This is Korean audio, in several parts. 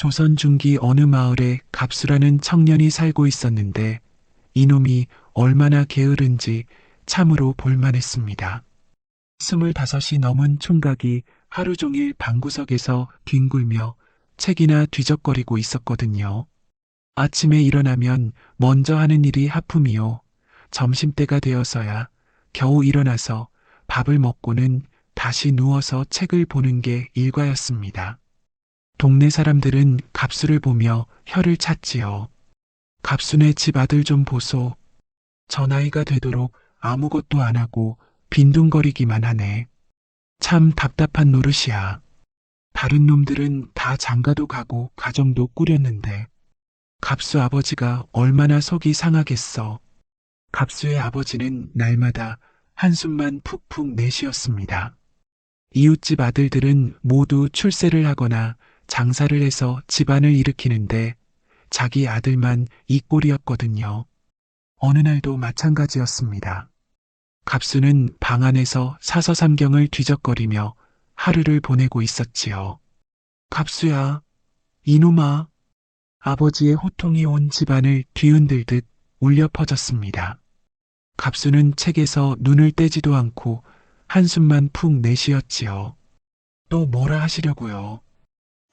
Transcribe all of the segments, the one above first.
조선 중기 어느 마을에 갑수라는 청년이 살고 있었는데 이놈이 얼마나 게으른지 참으로 볼만했습니다. 25이 넘은 총각이 하루 종일 방구석에서 뒹굴며 책이나 뒤적거리고 있었거든요. 아침에 일어나면 먼저 하는 일이 하품이요. 점심때가 되어서야 겨우 일어나서 밥을 먹고는 다시 누워서 책을 보는 게 일과였습니다. 동네 사람들은 갑수를 보며 혀를 찼지요. 갑수네 집 아들 좀 보소. 저 나이가 되도록 아무것도 안 하고 빈둥거리기만 하네. 참 답답한 노릇이야. 다른 놈들은 다 장가도 가고 가정도 꾸렸는데 갑수 아버지가 얼마나 속이 상하겠어. 갑수의 아버지는 날마다 한숨만 푹푹 내쉬었습니다. 이웃집 아들들은 모두 출세를 하거나 장사를 해서 집안을 일으키는데 자기 아들만 이 꼴이었거든요. 어느 날도 마찬가지였습니다. 갑수는 방 안에서 사서삼경을 뒤적거리며 하루를 보내고 있었지요. 갑수야, 이놈아. 아버지의 호통이 온 집안을 뒤흔들듯 울려 퍼졌습니다. 갑수는 책에서 눈을 떼지도 않고 한숨만 푹 내쉬었지요. 또 뭐라 하시려고요?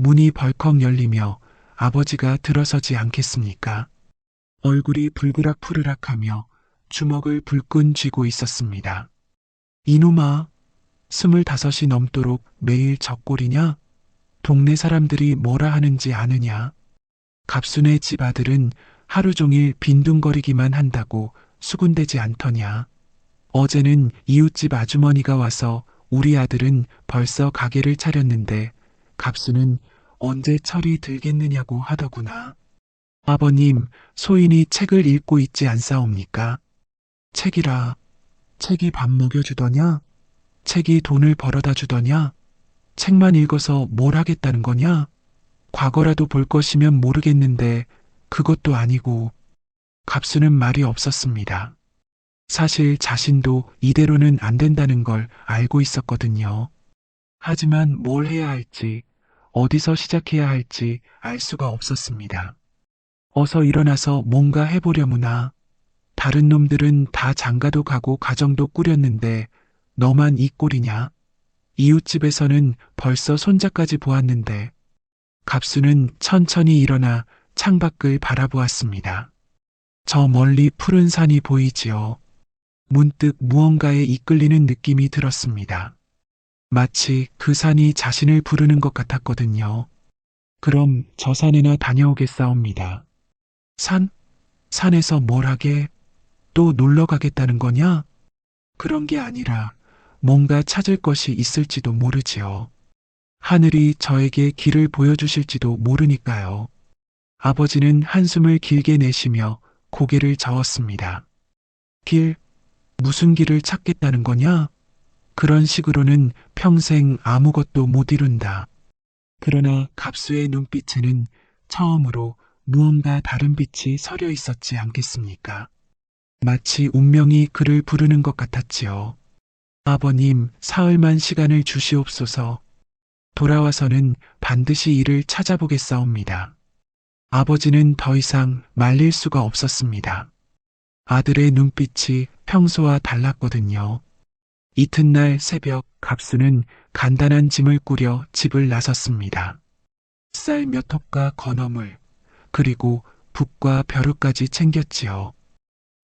문이 벌컥 열리며 아버지가 들어서지 않겠습니까? 얼굴이 불그락푸르락하며 주먹을 불끈 쥐고 있었습니다. 이놈아, 25이 넘도록 매일 저 꼴이냐? 동네 사람들이 뭐라 하는지 아느냐? 갑수네 집 아들은 하루 종일 빈둥거리기만 한다고 수군대지 않더냐? 어제는 이웃집 아주머니가 와서 우리 아들은 벌써 가게를 차렸는데 갑수는 언제 철이 들겠느냐고 하더구나. 아버님, 소인이 책을 읽고 있지 않사옵니까? 책이라, 책이 밥 먹여주더냐? 책이 돈을 벌어다 주더냐? 책만 읽어서 뭘 하겠다는 거냐? 과거라도 볼 것이면 모르겠는데 그것도 아니고. 갑수는 말이 없었습니다. 사실 자신도 이대로는 안 된다는 걸 알고 있었거든요. 하지만 뭘 해야 할지, 어디서 시작해야 할지 알 수가 없었습니다. 어서 일어나서 뭔가 해보려무나. 다른 놈들은 다 장가도 가고 가정도 꾸렸는데 너만 이 꼴이냐? 이웃집에서는 벌써 손자까지 보았는데. 갑수는 천천히 일어나 창밖을 바라보았습니다. 저 멀리 푸른 산이 보이지요. 문득 무언가에 이끌리는 느낌이 들었습니다. 마치 그 산이 자신을 부르는 것 같았거든요. 그럼 저 산에나 다녀오겠사옵니다. 산? 산에서 뭘 하게? 또 놀러 가겠다는 거냐? 그런 게 아니라 뭔가 찾을 것이 있을지도 모르지요. 하늘이 저에게 길을 보여주실지도 모르니까요. 아버지는 한숨을 길게 내쉬며 고개를 저었습니다. 길? 무슨 길을 찾겠다는 거냐? 그런 식으로는 평생 아무것도 못 이룬다. 그러나 갑수의 눈빛에는 처음으로 무언가 다른 빛이 서려 있었지 않겠습니까? 마치 운명이 그를 부르는 것 같았지요. 아버님, 사흘만 시간을 주시옵소서. 돌아와서는 반드시 일을 찾아보겠사옵니다. 아버지는 더 이상 말릴 수가 없었습니다. 아들의 눈빛이 평소와 달랐거든요. 이튿날 새벽 갑수는 간단한 짐을 꾸려 집을 나섰습니다. 쌀 몇 홉과 건어물, 그리고 붓과 벼룩까지 챙겼지요.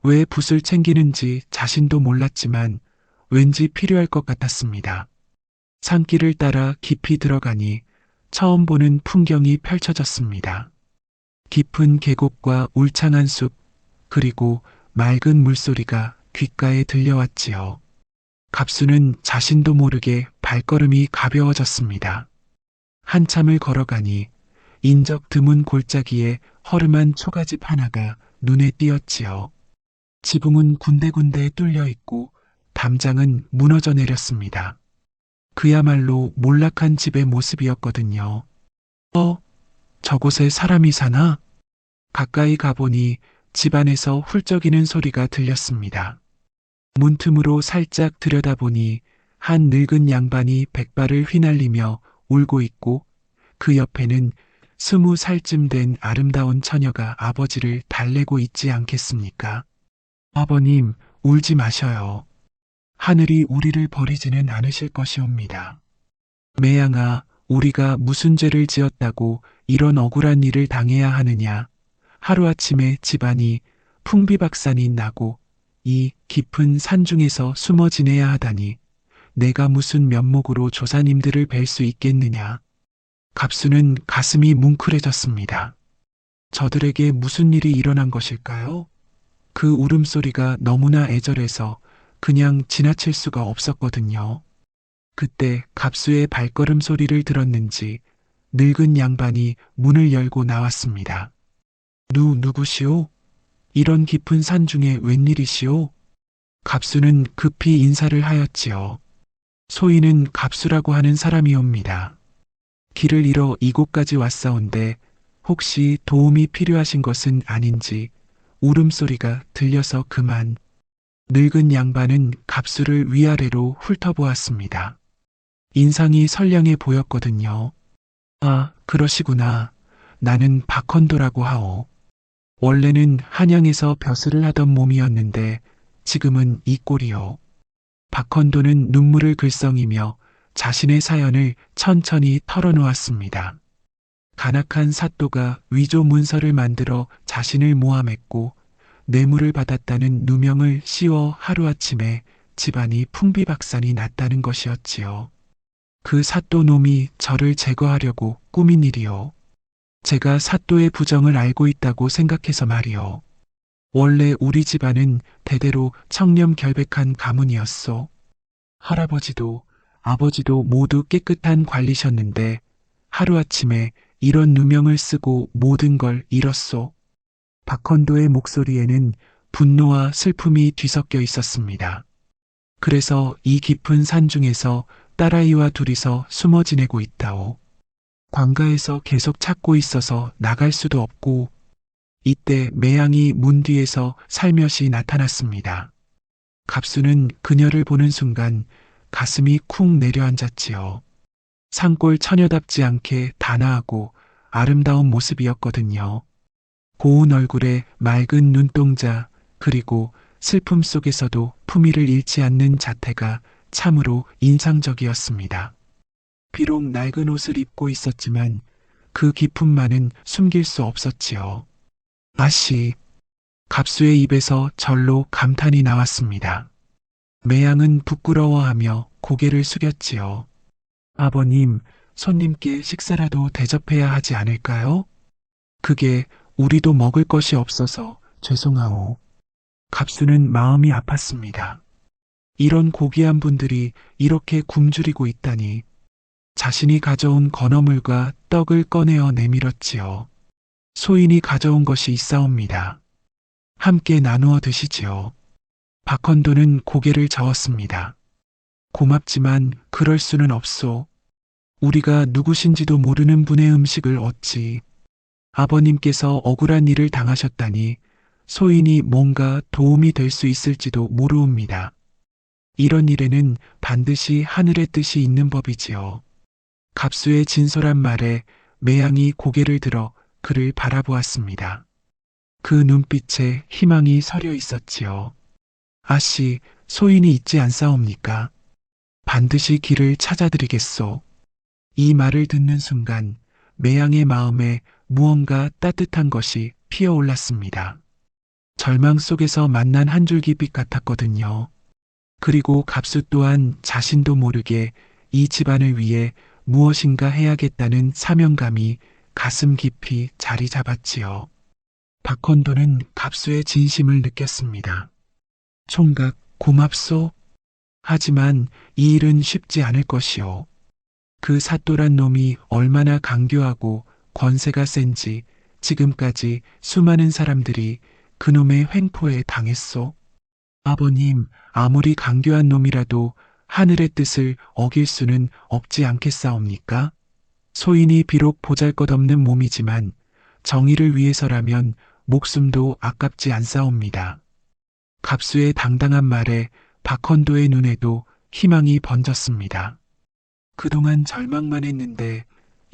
왜 붓을 챙기는지 자신도 몰랐지만 왠지 필요할 것 같았습니다. 산길을 따라 깊이 들어가니 처음 보는 풍경이 펼쳐졌습니다. 깊은 계곡과 울창한 숲, 그리고 맑은 물소리가 귓가에 들려왔지요. 갑수는 자신도 모르게 발걸음이 가벼워졌습니다. 한참을 걸어가니 인적 드문 골짜기에 허름한 초가집 하나가 눈에 띄었지요. 지붕은 군데군데 뚫려 있고 담장은 무너져 내렸습니다. 그야말로 몰락한 집의 모습이었거든요. 저곳에 사람이 사나? 가까이 가보니 집안에서 훌쩍이는 소리가 들렸습니다. 문틈으로 살짝 들여다보니 한 늙은 양반이 백발을 휘날리며 울고 있고 그 옆에는 20살쯤 된 아름다운 처녀가 아버지를 달래고 있지 않겠습니까? 아버님, 울지 마셔요. 하늘이 우리를 버리지는 않으실 것이옵니다. 매양아, 우리가 무슨 죄를 지었다고 이런 억울한 일을 당해야 하느냐. 하루아침에 집안이 풍비박산이 나고 이 깊은 산중에서 숨어 지내야 하다니 내가 무슨 면목으로 조사님들을 뵐 수 있겠느냐. 갑수는 가슴이 뭉클해졌습니다. 저들에게 무슨 일이 일어난 것일까요? 그 울음소리가 너무나 애절해서 그냥 지나칠 수가 없었거든요. 그때 갑수의 발걸음 소리를 들었는지 늙은 양반이 문을 열고 나왔습니다. 누구시오? 이런 깊은 산 중에 웬일이시오? 갑수는 급히 인사를 하였지요. 소인은 갑수라고 하는 사람이옵니다. 길을 잃어 이곳까지 왔사온데 혹시 도움이 필요하신 것은 아닌지 울음소리가 들려서 그만. 늙은 양반은 갑수를 위아래로 훑어보았습니다. 인상이 선량해 보였거든요. 아, 그러시구나. 나는 박헌도라고 하오. 원래는 한양에서 벼슬을 하던 몸이었는데 지금은 이 꼴이요. 박헌도는 눈물을 글썽이며 자신의 사연을 천천히 털어놓았습니다. 간악한 사또가 위조 문서를 만들어 자신을 모함했고 뇌물을 받았다는 누명을 씌워 하루아침에 집안이 풍비박산이 났다는 것이었지요. 그 사또 놈이 저를 제거하려고 꾸민 일이요. 제가 사또의 부정을 알고 있다고 생각해서 말이요. 원래 우리 집안은 대대로 청렴결백한 가문이었소. 할아버지도 아버지도 모두 깨끗한 관리셨는데 하루아침에 이런 누명을 쓰고 모든 걸 잃었소. 박헌도의 목소리에는 분노와 슬픔이 뒤섞여 있었습니다. 그래서 이 깊은 산 중에서 딸아이와 둘이서 숨어 지내고 있다오. 관가에서 계속 찾고 있어서 나갈 수도 없고 이때 매양이 문 뒤에서 살며시 나타났습니다. 갑수는 그녀를 보는 순간 가슴이 쿵 내려앉았지요. 산골 처녀답지 않게 단아하고 아름다운 모습이었거든요. 고운 얼굴에 맑은 눈동자 그리고 슬픔 속에서도 품위를 잃지 않는 자태가 참으로 인상적이었습니다. 비록 낡은 옷을 입고 있었지만 그 기품만은 숨길 수 없었지요. 아씨, 갑수의 입에서 절로 감탄이 나왔습니다. 매양은 부끄러워하며 고개를 숙였지요. 아버님, 손님께 식사라도 대접해야 하지 않을까요? 그게 우리도 먹을 것이 없어서 죄송하오. 갑수는 마음이 아팠습니다. 이런 고귀한 분들이 이렇게 굶주리고 있다니 자신이 가져온 건어물과 떡을 꺼내어 내밀었지요. 소인이 가져온 것이 있사옵니다. 함께 나누어 드시지요. 박헌도는 고개를 저었습니다. 고맙지만 그럴 수는 없소. 우리가 누구신지도 모르는 분의 음식을 어찌. 아버님께서 억울한 일을 당하셨다니 소인이 뭔가 도움이 될 수 있을지도 모르옵니다. 이런 일에는 반드시 하늘의 뜻이 있는 법이지요. 갑수의 진솔한 말에 매양이 고개를 들어 그를 바라보았습니다. 그 눈빛에 희망이 서려 있었지요. 아씨, 소인이 있지 않사옵니까? 반드시 길을 찾아드리겠소. 이 말을 듣는 순간 매양의 마음에 무언가 따뜻한 것이 피어올랐습니다. 절망 속에서 만난 한 줄기 빛 같았거든요. 그리고 갑수 또한 자신도 모르게 이 집안을 위해 무엇인가 해야겠다는 사명감이 가슴 깊이 자리 잡았지요. 박헌도는 갑수의 진심을 느꼈습니다. 총각 고맙소. 하지만 이 일은 쉽지 않을 것이오. 그 사또란 놈이 얼마나 강교하고 권세가 센지 지금까지 수많은 사람들이 그놈의 횡포에 당했소. 아버님, 아무리 강교한 놈이라도 하늘의 뜻을 어길 수는 없지 않겠사옵니까? 소인이 비록 보잘것없는 몸이지만 정의를 위해서라면 목숨도 아깝지 않사옵니다. 갑수의 당당한 말에 박헌도의 눈에도 희망이 번졌습니다. 그동안 절망만 했는데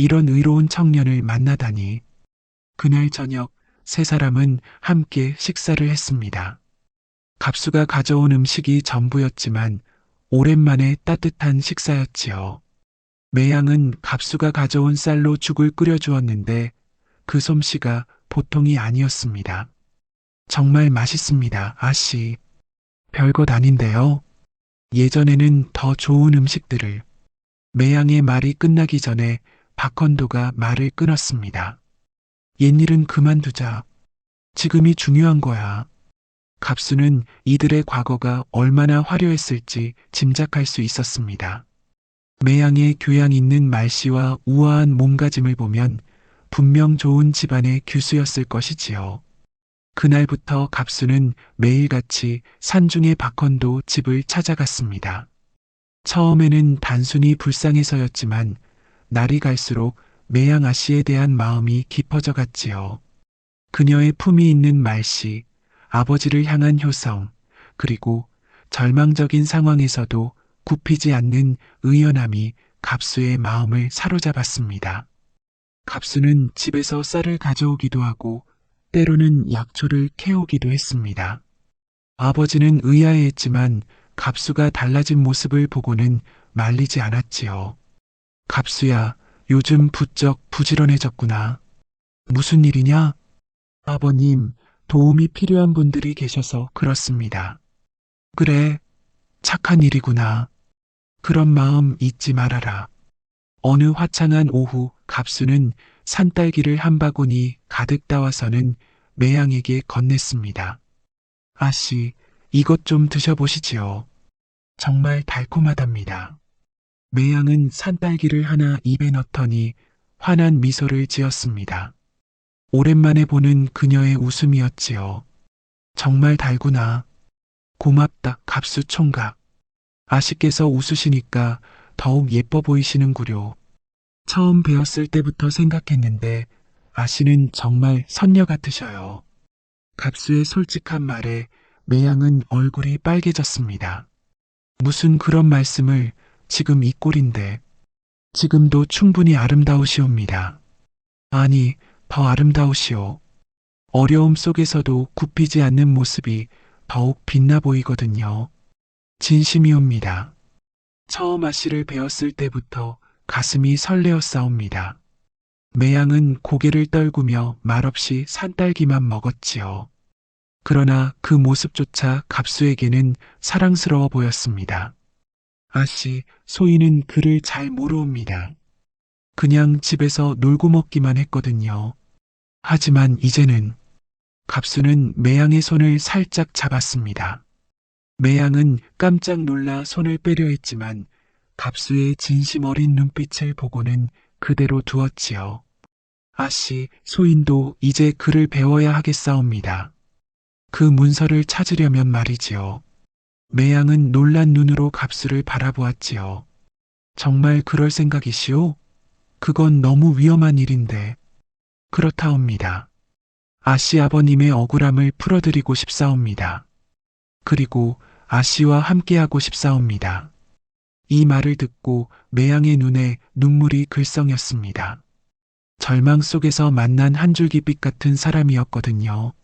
이런 의로운 청년을 만나다니. 그날 저녁 세 사람은 함께 식사를 했습니다. 갑수가 가져온 음식이 전부였지만 오랜만에 따뜻한 식사였지요. 매양은 갑수가 가져온 쌀로 죽을 끓여주었는데 그 솜씨가 보통이 아니었습니다. 정말 맛있습니다, 아씨. 별것 아닌데요. 예전에는 더 좋은 음식들을. 매양의 말이 끝나기 전에 박헌도가 말을 끊었습니다. 옛일은 그만두자. 지금이 중요한 거야. 갑수는 이들의 과거가 얼마나 화려했을지 짐작할 수 있었습니다. 매양의 교양 있는 말씨와 우아한 몸가짐을 보면 분명 좋은 집안의 규수였을 것이지요. 그날부터 갑수는 매일같이 산중의 박헌도 집을 찾아갔습니다. 처음에는 단순히 불쌍해서였지만 날이 갈수록 매양 아씨에 대한 마음이 깊어져 갔지요. 그녀의 품이 있는 말씨, 아버지를 향한 효성, 그리고 절망적인 상황에서도 굽히지 않는 의연함이 갑수의 마음을 사로잡았습니다. 갑수는 집에서 쌀을 가져오기도 하고 때로는 약초를 캐오기도 했습니다. 아버지는 의아해했지만 갑수가 달라진 모습을 보고는 말리지 않았지요. 갑수야, 요즘 부쩍 부지런해졌구나. 무슨 일이냐? 아버님, 도움이 필요한 분들이 계셔서 그렇습니다. 그래, 착한 일이구나. 그런 마음 잊지 말아라. 어느 화창한 오후 갑수는 산딸기를 한 바구니 가득 따와서는 매양에게 건넸습니다. 아씨, 이것 좀 드셔보시지요. 정말 달콤하답니다. 매양은 산딸기를 하나 입에 넣더니 환한 미소를 지었습니다. 오랜만에 보는 그녀의 웃음이었지요. 정말 달구나. 고맙다, 갑수 총각. 아씨께서 웃으시니까 더욱 예뻐 보이시는구려. 처음 뵈었을 때부터 생각했는데 아씨는 정말 선녀 같으셔요. 갑수의 솔직한 말에 매양은 얼굴이 빨개졌습니다. 무슨 그런 말씀을, 지금 이 꼴인데. 지금도 충분히 아름다우시옵니다. 아니, 더 아름다우시오. 어려움 속에서도 굽히지 않는 모습이 더욱 빛나 보이거든요. 진심이옵니다. 처음 아씨를 배웠을 때부터 가슴이 설레었사옵니다. 매양은 고개를 떨구며 말없이 산딸기만 먹었지요. 그러나 그 모습조차 갑수에게는 사랑스러워 보였습니다. 아씨, 소희는 그를 잘 모르옵니다. 그냥 집에서 놀고 먹기만 했거든요. 하지만 이제는. 갑수는 매양의 손을 살짝 잡았습니다. 매양은 깜짝 놀라 손을 빼려 했지만 갑수의 진심 어린 눈빛을 보고는 그대로 두었지요. 아씨, 소인도 이제 글을 배워야 하겠사옵니다. 그 문서를 찾으려면 말이지요. 매양은 놀란 눈으로 갑수를 바라보았지요. 정말 그럴 생각이시오? 그건 너무 위험한 일인데. 그렇다옵니다. 아씨 아버님의 억울함을 풀어드리고 싶사옵니다. 그리고 아씨와 함께하고 싶사옵니다. 이 말을 듣고 매양의 눈에 눈물이 글썽였습니다. 절망 속에서 만난 한 줄기빛 같은 사람이었거든요.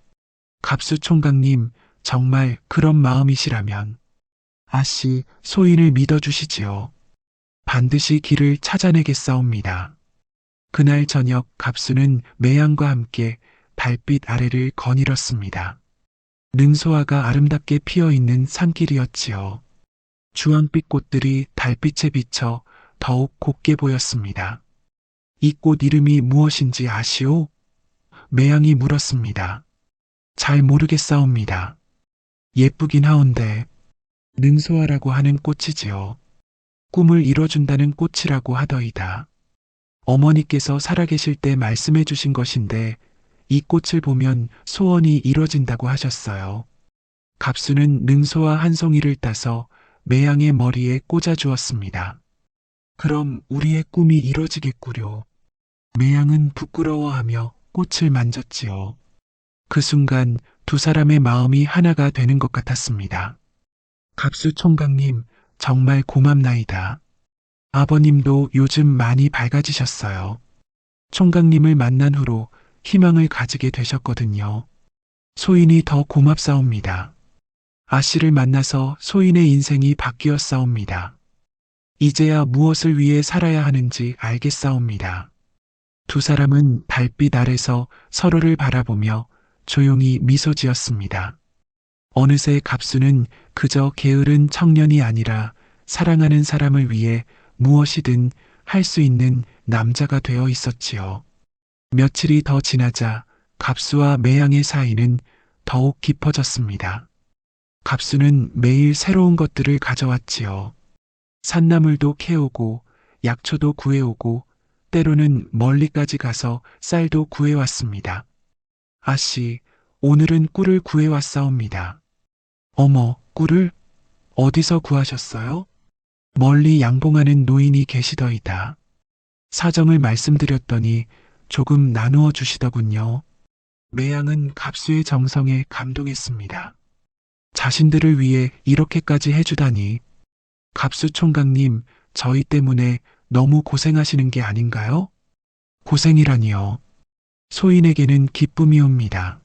갑수 총각님, 정말 그런 마음이시라면 아씨, 소인을 믿어주시지요. 반드시 길을 찾아내겠사옵니다. 그날 저녁 갑수는 매양과 함께 달빛 아래를 거닐었습니다. 능소화가 아름답게 피어있는 산길이었지요. 주황빛 꽃들이 달빛에 비쳐 더욱 곱게 보였습니다. 이 꽃 이름이 무엇인지 아시오? 매양이 물었습니다. 잘 모르겠사옵니다. 예쁘긴 하온데. 능소화라고 하는 꽃이지요. 꿈을 이뤄준다는 꽃이라고 하더이다. 어머니께서 살아계실 때 말씀해 주신 것인데 이 꽃을 보면 소원이 이뤄진다고 하셨어요. 갑수는 능소화 한 송이를 따서 매양의 머리에 꽂아 주었습니다. 그럼 우리의 꿈이 이뤄지겠구려. 매양은 부끄러워하며 꽃을 만졌지요. 그 순간 두 사람의 마음이 하나가 되는 것 같았습니다. 갑수 총각님, 정말 고맙나이다. 아버님도 요즘 많이 밝아지셨어요. 총각님을 만난 후로 희망을 가지게 되셨거든요. 소인이 더 고맙사옵니다. 아씨를 만나서 소인의 인생이 바뀌었사옵니다. 이제야 무엇을 위해 살아야 하는지 알겠사옵니다. 두 사람은 달빛 아래서 서로를 바라보며 조용히 미소 지었습니다. 어느새 갑수는 그저 게으른 청년이 아니라 사랑하는 사람을 위해 무엇이든 할 수 있는 남자가 되어 있었지요. 며칠이 더 지나자 갑수와 매양의 사이는 더욱 깊어졌습니다. 갑수는 매일 새로운 것들을 가져왔지요. 산나물도 캐오고 약초도 구해오고 때로는 멀리까지 가서 쌀도 구해왔습니다. 아씨, 오늘은 꿀을 구해왔사옵니다. 어머, 꿀을? 어디서 구하셨어요? 멀리 양봉하는 노인이 계시더이다. 사정을 말씀드렸더니 조금 나누어 주시더군요. 매양은 갑수의 정성에 감동했습니다. 자신들을 위해 이렇게까지 해주다니. 갑수 총각님, 저희 때문에 너무 고생하시는 게 아닌가요? 고생이라니요. 소인에게는 기쁨이 옵니다.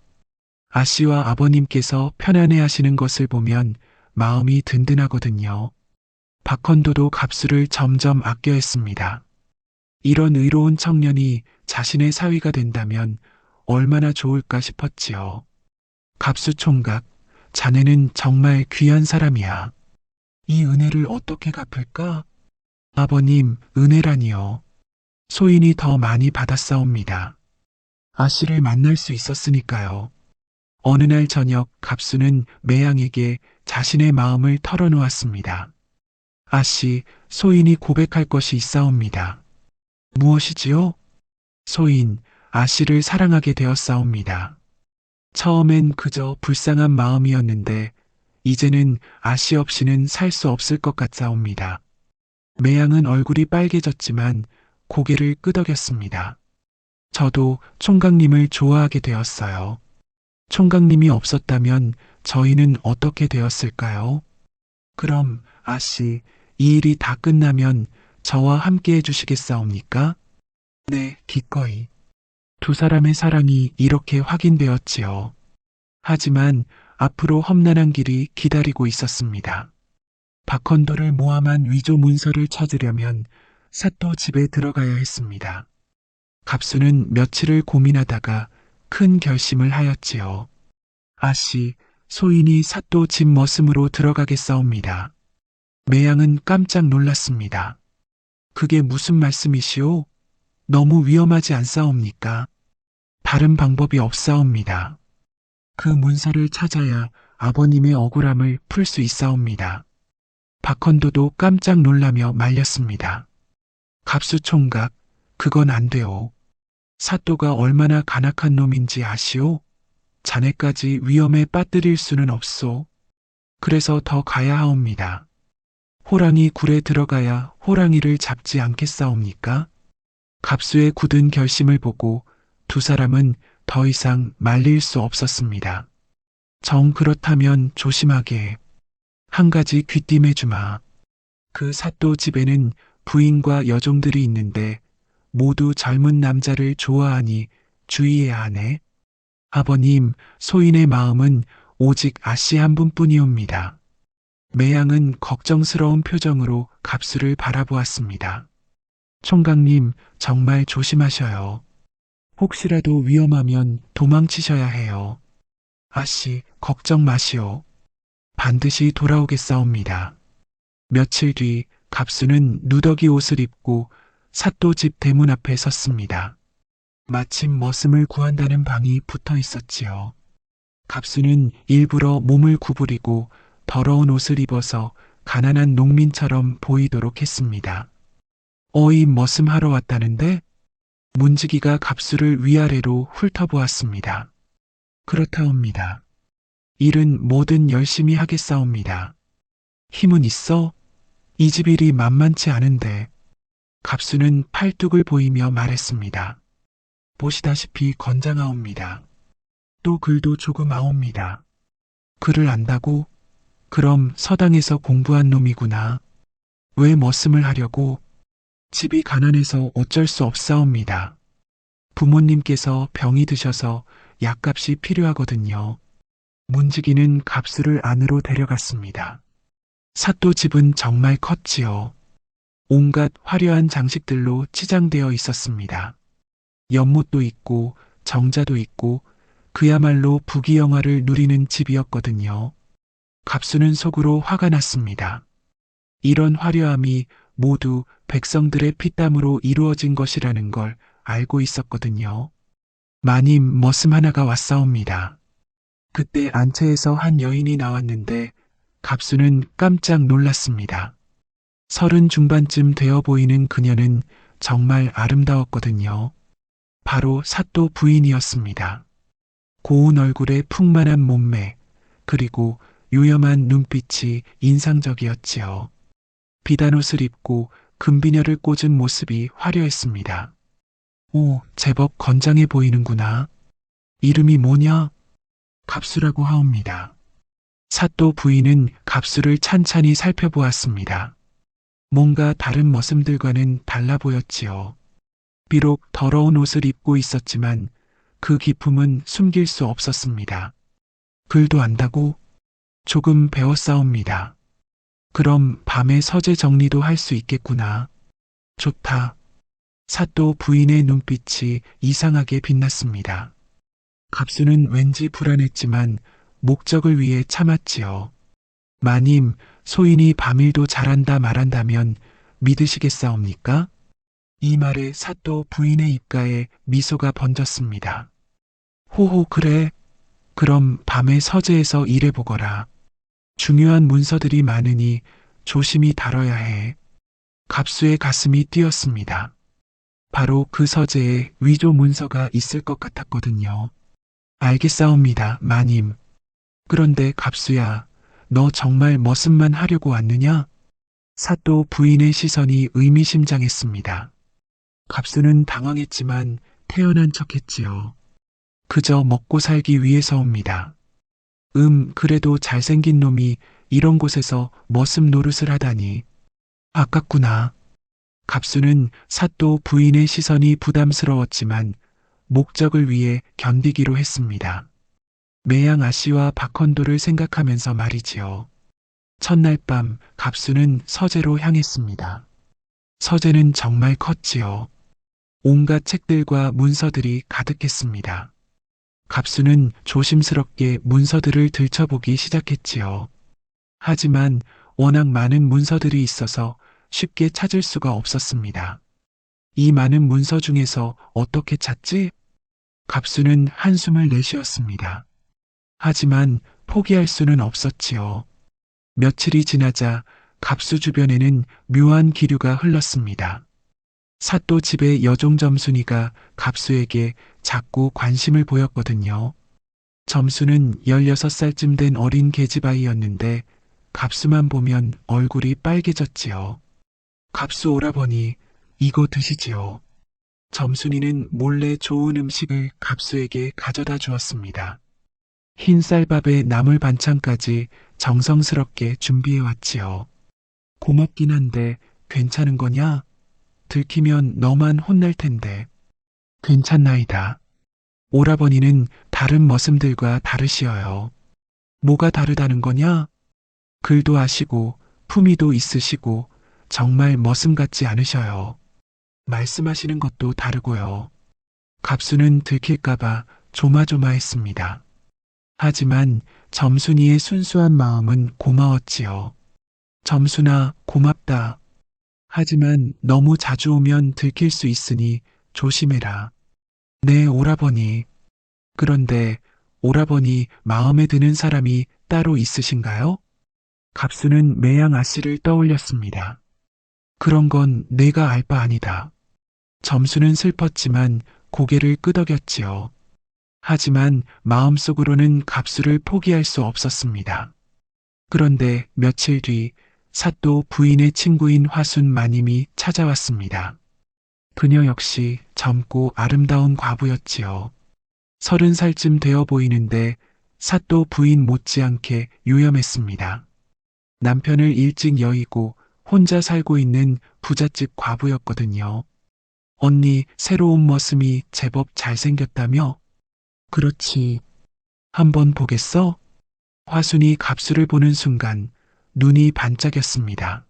아씨와 아버님께서 편안해 하시는 것을 보면 마음이 든든하거든요. 박헌도도 갑수를 점점 아껴 했습니다. 이런 의로운 청년이 자신의 사위가 된다면 얼마나 좋을까 싶었지요. 갑수 총각, 자네는 정말 귀한 사람이야. 이 은혜를 어떻게 갚을까? 아버님, 은혜라니요. 소인이 더 많이 받았사옵니다. 아씨를 만날 수 있었으니까요. 어느 날 저녁 갑수는 매양에게 자신의 마음을 털어놓았습니다. 아씨, 소인이 고백할 것이 있사옵니다. 무엇이지요? 소인, 아씨를 사랑하게 되었사옵니다. 처음엔 그저 불쌍한 마음이었는데 이제는 아씨 없이는 살 수 없을 것 같사옵니다. 매양은 얼굴이 빨개졌지만 고개를 끄덕였습니다. 저도 총각님을 좋아하게 되었어요. 총각님이 없었다면 저희는 어떻게 되었을까요? 그럼 아씨, 이 일이 다 끝나면 저와 함께 해주시겠사옵니까? 네, 기꺼이. 두 사람의 사랑이 이렇게 확인되었지요. 하지만 앞으로 험난한 길이 기다리고 있었습니다. 박헌도를 모함한 위조 문서를 찾으려면 사또 집에 들어가야 했습니다. 갑수는 며칠을 고민하다가 큰 결심을 하였지요. 아씨, 소인이 사또 집 머슴으로 들어가겠사옵니다. 매양은 깜짝 놀랐습니다. 그게 무슨 말씀이시오? 너무 위험하지 않사옵니까? 다른 방법이 없사옵니다. 그 문서를 찾아야 아버님의 억울함을 풀 수 있사옵니다. 박헌도도 깜짝 놀라며 말렸습니다. 갑수 총각, 그건 안 돼요. 사또가 얼마나 간악한 놈인지 아시오? 자네까지 위험에 빠뜨릴 수는 없소. 그래서 더 가야 하옵니다. 호랑이 굴에 들어가야 호랑이를 잡지 않겠사옵니까? 갑수의 굳은 결심을 보고 두 사람은 더 이상 말릴 수 없었습니다. 정 그렇다면 조심하게. 한 가지 귀띔해 주마. 그 사또 집에는 부인과 여종들이 있는데 모두 젊은 남자를 좋아하니 주의해야 하네. 아버님, 소인의 마음은 오직 아씨 한 분뿐이옵니다. 매양은 걱정스러운 표정으로 갑수를 바라보았습니다. 총각님, 정말 조심하셔요. 혹시라도 위험하면 도망치셔야 해요. 아씨, 걱정 마시오. 반드시 돌아오겠사옵니다. 며칠 뒤 갑수는 누더기 옷을 입고 사또 집 대문 앞에 섰습니다. 마침 머슴을 구한다는 방이 붙어 있었지요. 갑수는 일부러 몸을 구부리고 더러운 옷을 입어서 가난한 농민처럼 보이도록 했습니다. 어이, 머슴하러 왔다는데? 문지기가 갑수를 위아래로 훑어보았습니다. 그렇다옵니다. 일은 뭐든 열심히 하겠사옵니다. 힘은 있어? 이 집 일이 만만치 않은데. 갑수는 팔뚝을 보이며 말했습니다. 보시다시피 건장하옵니다. 또 글도 조금 아옵니다. 글을 안다고? 그럼 서당에서 공부한 놈이구나. 왜 머슴을 하려고? 집이 가난해서 어쩔 수 없사옵니다. 부모님께서 병이 드셔서 약값이 필요하거든요. 문지기는 갑수를 안으로 데려갔습니다. 사또 집은 정말 컸지요. 온갖 화려한 장식들로 치장되어 있었습니다. 연못도 있고 정자도 있고 그야말로 부귀영화를 누리는 집이었거든요. 갑수는 속으로 화가 났습니다. 이런 화려함이 모두 백성들의 피땀으로 이루어진 것이라는 걸 알고 있었거든요. 마님 머슴 하나가 왔사옵니다. 그때 안채에서 한 여인이 나왔는데 갑수는 깜짝 놀랐습니다. 30 중반쯤 되어 보이는 그녀는 정말 아름다웠거든요. 바로 사또 부인이었습니다. 고운 얼굴에 풍만한 몸매, 그리고 요염한 눈빛이 인상적이었지요. 비단 옷을 입고 금비녀를 꽂은 모습이 화려했습니다. 오, 제법 건장해 보이는구나. 이름이 뭐냐? 갑수라고 하옵니다. 사또 부인은 갑수를 찬찬히 살펴보았습니다. 뭔가 다른 머슴들과는 달라 보였지요. 비록 더러운 옷을 입고 있었지만 그 기품은 숨길 수 없었습니다. 글도 안다고? 조금 배웠사옵니다. 그럼 밤에 서재 정리도 할 수 있겠구나. 좋다. 사또 부인의 눈빛이 이상하게 빛났습니다. 갑수는 왠지 불안했지만 목적을 위해 참았지요. 마님, 소인이 밤일도 잘한다 말한다면 믿으시겠사옵니까? 이 말에 사또 부인의 입가에 미소가 번졌습니다. 호호, 그래. 그럼 밤에 서재에서 일해보거라. 중요한 문서들이 많으니 조심히 다뤄야 해. 갑수의 가슴이 뛰었습니다. 바로 그 서재에 위조 문서가 있을 것 같았거든요. 알겠사옵니다, 마님. 그런데 갑수야, 너 정말 머슴만 하려고 왔느냐? 사또 부인의 시선이 의미심장했습니다. 갑수는 당황했지만 태연한 척했지요. 그저 먹고 살기 위해서옵니다. 그래도 잘생긴 놈이 이런 곳에서 머슴 노릇을 하다니. 아깝구나. 갑수는 사또 부인의 시선이 부담스러웠지만 목적을 위해 견디기로 했습니다. 매양 아씨와 박헌도를 생각하면서 말이지요. 첫날 밤 갑수는 서재로 향했습니다. 서재는 정말 컸지요. 온갖 책들과 문서들이 가득했습니다. 갑수는 조심스럽게 문서들을 들춰보기 시작했지요. 하지만 워낙 많은 문서들이 있어서 쉽게 찾을 수가 없었습니다. 이 많은 문서 중에서 어떻게 찾지? 갑수는 한숨을 내쉬었습니다. 하지만 포기할 수는 없었지요. 며칠이 지나자 갑수 주변에는 묘한 기류가 흘렀습니다. 사또 집의 여종 점순이가 갑수에게 자꾸 관심을 보였거든요. 점순은 16살쯤 된 어린 계집아이였는데 갑수만 보면 얼굴이 빨개졌지요. 갑수 오라버니, 이거 드시지요. 점순이는 몰래 좋은 음식을 갑수에게 가져다 주었습니다. 흰 쌀밥에 나물 반찬까지 정성스럽게 준비해 왔지요. 고맙긴 한데 괜찮은 거냐? 들키면 너만 혼날 텐데. 괜찮나이다. 오라버니는 다른 머슴들과 다르시어요. 뭐가 다르다는 거냐? 글도 아시고 품위도 있으시고 정말 머슴 같지 않으셔요. 말씀하시는 것도 다르고요. 갑수는 들킬까봐 조마조마했습니다. 하지만 점순이의 순수한 마음은 고마웠지요. 점순아, 고맙다. 하지만 너무 자주 오면 들킬 수 있으니 조심해라. 네, 오라버니. 그런데 오라버니 마음에 드는 사람이 따로 있으신가요? 갑수는 매양 아씨를 떠올렸습니다. 그런 건 내가 알 바 아니다. 점수는 슬펐지만 고개를 끄덕였지요. 하지만 마음속으로는 갑수를 포기할 수 없었습니다. 그런데 며칠 뒤 사또 부인의 친구인 화순 마님이 찾아왔습니다. 그녀 역시 젊고 아름다운 과부였지요. 30살쯤 되어 보이는데 사또 부인 못지않게 요염했습니다. 남편을 일찍 여의고 혼자 살고 있는 부잣집 과부였거든요. 언니 새로운 머슴이 제법 잘생겼다며? 그렇지. 한번 보겠어? 화순이 갑수를 보는 순간 눈이 반짝였습니다.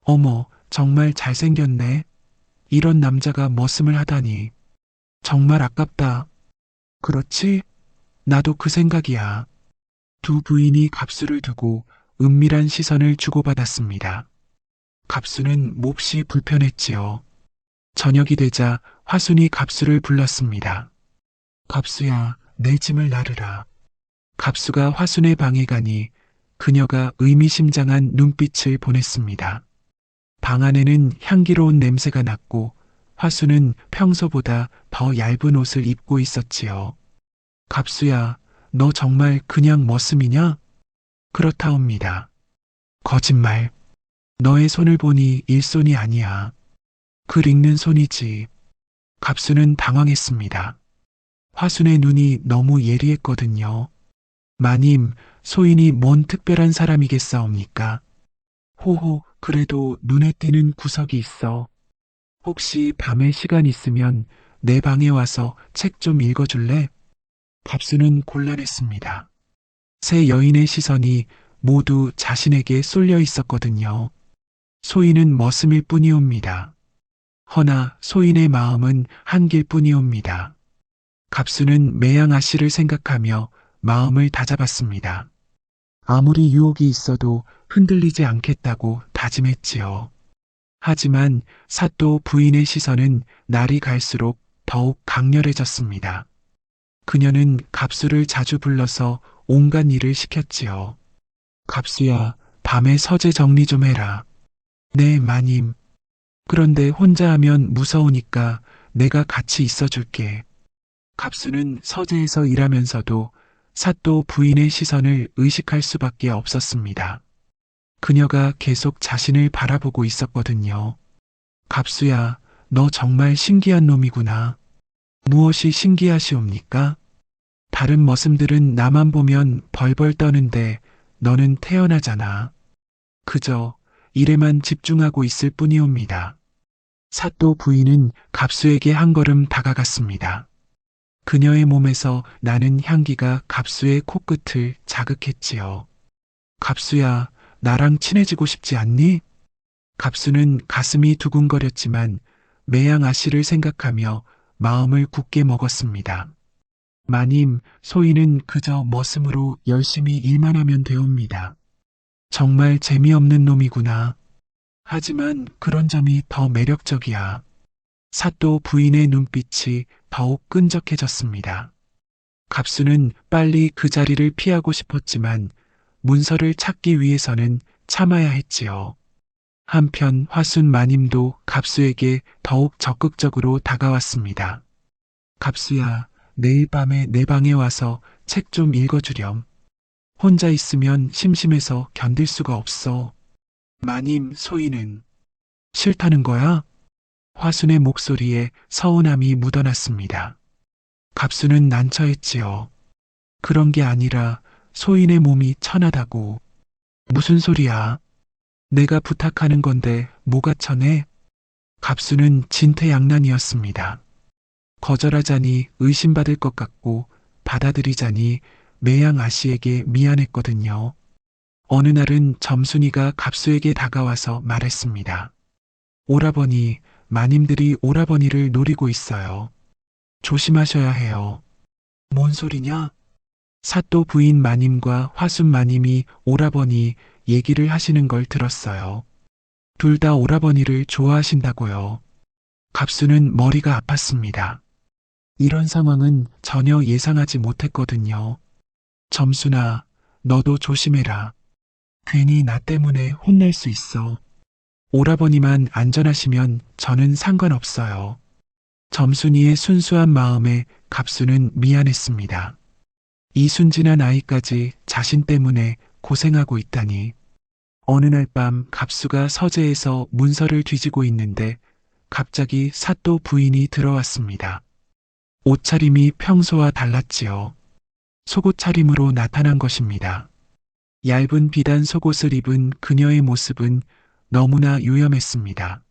어머, 정말 잘생겼네. 이런 남자가 머슴을 하다니. 정말 아깝다. 그렇지? 나도 그 생각이야. 두 부인이 갑수를 두고 은밀한 시선을 주고받았습니다. 갑수는 몹시 불편했지요. 저녁이 되자 화순이 갑수를 불렀습니다. 갑수야, 내 짐을 나르라. 갑수가 화순의 방에 가니 그녀가 의미심장한 눈빛을 보냈습니다. 방 안에는 향기로운 냄새가 났고 화순은 평소보다 더 얇은 옷을 입고 있었지요. 갑수야, 너 정말 그냥 머슴이냐? 그렇다옵니다. 거짓말. 너의 손을 보니 일손이 아니야. 글 읽는 손이지. 갑수는 당황했습니다. 화순의 눈이 너무 예리했거든요. 마님, 소인이 뭔 특별한 사람이겠사옵니까? 호호, 그래도 눈에 띄는 구석이 있어. 혹시 밤에 시간 있으면 내 방에 와서 책 좀 읽어줄래? 갑수는 곤란했습니다. 세 여인의 시선이 모두 자신에게 쏠려 있었거든요. 소인은 머슴일 뿐이옵니다. 허나 소인의 마음은 한길 뿐이옵니다. 갑수는 매양 아씨를 생각하며 마음을 다잡았습니다. 아무리 유혹이 있어도 흔들리지 않겠다고 다짐했지요. 하지만 사또 부인의 시선은 날이 갈수록 더욱 강렬해졌습니다. 그녀는 갑수를 자주 불러서 온갖 일을 시켰지요. 갑수야, 밤에 서재 정리 좀 해라. 네, 마님. 그런데 혼자 하면 무서우니까 내가 같이 있어줄게. 갑수는 서재에서 일하면서도 사또 부인의 시선을 의식할 수밖에 없었습니다. 그녀가 계속 자신을 바라보고 있었거든요. 갑수야, 너 정말 신기한 놈이구나. 무엇이 신기하시옵니까? 다른 머슴들은 나만 보면 벌벌 떠는데 너는 태어나잖아. 그저 일에만 집중하고 있을 뿐이옵니다. 사또 부인은 갑수에게 한 걸음 다가갔습니다. 그녀의 몸에서 나는 향기가 갑수의 코끝을 자극했지요. 갑수야, 나랑 친해지고 싶지 않니? 갑수는 가슴이 두근거렸지만 매양 아씨를 생각하며 마음을 굳게 먹었습니다. 마님, 소인은 그저 머슴으로 열심히 일만 하면 되옵니다. 정말 재미없는 놈이구나. 하지만 그런 점이 더 매력적이야. 사또 부인의 눈빛이 더욱 끈적해졌습니다. 갑수는 빨리 그 자리를 피하고 싶었지만 문서를 찾기 위해서는 참아야 했지요. 한편 화순 마님도 갑수에게 더욱 적극적으로 다가왔습니다. 갑수야, 내일 밤에 내 방에 와서 책 좀 읽어주렴. 혼자 있으면 심심해서 견딜 수가 없어. 마님, 소인은 싫다는 거야? 화순의 목소리에 서운함이 묻어났습니다. 갑수는 난처했지요. 그런 게 아니라 소인의 몸이 천하다고. 무슨 소리야? 내가 부탁하는 건데 뭐가 천해? 갑수는 진퇴양난이었습니다. 거절하자니 의심받을 것 같고 받아들이자니 매양 아씨에게 미안했거든요. 어느 날은 점순이가 갑수에게 다가와서 말했습니다. 오라버니, 마님들이 오라버니를 노리고 있어요. 조심하셔야 해요. 뭔 소리냐? 사또 부인 마님과 화순 마님이 오라버니 얘기를 하시는 걸 들었어요. 둘 다 오라버니를 좋아하신다고요. 갑수는 머리가 아팠습니다. 이런 상황은 전혀 예상하지 못했거든요. 점순아, 너도 조심해라. 괜히 나 때문에 혼날 수 있어. 오라버니만 안전하시면 저는 상관없어요. 점순이의 순수한 마음에 갑수는 미안했습니다. 이 순진한 아이까지 자신 때문에 고생하고 있다니. 어느 날 밤 갑수가 서재에서 문서를 뒤지고 있는데 갑자기 사또 부인이 들어왔습니다. 옷차림이 평소와 달랐지요. 속옷 차림으로 나타난 것입니다. 얇은 비단 속옷을 입은 그녀의 모습은 너무나 유염했습니다.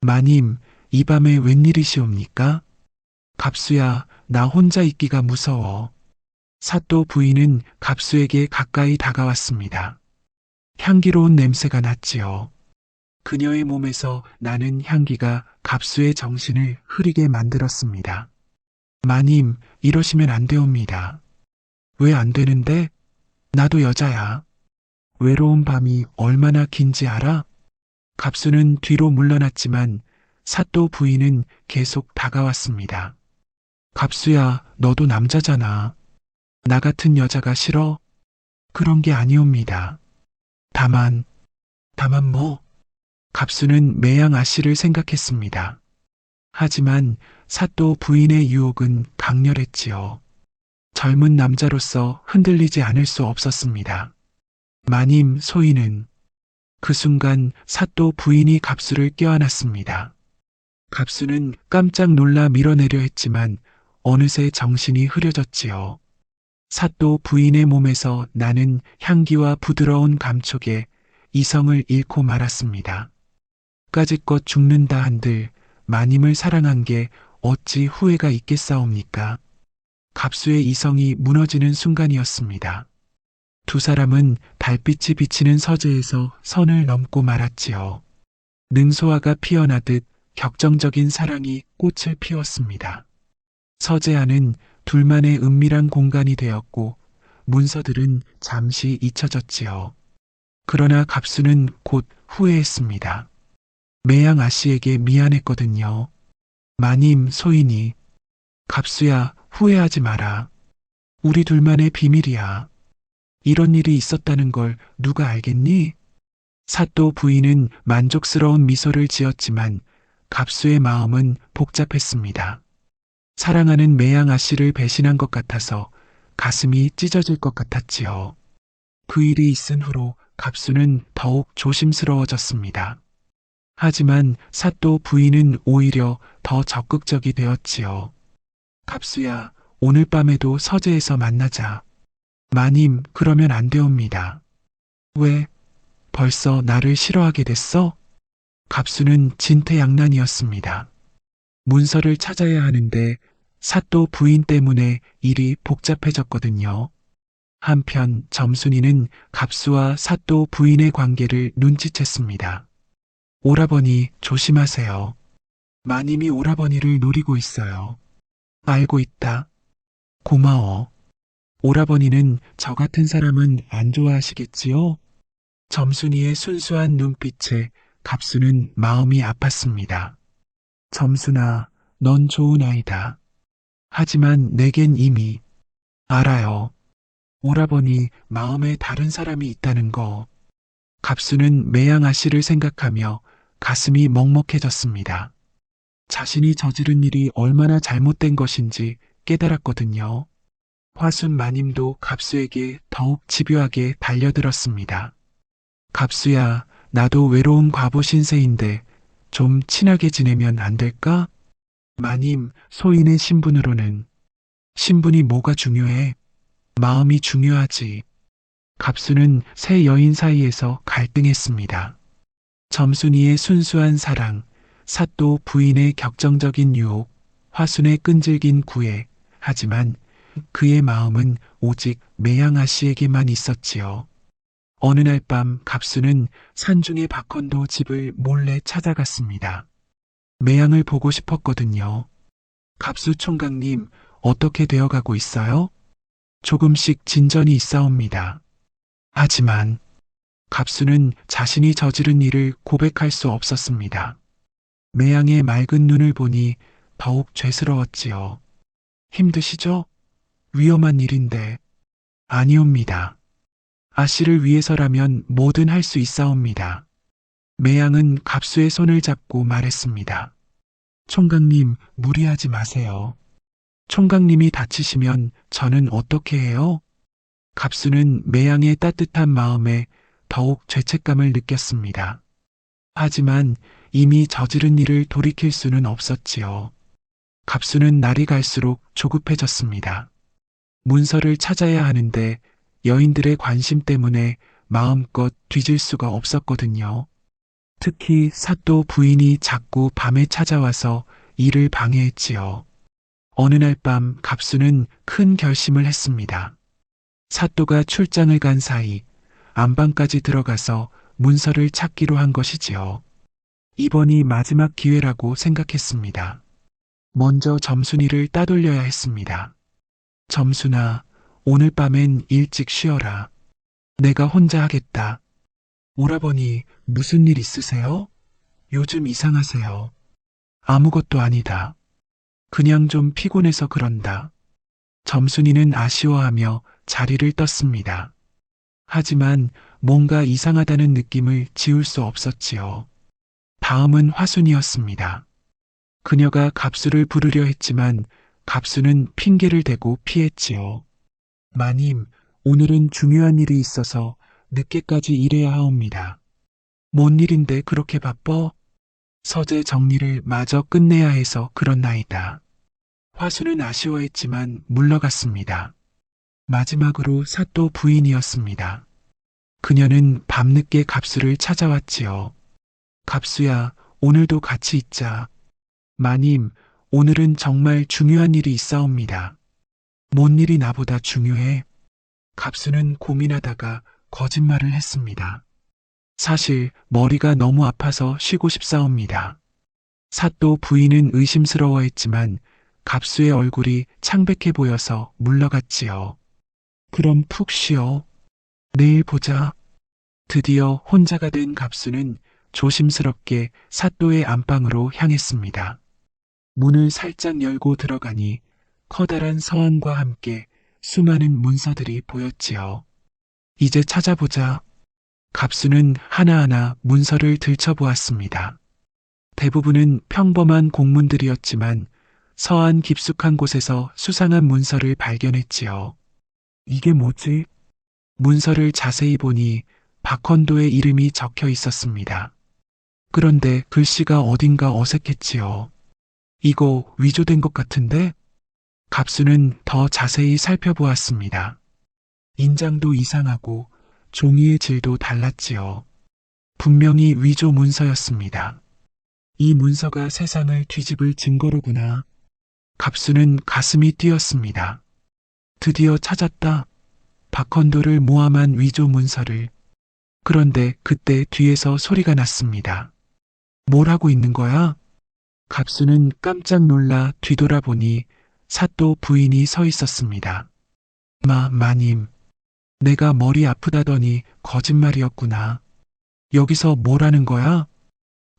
마님, 이 밤에 웬일이시옵니까? 갑수야, 나 혼자 있기가 무서워. 사또 부인은 갑수에게 가까이 다가왔습니다. 향기로운 냄새가 났지요. 그녀의 몸에서 나는 향기가 갑수의 정신을 흐리게 만들었습니다. 마님, 이러시면 안 되옵니다. 왜 안 되는데? 나도 여자야. 외로운 밤이 얼마나 긴지 알아? 갑수는 뒤로 물러났지만 사또 부인은 계속 다가왔습니다. 갑수야, 너도 남자잖아. 나 같은 여자가 싫어? 그런 게 아니옵니다. 다만 뭐? 갑수는 매양 아씨를 생각했습니다. 하지만 사또 부인의 유혹은 강렬했지요. 젊은 남자로서 흔들리지 않을 수 없었습니다. 마님, 소인은 그 순간 사또 부인이 갑수를 껴안았습니다. 갑수는 깜짝 놀라 밀어내려 했지만 어느새 정신이 흐려졌지요. 사또 부인의 몸에서 나는 향기와 부드러운 감촉에 이성을 잃고 말았습니다. 까짓것 죽는다 한들 마님을 사랑한 게 어찌 후회가 있겠사옵니까? 갑수의 이성이 무너지는 순간이었습니다. 두 사람은 달빛이 비치는 서재에서 선을 넘고 말았지요. 능소화가 피어나듯 격정적인 사랑이 꽃을 피웠습니다. 서재 안은 둘만의 은밀한 공간이 되었고 문서들은 잠시 잊혀졌지요. 그러나 갑수는 곧 후회했습니다. 매양 아씨에게 미안했거든요. 마님, 소인이. 갑수야, 후회하지 마라. 우리 둘만의 비밀이야. 이런 일이 있었다는 걸 누가 알겠니? 사또 부인은 만족스러운 미소를 지었지만 갑수의 마음은 복잡했습니다. 사랑하는 매양 아씨를 배신한 것 같아서 가슴이 찢어질 것 같았지요. 그 일이 있은 후로 갑수는 더욱 조심스러워졌습니다. 하지만 사또 부인은 오히려 더 적극적이 되었지요. 갑수야, 오늘 밤에도 서재에서 만나자. 마님, 그러면 안 되옵니다. 왜? 벌써 나를 싫어하게 됐어? 갑수는 진퇴양난이었습니다. 문서를 찾아야 하는데 사또 부인 때문에 일이 복잡해졌거든요. 한편 점순이는 갑수와 사또 부인의 관계를 눈치챘습니다. 오라버니, 조심하세요. 마님이 오라버니를 노리고 있어요. 알고 있다. 고마워. 오라버니는 저 같은 사람은 안 좋아하시겠지요? 점순이의 순수한 눈빛에 갑수는 마음이 아팠습니다. 점순아, 넌 좋은 아이다. 하지만 내겐 이미 알아요. 오라버니 마음에 다른 사람이 있다는 거. 갑수는 매양 아씨를 생각하며 가슴이 먹먹해졌습니다. 자신이 저지른 일이 얼마나 잘못된 것인지 깨달았거든요. 화순 마님도 갑수에게 더욱 집요하게 달려들었습니다. 갑수야, 나도 외로운 과부 신세인데 좀 친하게 지내면 안 될까? 마님, 소인의 신분으로는. 신분이 뭐가 중요해? 마음이 중요하지. 갑수는 새 여인 사이에서 갈등했습니다. 점순이의 순수한 사랑, 사또 부인의 격정적인 유혹, 화순의 끈질긴 구애. 하지만 그의 마음은 오직 매양아 씨에게만 있었지요. 어느 날 밤 갑수는 산중의 박헌도 집을 몰래 찾아갔습니다. 매양을 보고 싶었거든요. 갑수 총각님, 어떻게 되어가고 있어요? 조금씩 진전이 있사옵니다. 하지만 갑수는 자신이 저지른 일을 고백할 수 없었습니다. 매양의 맑은 눈을 보니 더욱 죄스러웠지요. 힘드시죠? 위험한 일인데. 아니옵니다. 아씨를 위해서라면 뭐든 할 수 있사옵니다. 매양은 갑수의 손을 잡고 말했습니다. 총각님, 무리하지 마세요. 총각님이 다치시면 저는 어떻게 해요? 갑수는 매양의 따뜻한 마음에 더욱 죄책감을 느꼈습니다. 하지만 이미 저지른 일을 돌이킬 수는 없었지요. 갑수는 날이 갈수록 조급해졌습니다. 문서를 찾아야 하는데 여인들의 관심 때문에 마음껏 뒤질 수가 없었거든요. 특히 사또 부인이 자꾸 밤에 찾아와서 일을 방해했지요. 어느 날 밤 갑수는 큰 결심을 했습니다. 사또가 출장을 간 사이 안방까지 들어가서 문서를 찾기로 한 것이지요. 이번이 마지막 기회라고 생각했습니다. 먼저 점순이를 따돌려야 했습니다. 점순아, 오늘 밤엔 일찍 쉬어라. 내가 혼자 하겠다. 오라버니, 무슨 일 있으세요? 요즘 이상하세요. 아무것도 아니다. 그냥 좀 피곤해서 그런다. 점순이는 아쉬워하며 자리를 떴습니다. 하지만 뭔가 이상하다는 느낌을 지울 수 없었지요. 다음은 화순이었습니다. 그녀가 갑수를 부르려 했지만 갑수는 핑계를 대고 피했지요. 마님, 오늘은 중요한 일이 있어서 늦게까지 일해야 하옵니다. 뭔 일인데 그렇게 바빠? 서재 정리를 마저 끝내야 해서 그렇나이다. 화수는 아쉬워했지만 물러갔습니다. 마지막으로 사또 부인이었습니다. 그녀는 밤늦게 갑수를 찾아왔지요. 갑수야, 오늘도 같이 있자. 마님, 오늘은 정말 중요한 일이 있사옵니다. 뭔 일이 나보다 중요해? 갑수는 고민하다가 거짓말을 했습니다. 사실 머리가 너무 아파서 쉬고 싶사옵니다. 사또 부인은 의심스러워했지만 갑수의 얼굴이 창백해 보여서 물러갔지요. 그럼 푹 쉬어. 내일 보자. 드디어 혼자가 된 갑수는 조심스럽게 사또의 안방으로 향했습니다. 문을 살짝 열고 들어가니 커다란 서한과 함께 수많은 문서들이 보였지요. 이제 찾아보자. 갑수는 하나하나 문서를 들춰보았습니다. 대부분은 평범한 공문들이었지만 서한 깊숙한 곳에서 수상한 문서를 발견했지요. 이게 뭐지? 문서를 자세히 보니 박헌도의 이름이 적혀 있었습니다. 그런데 글씨가 어딘가 어색했지요. 이거 위조된 것 같은데? 갑수는 더 자세히 살펴보았습니다. 인장도 이상하고 종이의 질도 달랐지요. 분명히 위조 문서였습니다. 이 문서가 세상을 뒤집을 증거로구나. 갑수는 가슴이 뛰었습니다. 드디어 찾았다. 박헌도를 모함한 위조 문서를. 그런데 그때 뒤에서 소리가 났습니다. 뭘 하고 있는 거야? 갑수는 깜짝 놀라 뒤돌아보니 사또 부인이 서 있었습니다. 마님, 내가 머리 아프다더니 거짓말이었구나. 여기서 뭘 하는 거야?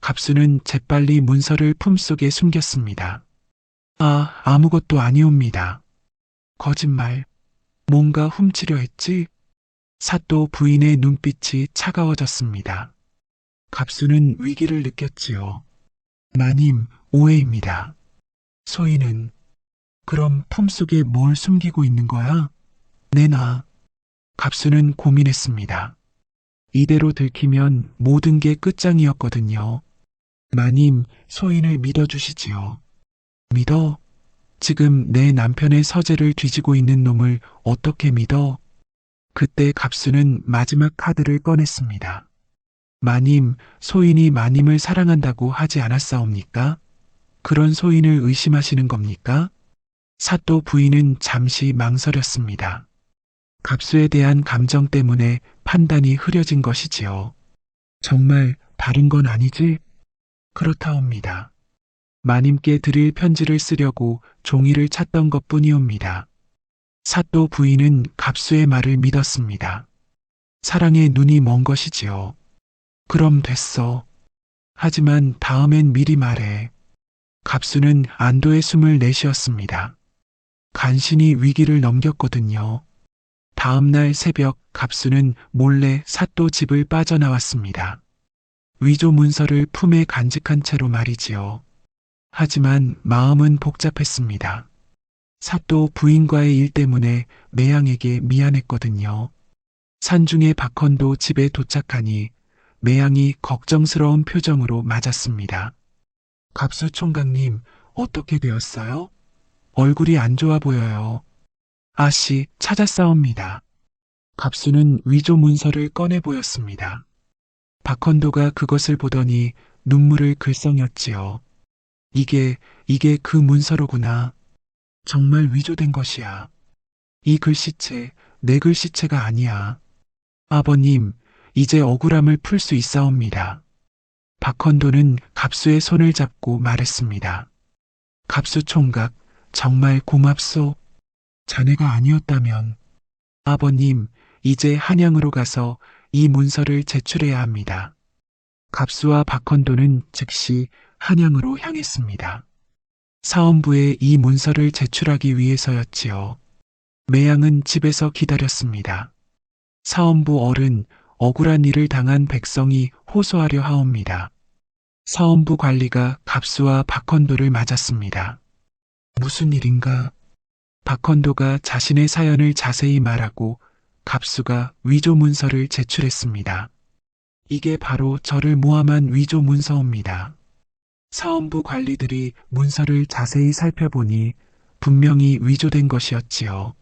갑수는 재빨리 문서를 품속에 숨겼습니다. 아무것도 아니옵니다. 거짓말. 뭔가 훔치려 했지? 사또 부인의 눈빛이 차가워졌습니다. 갑수는 위기를 느꼈지요. 마님, 오해입니다. 소인은 그럼 품속에 뭘 숨기고 있는 거야? 내놔. 갑수는 고민했습니다. 이대로 들키면 모든 게 끝장이었거든요. 마님, 소인을 믿어주시지요. 믿어? 지금 내 남편의 서재를 뒤지고 있는 놈을 어떻게 믿어? 그때 갑수는 마지막 카드를 꺼냈습니다. 마님, 소인이 마님을 사랑한다고 하지 않았사옵니까? 그런 소인을 의심하시는 겁니까? 사또 부인은 잠시 망설였습니다. 갑수에 대한 감정 때문에 판단이 흐려진 것이지요. 정말 다른 건 아니지? 그렇다옵니다. 마님께 드릴 편지를 쓰려고 종이를 찾던 것뿐이옵니다. 사또 부인은 갑수의 말을 믿었습니다. 사랑에 눈이 먼 것이지요. 그럼 됐어. 하지만 다음엔 미리 말해. 갑수는 안도의 숨을 내쉬었습니다. 간신히 위기를 넘겼거든요. 다음날 새벽 갑수는 몰래 사또 집을 빠져나왔습니다. 위조 문서를 품에 간직한 채로 말이지요. 하지만 마음은 복잡했습니다. 사또 부인과의 일 때문에 매양에게 미안했거든요. 산중에 박헌도 집에 도착하니 매양이 걱정스러운 표정으로 맞았습니다. 갑수 총각님, 어떻게 되었어요? 얼굴이 안 좋아 보여요. 아씨, 찾았사옵니다. 갑수는 위조 문서를 꺼내 보였습니다. 박헌도가 그것을 보더니 눈물을 글썽였지요. 이게 그 문서로구나. 정말 위조된 것이야. 이 글씨체, 내 글씨체가 아니야. 아버님, 이제 억울함을 풀 수 있사옵니다. 박헌도는 갑수의 손을 잡고 말했습니다. 갑수 총각, 정말 고맙소. 자네가 아니었다면. 아버님, 이제 한양으로 가서 이 문서를 제출해야 합니다. 갑수와 박헌도는 즉시 한양으로 향했습니다. 사원부에 이 문서를 제출하기 위해서였지요. 매양은 집에서 기다렸습니다. 사원부 어른, 억울한 일을 당한 백성이 호소하려 하옵니다. 사원부 관리가 갑수와 박헌도를 맞았습니다. 무슨 일인가? 박헌도가 자신의 사연을 자세히 말하고 갑수가 위조 문서를 제출했습니다. 이게 바로 저를 모함한 위조 문서입니다. 사원부 관리들이 문서를 자세히 살펴보니 분명히 위조된 것이었지요.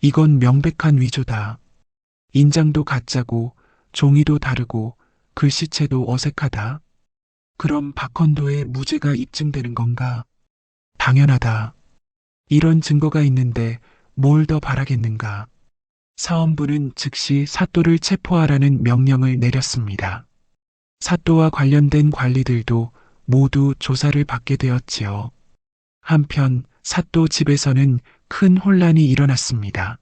이건 명백한 위조다. 인장도 가짜고 종이도 다르고 글씨체도 어색하다. 그럼 박헌도의 무죄가 입증되는 건가? 당연하다. 이런 증거가 있는데 뭘 더 바라겠는가? 사원부는 즉시 사또를 체포하라는 명령을 내렸습니다. 사또와 관련된 관리들도 모두 조사를 받게 되었지요. 한편 사또 집에서는 큰 혼란이 일어났습니다.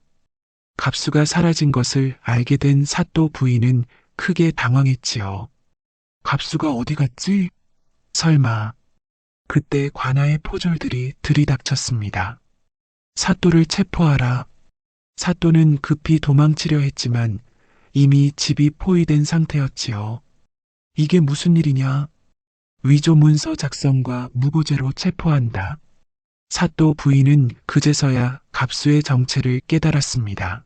갑수가 사라진 것을 알게 된 사또 부인은 크게 당황했지요. 갑수가 어디 갔지? 설마. 그때 관아의 포졸들이 들이닥쳤습니다. 사또를 체포하라. 사또는 급히 도망치려 했지만 이미 집이 포위된 상태였지요. 이게 무슨 일이냐? 위조 문서 작성과 무고죄로 체포한다. 사또 부인은 그제서야 갑수의 정체를 깨달았습니다.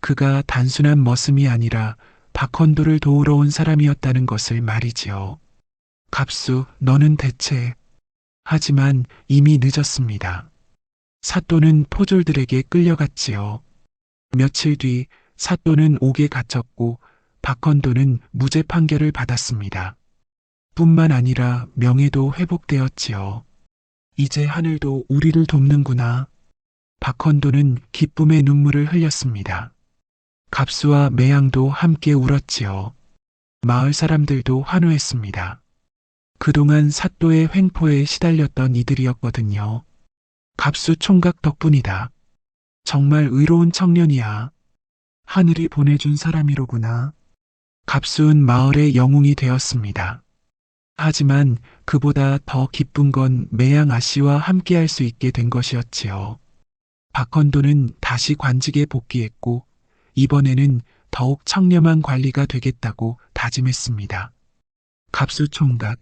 그가 단순한 머슴이 아니라 박헌도를 도우러 온 사람이었다는 것을 말이지요. 갑수, 너는 대체... 하지만 이미 늦었습니다. 사또는 포졸들에게 끌려갔지요. 며칠 뒤 사또는 옥에 갇혔고 박헌도는 무죄 판결을 받았습니다. 뿐만 아니라 명예도 회복되었지요. 이제 하늘도 우리를 돕는구나. 박헌도는 기쁨의 눈물을 흘렸습니다. 갑수와 매양도 함께 울었지요. 마을 사람들도 환호했습니다. 그동안 사또의 횡포에 시달렸던 이들이었거든요. 갑수 총각 덕분이다. 정말 의로운 청년이야. 하늘이 보내준 사람이로구나. 갑수는 마을의 영웅이 되었습니다. 하지만 그보다 더 기쁜 건 매양 아씨와 함께할 수 있게 된 것이었지요. 박헌도는 다시 관직에 복귀했고 이번에는 더욱 청렴한 관리가 되겠다고 다짐했습니다. 갑수 총각,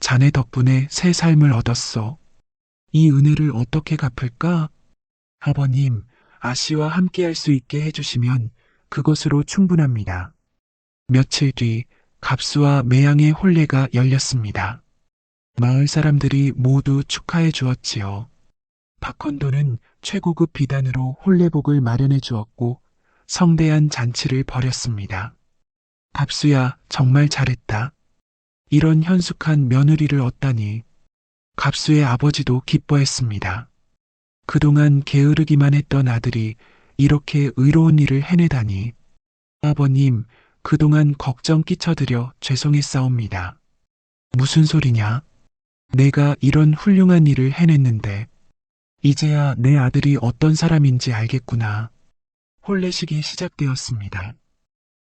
자네 덕분에 새 삶을 얻었소. 이 은혜를 어떻게 갚을까? 아버님, 아씨와 함께할 수 있게 해주시면 그것으로 충분합니다. 며칠 뒤 갑수와 매양의 혼례가 열렸습니다. 마을 사람들이 모두 축하해 주었지요. 박헌도는 최고급 비단으로 혼례복을 마련해 주었고 성대한 잔치를 벌였습니다. 갑수야, 정말 잘했다. 이런 현숙한 며느리를 얻다니. 갑수의 아버지도 기뻐했습니다. 그동안 게으르기만 했던 아들이 이렇게 의로운 일을 해내다니. 아버님, 그동안 걱정 끼쳐드려 죄송했사옵니다. 무슨 소리냐? 내가 이런 훌륭한 일을 해냈는데 이제야 내 아들이 어떤 사람인지 알겠구나. 혼례식이 시작되었습니다.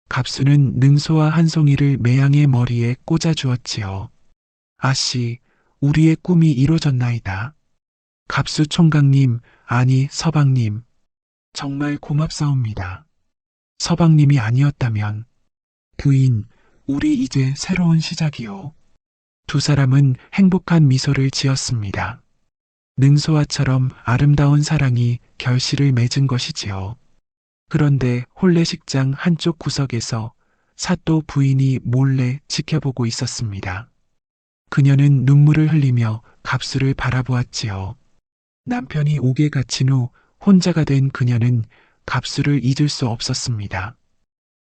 갑수는 능소와 한 송이를 매양의 머리에 꽂아 주었지요. 아씨, 우리의 꿈이 이루어졌나이다. 갑수 총각님, 아니 서방님, 정말 고맙사옵니다. 서방님이 아니었다면, 부인, 우리 이제 새로운 시작이요. 두 사람은 행복한 미소를 지었습니다. 능소와처럼 아름다운 사랑이 결실을 맺은 것이지요. 그런데 혼례식장 한쪽 구석에서 사또 부인이 몰래 지켜보고 있었습니다. 그녀는 눈물을 흘리며 갑수를 바라보았지요. 남편이 옥에 갇힌 후 혼자가 된 그녀는 갑수를 잊을 수 없었습니다.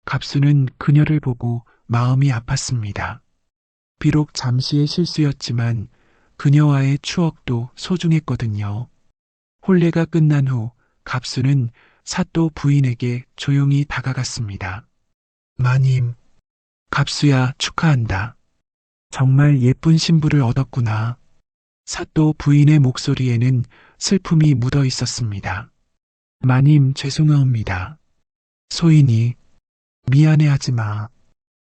갑수는 그녀를 보고 마음이 아팠습니다. 비록 잠시의 실수였지만 그녀와의 추억도 소중했거든요. 혼례가 끝난 후 갑수는 사또 부인에게 조용히 다가갔습니다. 마님, 갑수야 축하한다. 정말 예쁜 신부를 얻었구나. 사또 부인의 목소리에는 슬픔이 묻어 있었습니다. 마님 죄송합니다. 소인이 미안해하지 마.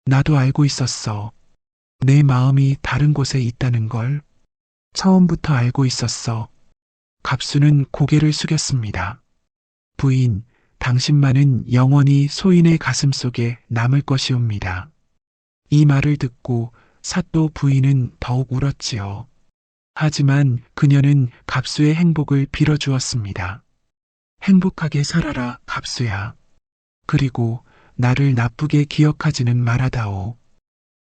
나도 알고 있었어. 내 마음이 다른 곳에 있다는 걸 처음부터 알고 있었어. 갑수는 고개를 숙였습니다. 부인, 당신만은 영원히 소인의 가슴 속에 남을 것이옵니다. 이 말을 듣고 사또 부인은 더욱 울었지요. 하지만 그녀는 갑수의 행복을 빌어주었습니다. 행복하게 살아라, 갑수야. 그리고 나를 나쁘게 기억하지는 말아다오.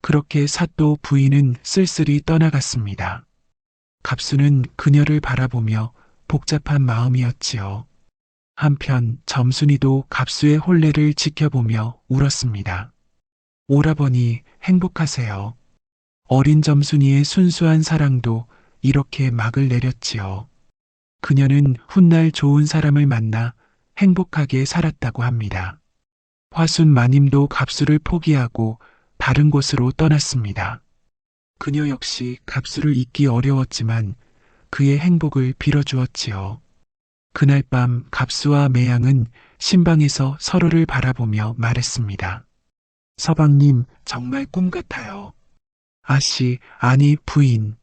그렇게 사또 부인은 쓸쓸히 떠나갔습니다. 갑수는 그녀를 바라보며 복잡한 마음이었지요. 한편 점순이도 갑수의 혼례를 지켜보며 울었습니다. 오라버니 행복하세요. 어린 점순이의 순수한 사랑도 이렇게 막을 내렸지요. 그녀는 훗날 좋은 사람을 만나 행복하게 살았다고 합니다. 화순 마님도 갑수를 포기하고 다른 곳으로 떠났습니다. 그녀 역시 갑수를 잊기 어려웠지만 그의 행복을 빌어주었지요. 그날 밤 갑수와 매양은 신방에서 서로를 바라보며 말했습니다. 서방님, 정말 꿈 같아요. 아씨, 아니 부인.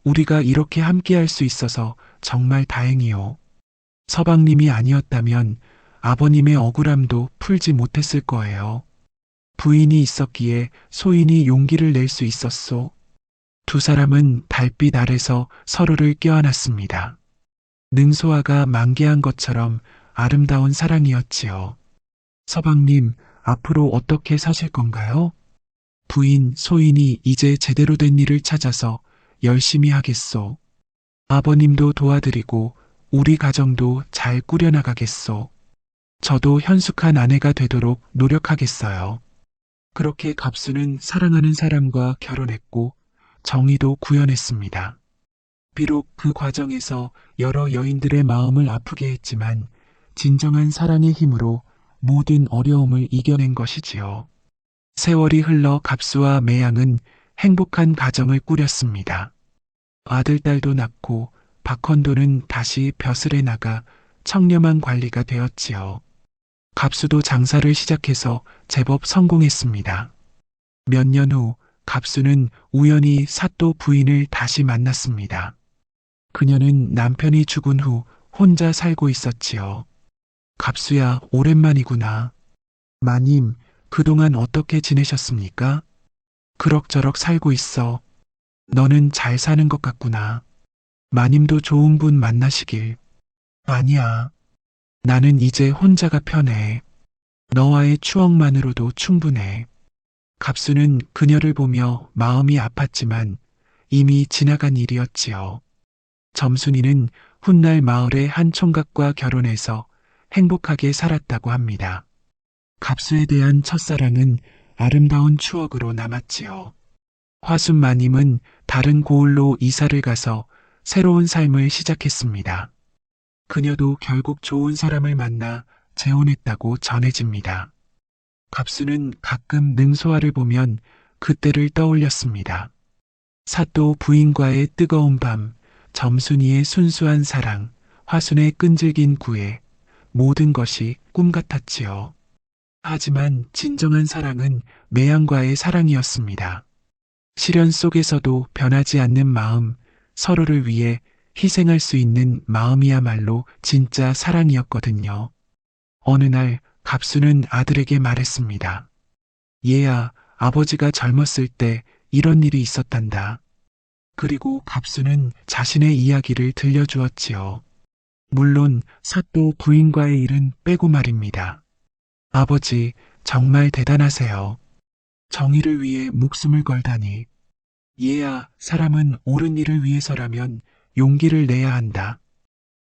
우리가 이렇게 함께할 수 있어서 정말 다행이요. 서방님이 아니었다면 아버님의 억울함도 풀지 못했을 거예요. 부인이 있었기에 소인이 용기를 낼 수 있었소. 두 사람은 달빛 아래서 서로를 껴안았습니다. 능소화가 만개한 것처럼 아름다운 사랑이었지요. 서방님, 앞으로 어떻게 사실 건가요? 부인 소인이 이제 제대로 된 일을 찾아서 열심히 하겠소. 아버님도 도와드리고 우리 가정도 잘 꾸려나가겠소. 저도 현숙한 아내가 되도록 노력하겠어요. 그렇게 갑수는 사랑하는 사람과 결혼했고 정의도 구현했습니다. 비록 그 과정에서 여러 여인들의 마음을 아프게 했지만 진정한 사랑의 힘으로 모든 어려움을 이겨낸 것이지요. 세월이 흘러 갑수와 매양은 행복한 가정을 꾸렸습니다. 아들, 딸도 낳고 박헌도는 다시 벼슬에 나가 청렴한 관리가 되었지요. 갑수도 장사를 시작해서 제법 성공했습니다. 몇 년 후 갑수는 우연히 사또 부인을 다시 만났습니다. 그녀는 남편이 죽은 후 혼자 살고 있었지요. 갑수야, 오랜만이구나. 마님, 그동안 어떻게 지내셨습니까? 그럭저럭 살고 있어. 너는 잘 사는 것 같구나. 마님도 좋은 분 만나시길. 아니야. 나는 이제 혼자가 편해. 너와의 추억만으로도 충분해. 갑수는 그녀를 보며 마음이 아팠지만 이미 지나간 일이었지요. 점순이는 훗날 마을의 한 총각과 결혼해서 행복하게 살았다고 합니다. 갑수에 대한 첫사랑은 아름다운 추억으로 남았지요. 화순 마님은 다른 고을로 이사를 가서 새로운 삶을 시작했습니다. 그녀도 결국 좋은 사람을 만나 재혼했다고 전해집니다. 갑수는 가끔 능소화를 보면 그때를 떠올렸습니다. 사또 부인과의 뜨거운 밤, 점순이의 순수한 사랑, 화순의 끈질긴 구애, 모든 것이 꿈 같았지요. 하지만 진정한 사랑은 매양과의 사랑이었습니다. 시련 속에서도 변하지 않는 마음, 서로를 위해 희생할 수 있는 마음이야말로 진짜 사랑이었거든요. 어느 날 갑수는 아들에게 말했습니다. 얘야, 아버지가 젊었을 때 이런 일이 있었단다. 그리고 갑수는 자신의 이야기를 들려주었지요. 물론 사또 부인과의 일은 빼고 말입니다. 아버지, 정말 대단하세요. 정의를 위해 목숨을 걸다니. 얘야, 사람은 옳은 일을 위해서라면 용기를 내야 한다.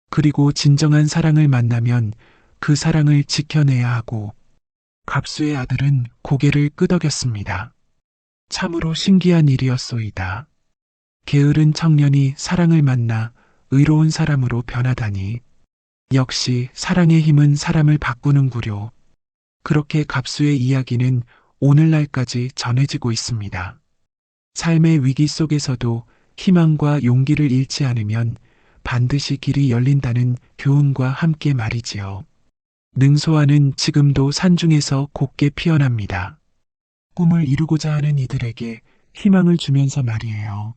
그리고 진정한 사랑을 만나면 그 사랑을 지켜내야 하고, 갑수의 아들은 고개를 끄덕였습니다. 참으로 신기한 일이었소이다. 게으른 청년이 사랑을 만나 의로운 사람으로 변하다니. 역시 사랑의 힘은 사람을 바꾸는구려. 그렇게 갑수의 이야기는 오늘날까지 전해지고 있습니다. 삶의 위기 속에서도 희망과 용기를 잃지 않으면 반드시 길이 열린다는 교훈과 함께 말이지요. 능소화는 지금도 산중에서 곱게 피어납니다. 꿈을 이루고자 하는 이들에게 희망을 주면서 말이에요.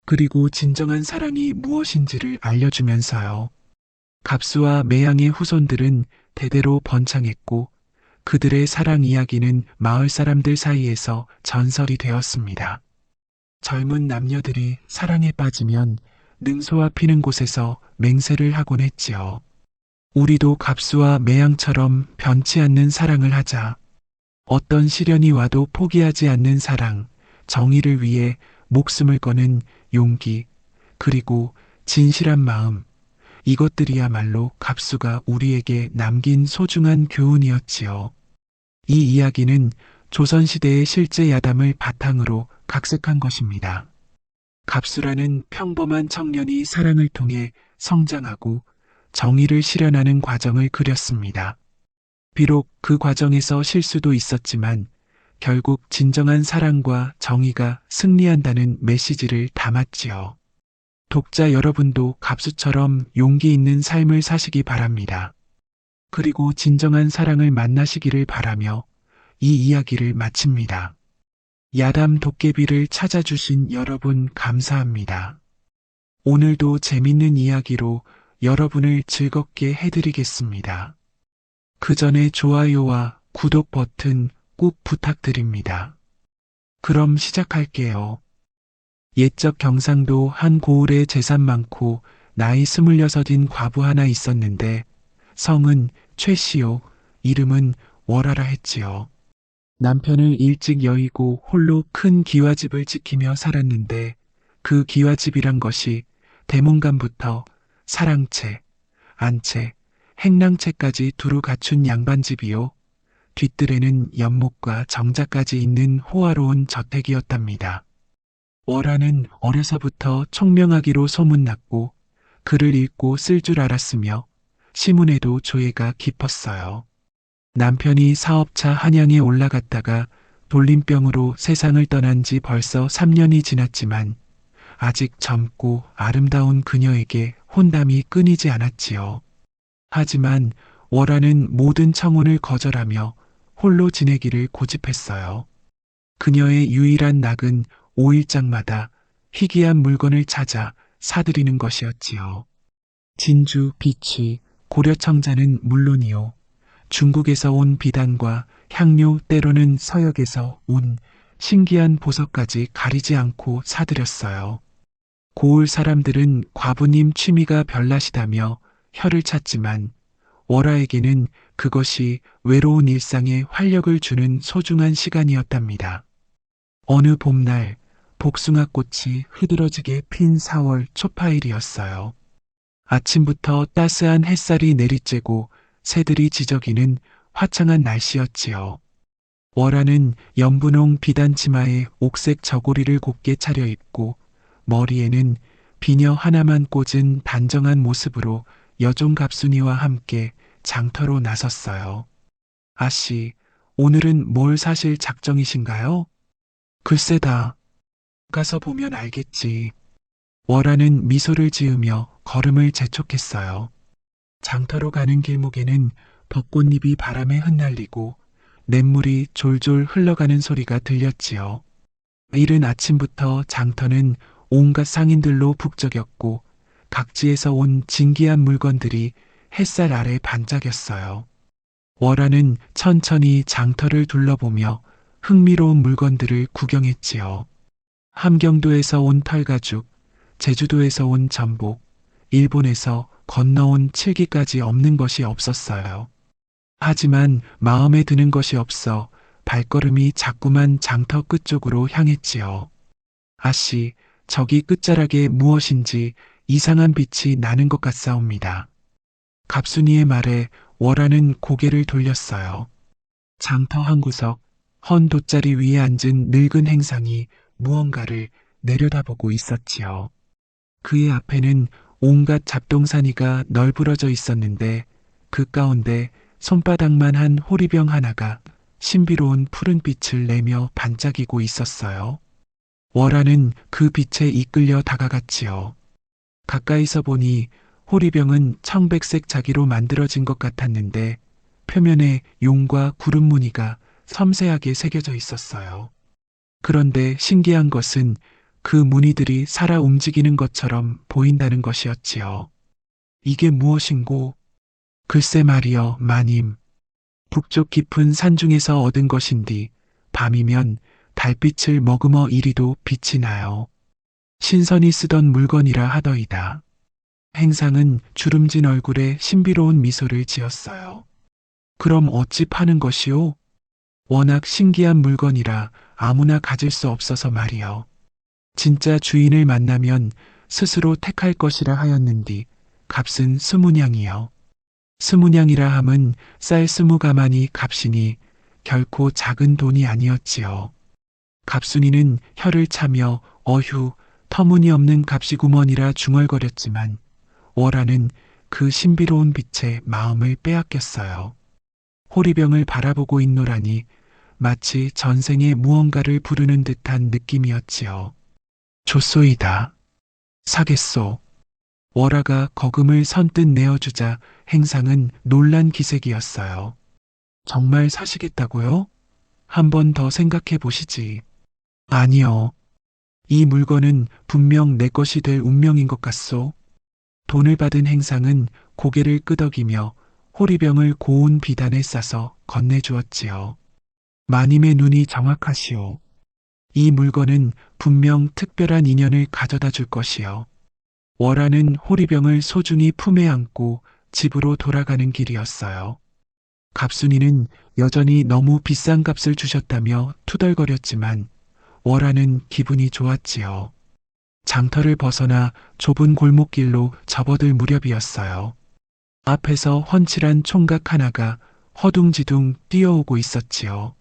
그리고 진정한 사랑이 무엇인지를 알려주면서요. 갑수와 매양의 후손들은 대대로 번창했고 그들의 사랑 이야기는 마을 사람들 사이에서 전설이 되었습니다. 젊은 남녀들이 사랑에 빠지면 능소화 피는 곳에서 맹세를 하곤 했지요. 우리도 갑수와 매양처럼 변치 않는 사랑을 하자. 어떤 시련이 와도 포기하지 않는 사랑, 정의를 위해 목숨을 거는 용기, 그리고 진실한 마음, 이것들이야말로 갑수가 우리에게 남긴 소중한 교훈이었지요. 이 이야기는 조선시대의 실제 야담을 바탕으로 각색한 것입니다. 갑수라는 평범한 청년이 사랑을 통해 성장하고 정의를 실현하는 과정을 그렸습니다. 비록 그 과정에서 실수도 있었지만 결국 진정한 사랑과 정의가 승리한다는 메시지를 담았지요. 독자 여러분도 갑수처럼 용기 있는 삶을 사시기 바랍니다. 그리고 진정한 사랑을 만나시기를 바라며 이 이야기를 마칩니다. 야담 도깨비를 찾아주신 여러분 감사합니다. 오늘도 재밌는 이야기로 여러분을 즐겁게 해드리겠습니다. 그 전에 좋아요와 구독 버튼 꼭 부탁드립니다. 그럼 시작할게요. 옛적 경상도 한 고을에 재산 많고 나이 26인 과부 하나 있었는데 성은 최씨요, 이름은 월하라 했지요. 남편을 일찍 여의고 홀로 큰 기와집을 지키며 살았는데 그 기와집이란 것이 대문간부터 사랑채, 안채, 행랑채까지 두루 갖춘 양반집이요. 뒷뜰에는 연못과 정자까지 있는 호화로운 저택이었답니다. 월하는 어려서부터 총명하기로 소문났고 글을 읽고 쓸 줄 알았으며 시문에도 조예가 깊었어요. 남편이 사업차 한양에 올라갔다가 돌림병으로 세상을 떠난 지 벌써 3년이 지났지만 아직 젊고 아름다운 그녀에게 혼담이 끊이지 않았지요. 하지만 월하는 모든 청혼을 거절하며 홀로 지내기를 고집했어요. 그녀의 유일한 낙은 5일장마다 희귀한 물건을 찾아 사들이는 것이었지요. 진주, 비취, 고려청자는 물론이요. 중국에서 온 비단과 향료, 때로는 서역에서 온 신기한 보석까지 가리지 않고 사들였어요. 고을 사람들은 과부님 취미가 별나시다며 혀를 찼지만 월하에게는 그것이 외로운 일상에 활력을 주는 소중한 시간이었답니다. 어느 봄날 복숭아꽃이 흐드러지게 핀 4월 초파일이었어요. 아침부터 따스한 햇살이 내리쬐고 새들이 지저귀는 화창한 날씨였지요. 월하는 연분홍 비단치마에 옥색 저고리를 곱게 차려입고 머리에는 비녀 하나만 꽂은 단정한 모습으로 여종 갑순이와 함께 장터로 나섰어요. 아씨, 오늘은 뭘 사실 작정이신가요? 글쎄다. 가서 보면 알겠지. 월하는 미소를 지으며 걸음을 재촉했어요. 장터로 가는 길목에는 벚꽃잎이 바람에 흩날리고 냇물이 졸졸 흘러가는 소리가 들렸지요. 이른 아침부터 장터는 온갖 상인들로 북적였고 각지에서 온 진기한 물건들이 햇살 아래 반짝였어요. 월하는 천천히 장터를 둘러보며 흥미로운 물건들을 구경했지요. 함경도에서 온 털가죽, 제주도에서 온 전복, 일본에서 건너온 칠기까지 없는 것이 없었어요. 하지만 마음에 드는 것이 없어 발걸음이 자꾸만 장터 끝쪽으로 향했지요. 아씨, 저기 끝자락에 무엇인지 이상한 빛이 나는 것 같사옵니다. 갑순이의 말에 월하는 고개를 돌렸어요. 장터 한 구석 헌 돗자리 위에 앉은 늙은 행상이 무언가를 내려다보고 있었지요. 그의 앞에는 온갖 잡동사니가 널브러져 있었는데 그 가운데 손바닥만 한 호리병 하나가 신비로운 푸른 빛을 내며 반짝이고 있었어요. 월화는 그 빛에 이끌려 다가갔지요. 가까이서 보니 호리병은 청백색 자기로 만들어진 것 같았는데 표면에 용과 구름 무늬가 섬세하게 새겨져 있었어요. 그런데 신기한 것은 그 무늬들이 살아 움직이는 것처럼 보인다는 것이었지요. 이게 무엇인고? 글쎄 말이여, 마님. 북쪽 깊은 산중에서 얻은 것인디 밤이면 달빛을 머금어 이리도 빛이 나요. 신선이 쓰던 물건이라 하더이다. 행상은 주름진 얼굴에 신비로운 미소를 지었어요. 그럼 어찌 파는 것이오? 워낙 신기한 물건이라 아무나 가질 수 없어서 말이요. 진짜 주인을 만나면 스스로 택할 것이라 하였는디 값은 20냥이요. 20냥이라 함은 쌀 20가마니 값이니 결코 작은 돈이 아니었지요. 갑순이는 혀를 차며 어휴 터무니없는 값이구먼이라 중얼거렸지만 월화는 그 신비로운 빛에 마음을 빼앗겼어요. 호리병을 바라보고 있노라니 마치 전생에 무언가를 부르는 듯한 느낌이었지요. 좋소이다. 사겠소. 월화가 거금을 선뜻 내어주자 행상은 놀란 기색이었어요. 정말 사시겠다고요? 한 번 더 생각해 보시지. 아니요. 이 물건은 분명 내 것이 될 운명인 것 같소. 돈을 받은 행상은 고개를 끄덕이며 호리병을 고운 비단에 싸서 건네주었지요. 마님의 눈이 정확하시오. 이 물건은 분명 특별한 인연을 가져다 줄 것이요. 월화는 호리병을 소중히 품에 안고 집으로 돌아가는 길이었어요. 갑순이는 여전히 너무 비싼 값을 주셨다며 투덜거렸지만 월화는 기분이 좋았지요. 장터를 벗어나 좁은 골목길로 접어들 무렵이었어요. 앞에서 훤칠한 총각 하나가 허둥지둥 뛰어오고 있었지요.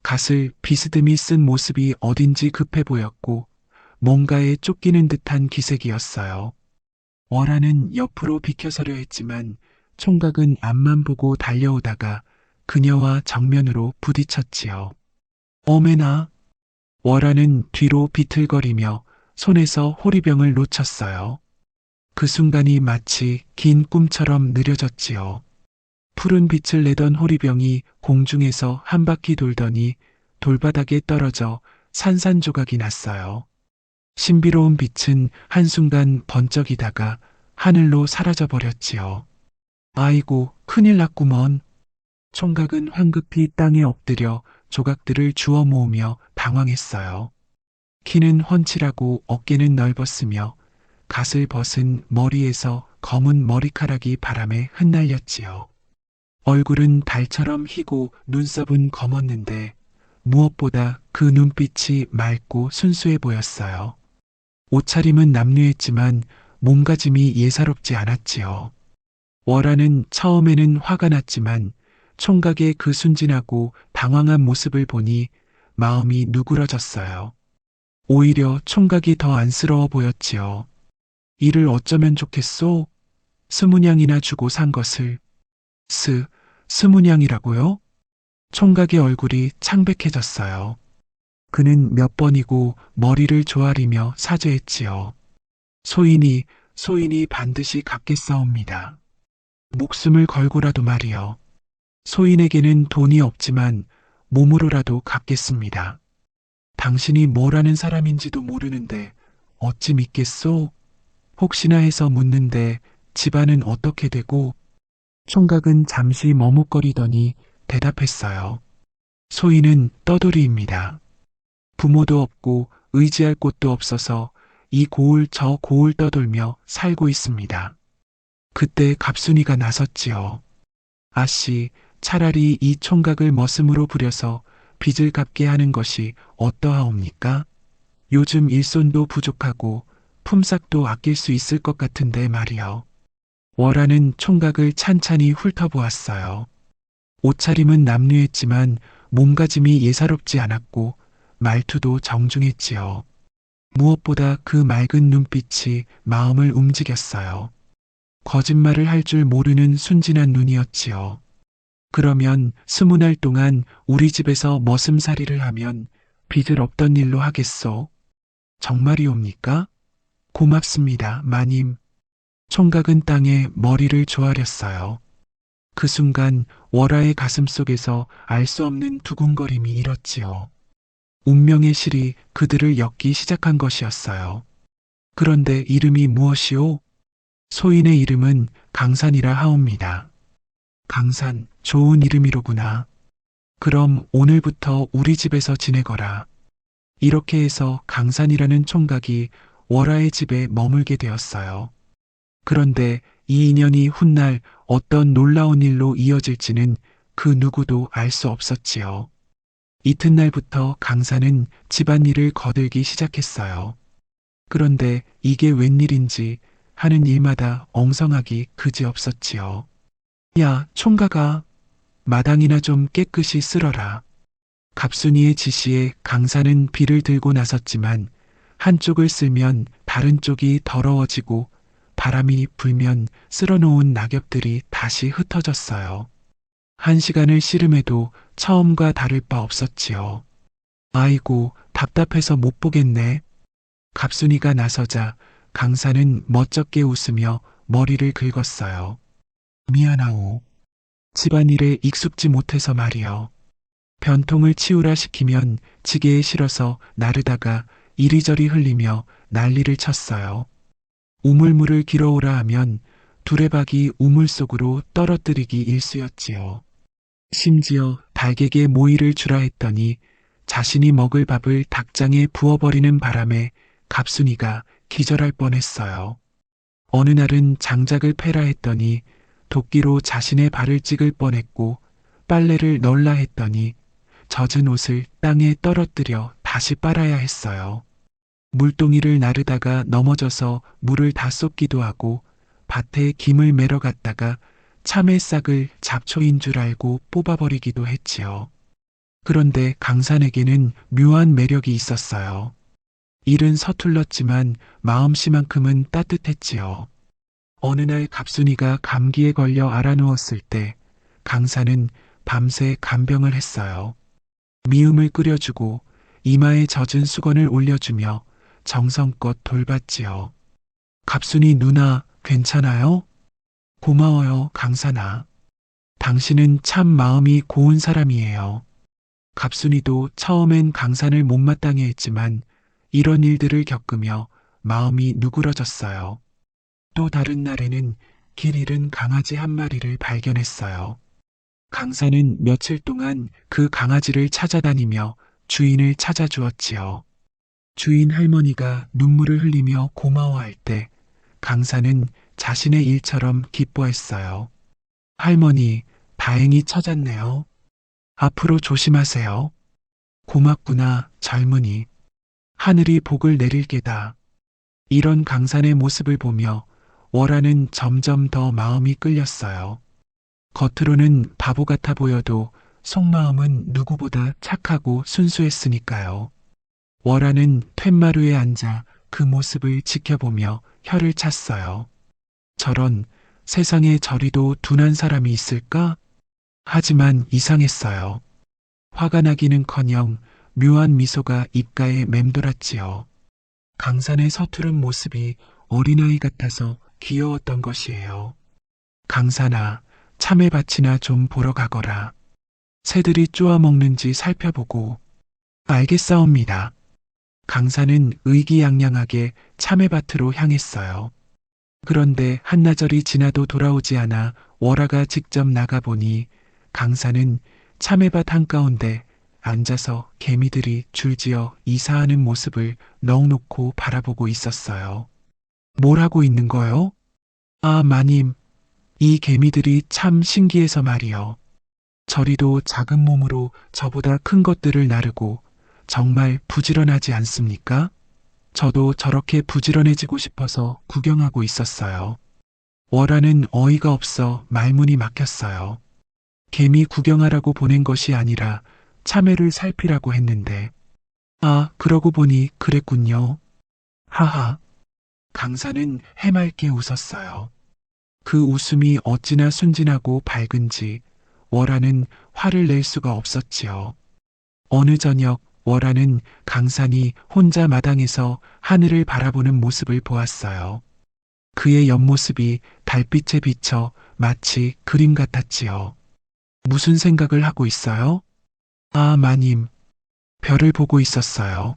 갓을 비스듬히 쓴 모습이 어딘지 급해 보였고 뭔가에 쫓기는 듯한 기색이었어요. 월화는 옆으로 비켜서려 했지만 총각은 앞만 보고 달려오다가 그녀와 정면으로 부딪혔지요. 어메나! 월화는 뒤로 비틀거리며 손에서 호리병을 놓쳤어요. 그 순간이 마치 긴 꿈처럼 느려졌지요. 푸른 빛을 내던 호리병이 공중에서 한 바퀴 돌더니 돌바닥에 떨어져 산산조각이 났어요. 신비로운 빛은 한순간 번쩍이다가 하늘로 사라져 버렸지요. 아이고, 큰일 났구먼. 총각은 황급히 땅에 엎드려 조각들을 주워 모으며 당황했어요. 키는 훤칠하고 어깨는 넓었으며 갓을 벗은 머리에서 검은 머리카락이 바람에 흩날렸지요. 얼굴은 달처럼 희고 눈썹은 검었는데 무엇보다 그 눈빛이 맑고 순수해 보였어요. 옷차림은 남루했지만 몸가짐이 예사롭지 않았지요. 월화는 처음에는 화가 났지만 총각의 그 순진하고 당황한 모습을 보니 마음이 누그러졌어요. 오히려 총각이 더 안쓰러워 보였지요. 이를 어쩌면 좋겠소? 20냥이나 주고 산 것을. 20냥이라고요? 총각의 얼굴이 창백해졌어요. 그는 몇 번이고 머리를 조아리며 사죄했지요. 소인이 반드시 갚겠사옵니다. 목숨을 걸고라도 말이요. 소인에게는 돈이 없지만 몸으로라도 갚겠습니다. 당신이 뭘 하는 사람인지도 모르는데 어찌 믿겠소? 혹시나 해서 묻는데 집안은 어떻게 되고? 총각은 잠시 머뭇거리더니 대답했어요. 소인은 떠돌이입니다. 부모도 없고 의지할 곳도 없어서 이 고을 저 고을 떠돌며 살고 있습니다. 그때 갑순이가 나섰지요. 아씨, 차라리 이 총각을 머슴으로 부려서 빚을 갚게 하는 것이 어떠하옵니까? 요즘 일손도 부족하고 품삯도 아낄 수 있을 것 같은데 말이요. 월화는 총각을 찬찬히 훑어보았어요. 옷차림은 남루했지만 몸가짐이 예사롭지 않았고 말투도 정중했지요. 무엇보다 그 맑은 눈빛이 마음을 움직였어요. 거짓말을 할 줄 모르는 순진한 눈이었지요. 그러면 20날 동안 우리 집에서 머슴살이를 하면 빚을 없던 일로 하겠소? 정말이옵니까? 고맙습니다, 마님. 총각은 땅에 머리를 조아렸어요. 그 순간 월아의 가슴속에서 알 수 없는 두근거림이 일었지요. 운명의 실이 그들을 엮기 시작한 것이었어요. 그런데 이름이 무엇이오? 소인의 이름은 강산이라 하옵니다. 강산, 좋은 이름이로구나. 그럼 오늘부터 우리 집에서 지내거라. 이렇게 해서 강산이라는 총각이 월아의 집에 머물게 되었어요. 그런데 이 인연이 훗날 어떤 놀라운 일로 이어질지는 그 누구도 알 수 없었지요. 이튿날부터 강산은 집안일을 거들기 시작했어요. 그런데 이게 웬일인지 하는 일마다 엉성하기 그지없었지요. 야, 총각아, 마당이나 좀 깨끗이 쓸어라. 갑순이의 지시에 강산은 비를 들고 나섰지만 한쪽을 쓸면 다른 쪽이 더러워지고 바람이 불면 쓸어놓은 낙엽들이 다시 흩어졌어요. 1시간을 씨름해도 처음과 다를 바 없었지요. 아이고, 답답해서 못 보겠네. 갑순이가 나서자 강산은 멋쩍게 웃으며 머리를 긁었어요. 미안하오. 집안일에 익숙지 못해서 말이여. 변통을 치우라 시키면 지게에 실어서 나르다가 이리저리 흘리며 난리를 쳤어요. 우물물을 길어오라 하면 두레박이 우물 속으로 떨어뜨리기 일쑤였지요. 심지어 닭에게 모이를 주라 했더니 자신이 먹을 밥을 닭장에 부어버리는 바람에 갑순이가 기절할 뻔했어요. 어느 날은 장작을 패라 했더니 도끼로 자신의 발을 찍을 뻔했고 빨래를 널라 했더니 젖은 옷을 땅에 떨어뜨려 다시 빨아야 했어요. 물동이를 나르다가 넘어져서 물을 다 쏟기도 하고 밭에 김을 매러 갔다가 참외 싹을 잡초인 줄 알고 뽑아버리기도 했지요. 그런데 강산에게는 묘한 매력이 있었어요. 일은 서툴렀지만 마음씨만큼은 따뜻했지요. 어느 날 갑순이가 감기에 걸려 알아누웠을 때 강산은 밤새 간병을 했어요. 미음을 끓여주고 이마에 젖은 수건을 올려주며 정성껏 돌봤지요. 갑순이 누나, 괜찮아요? 고마워요, 강산아. 당신은 참 마음이 고운 사람이에요. 갑순이도 처음엔 강산을 못마땅해 했지만 이런 일들을 겪으며 마음이 누그러졌어요. 또 다른 날에는 길 잃은 강아지 한 마리를 발견했어요. 강산은 며칠 동안 그 강아지를 찾아다니며 주인을 찾아주었지요. 주인 할머니가 눈물을 흘리며 고마워할 때 강산은 자신의 일처럼 기뻐했어요. 할머니, 다행히 찾았네요. 앞으로 조심하세요. 고맙구나, 젊은이. 하늘이 복을 내릴 게다. 이런 강산의 모습을 보며 월아는 점점 더 마음이 끌렸어요. 겉으로는 바보 같아 보여도 속마음은 누구보다 착하고 순수했으니까요. 월아는 툇마루에 앉아 그 모습을 지켜보며 혀를 찼어요. 저런, 세상에 저리도 둔한 사람이 있을까? 하지만 이상했어요. 화가 나기는커녕 묘한 미소가 입가에 맴돌았지요. 강산의 서투른 모습이 어린아이 같아서 귀여웠던 것이에요. 강산아, 참외밭이나 좀 보러 가거라. 새들이 쪼아먹는지 살펴보고. 알겠사옵니다. 강산은 의기양양하게 참외밭으로 향했어요. 그런데 한나절이 지나도 돌아오지 않아 월아가 직접 나가보니 강산은 참외밭 한가운데 앉아서 개미들이 줄지어 이사하는 모습을 넋 놓고 바라보고 있었어요. 뭘 하고 있는 거요? 아, 마님, 이 개미들이 참 신기해서 말이요. 저리도 작은 몸으로 저보다 큰 것들을 나르고 정말 부지런하지 않습니까? 저도 저렇게 부지런해지고 싶어서 구경하고 있었어요. 월아는 어이가 없어 말문이 막혔어요. 개미 구경하라고 보낸 것이 아니라 참외를 살피라고 했는데. 아, 그러고 보니 그랬군요. 하하. 강사는 해맑게 웃었어요. 그 웃음이 어찌나 순진하고 밝은지 월아는 화를 낼 수가 없었지요. 어느 저녁 월아는 강산이 혼자 마당에서 하늘을 바라보는 모습을 보았어요. 그의 옆모습이 달빛에 비쳐 마치 그림 같았지요. 무슨 생각을 하고 있어요? 아, 마님. 별을 보고 있었어요.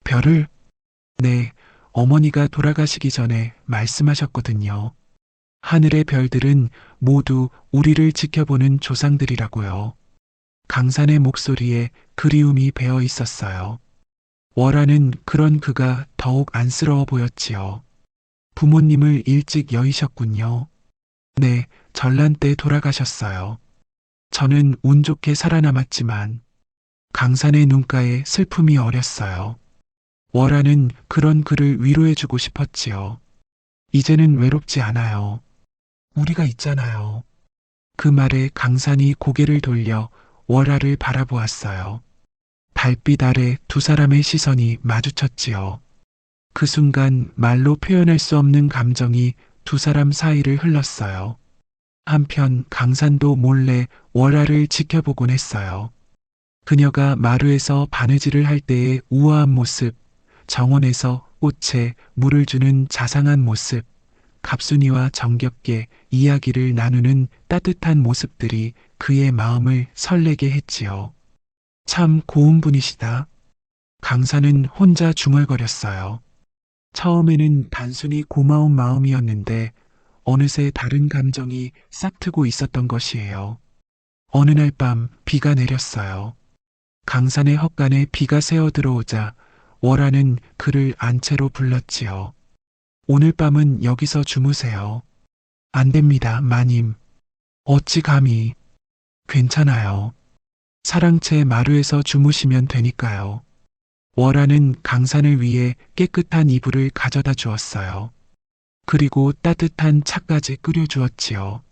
별을? 네, 어머니가 돌아가시기 전에 말씀하셨거든요. 하늘의 별들은 모두 우리를 지켜보는 조상들이라고요. 강산의 목소리에 그리움이 배어 있었어요. 월아는 그런 그가 더욱 안쓰러워 보였지요. 부모님을 일찍 여의셨군요. 네, 전란 때 돌아가셨어요. 저는 운 좋게 살아남았지만 강산의 눈가에 슬픔이 어렸어요. 월아는 그런 그를 위로해주고 싶었지요. 이제는 외롭지 않아요. 우리가 있잖아요. 그 말에 강산이 고개를 돌려 월아를 바라보았어요. 달빛 아래 두 사람의 시선이 마주쳤지요. 그 순간 말로 표현할 수 없는 감정이 두 사람 사이를 흘렀어요. 한편 강산도 몰래 월아를 지켜보곤 했어요. 그녀가 마루에서 바느질을 할 때의 우아한 모습, 정원에서 꽃에 물을 주는 자상한 모습, 갑순이와 정겹게 이야기를 나누는 따뜻한 모습들이 그의 마음을 설레게 했지요. 참 고운 분이시다. 강산은 혼자 중얼거렸어요. 처음에는 단순히 고마운 마음이었는데 어느새 다른 감정이 싹트고 있었던 것이에요. 어느 날 밤 비가 내렸어요. 강산의 헛간에 비가 새어 들어오자 월아는 그를 안채로 불렀지요. 오늘 밤은 여기서 주무세요. 안 됩니다, 마님. 어찌 감히. 괜찮아요. 사랑채 마루에서 주무시면 되니까요. 월아는 강산을 위해 깨끗한 이불을 가져다 주었어요. 그리고 따뜻한 차까지 끓여주었지요.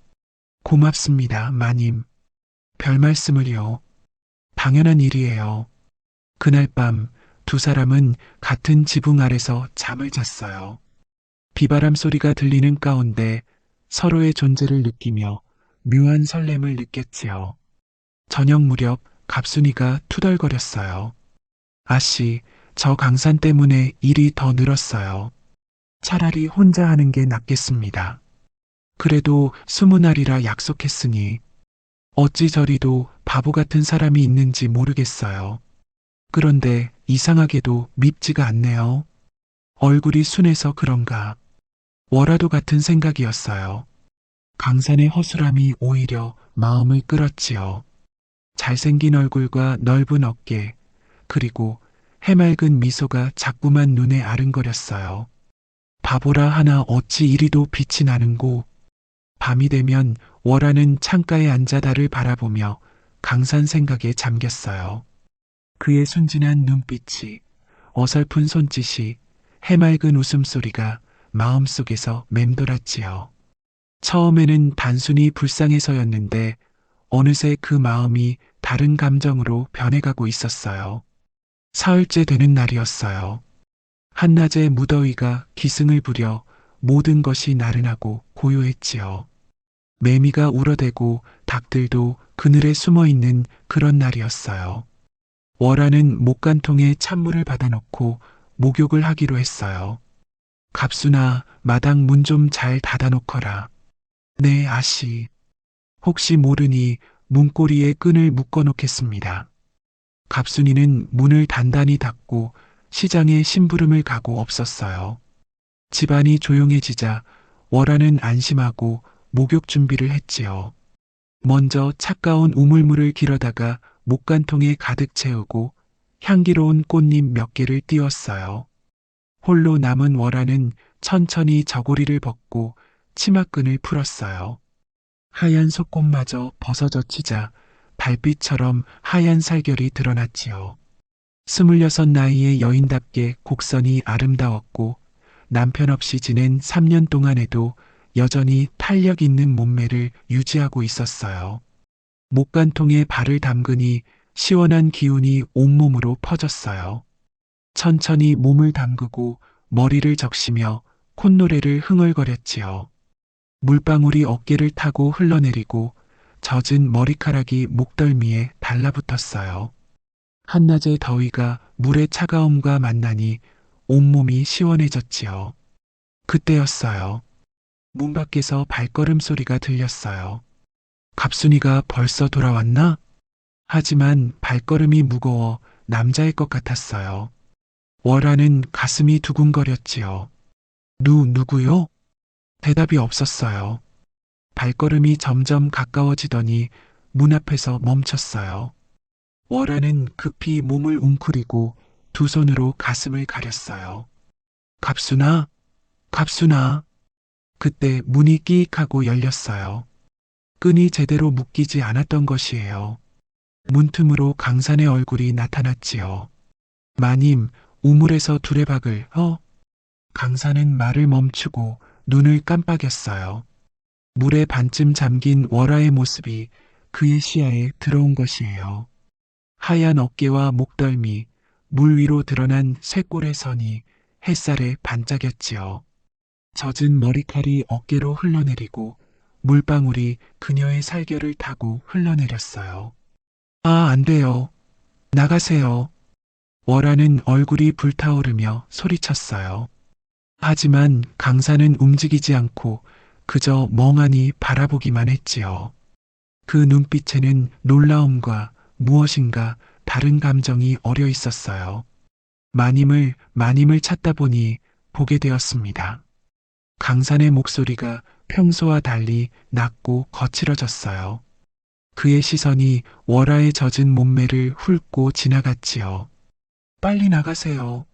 고맙습니다, 마님. 별 말씀을요. 당연한 일이에요. 그날 밤 두 사람은 같은 지붕 아래서 잠을 잤어요. 비바람 소리가 들리는 가운데 서로의 존재를 느끼며 묘한 설렘을 느꼈지요. 저녁 무렵 갑순이가 투덜거렸어요. 아씨, 저 강산 때문에 일이 더 늘었어요. 차라리 혼자 하는 게 낫겠습니다. 그래도 20알이라 약속했으니 어찌 저리도 바보 같은 사람이 있는지 모르겠어요. 그런데 이상하게도 밉지가 않네요. 얼굴이 순해서 그런가. 월화도 같은 생각이었어요. 강산의 허술함이 오히려 마음을 끌었지요. 잘생긴 얼굴과 넓은 어깨, 그리고 해맑은 미소가 자꾸만 눈에 아른거렸어요. 바보라 하나 어찌 이리도 빛이 나는고. 밤이 되면 월화는 창가에 앉아 달을 바라보며 강산 생각에 잠겼어요. 그의 순진한 눈빛이, 어설픈 손짓이, 해맑은 웃음소리가 마음속에서 맴돌았지요. 처음에는 단순히 불쌍해서였는데 어느새 그 마음이 다른 감정으로 변해가고 있었어요. 사흘째 되는 날이었어요. 한낮의 무더위가 기승을 부려 모든 것이 나른하고 고요했지요. 매미가 울어대고 닭들도 그늘에 숨어있는 그런 날이었어요. 월화는 목간통에 찬물을 받아놓고 목욕을 하기로 했어요. 갑순아, 마당 문 좀 잘 닫아놓거라. 네, 아씨. 혹시 모르니 문고리에 끈을 묶어놓겠습니다. 갑순이는 문을 단단히 닫고 시장에 심부름을 가고 없었어요. 집안이 조용해지자 월화는 안심하고 목욕 준비를 했지요. 먼저 차가운 우물물을 길어다가 목간통에 가득 채우고 향기로운 꽃잎 몇 개를 띄웠어요. 홀로 남은 월화는 천천히 저고리를 벗고 치마끈을 풀었어요. 하얀 속꽃마저 벗어젖히자 달빛처럼 하얀 살결이 드러났지요. 26 나이의 여인답게 곡선이 아름다웠고 남편 없이 지낸 3년 동안에도 여전히 탄력 있는 몸매를 유지하고 있었어요. 목간통에 발을 담그니 시원한 기운이 온몸으로 퍼졌어요. 천천히 몸을 담그고 머리를 적시며 콧노래를 흥얼거렸지요. 물방울이 어깨를 타고 흘러내리고 젖은 머리카락이 목덜미에 달라붙었어요. 한낮의 더위가 물의 차가움과 만나니 온몸이 시원해졌지요. 그때였어요. 문 밖에서 발걸음 소리가 들렸어요. 갑순이가 벌써 돌아왔나? 하지만 발걸음이 무거워 남자일 것 같았어요. 월아는 가슴이 두근거렸지요. 누구요? 대답이 없었어요. 발걸음이 점점 가까워지더니 문 앞에서 멈췄어요. 월아는 급히 몸을 웅크리고 두 손으로 가슴을 가렸어요. 갑순아, 갑순아. 그때 문이 끼익하고 열렸어요. 끈이 제대로 묶이지 않았던 것이에요. 문틈으로 강산의 얼굴이 나타났지요. 마님, 우물에서 두레박을, 강산은 말을 멈추고 눈을 깜빡였어요. 물에 반쯤 잠긴 월아의 모습이 그의 시야에 들어온 것이에요. 하얀 어깨와 목덜미, 물 위로 드러난 쇄골의 선이 햇살에 반짝였지요. 젖은 머리칼이 어깨로 흘러내리고 물방울이 그녀의 살결을 타고 흘러내렸어요. 아, 안 돼요. 나가세요. 월아는 얼굴이 불타오르며 소리쳤어요. 하지만 강산은 움직이지 않고 그저 멍하니 바라보기만 했지요. 그 눈빛에는 놀라움과 무엇인가 다른 감정이 어려 있었어요. 마님을 찾다 보니 보게 되었습니다. 강산의 목소리가 평소와 달리 낮고 거칠어졌어요. 그의 시선이 월아의 젖은 몸매를 훑고 지나갔지요. 빨리 나가세요.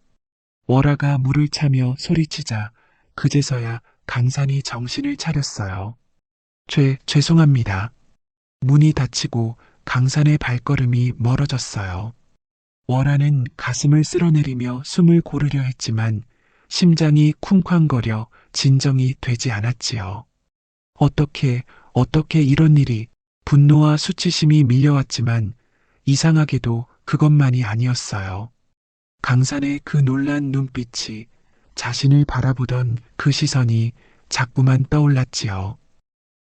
월아가 물을 차며 소리치자 그제서야 강산이 정신을 차렸어요. 죄송합니다. 문이 닫히고 강산의 발걸음이 멀어졌어요. 월아는 가슴을 쓸어내리며 숨을 고르려 했지만 심장이 쿵쾅거려 진정이 되지 않았지요. 어떻게 이런 일이. 분노와 수치심이 밀려왔지만 이상하게도 그것만이 아니었어요. 강산의 그 놀란 눈빛이, 자신을 바라보던 그 시선이 자꾸만 떠올랐지요.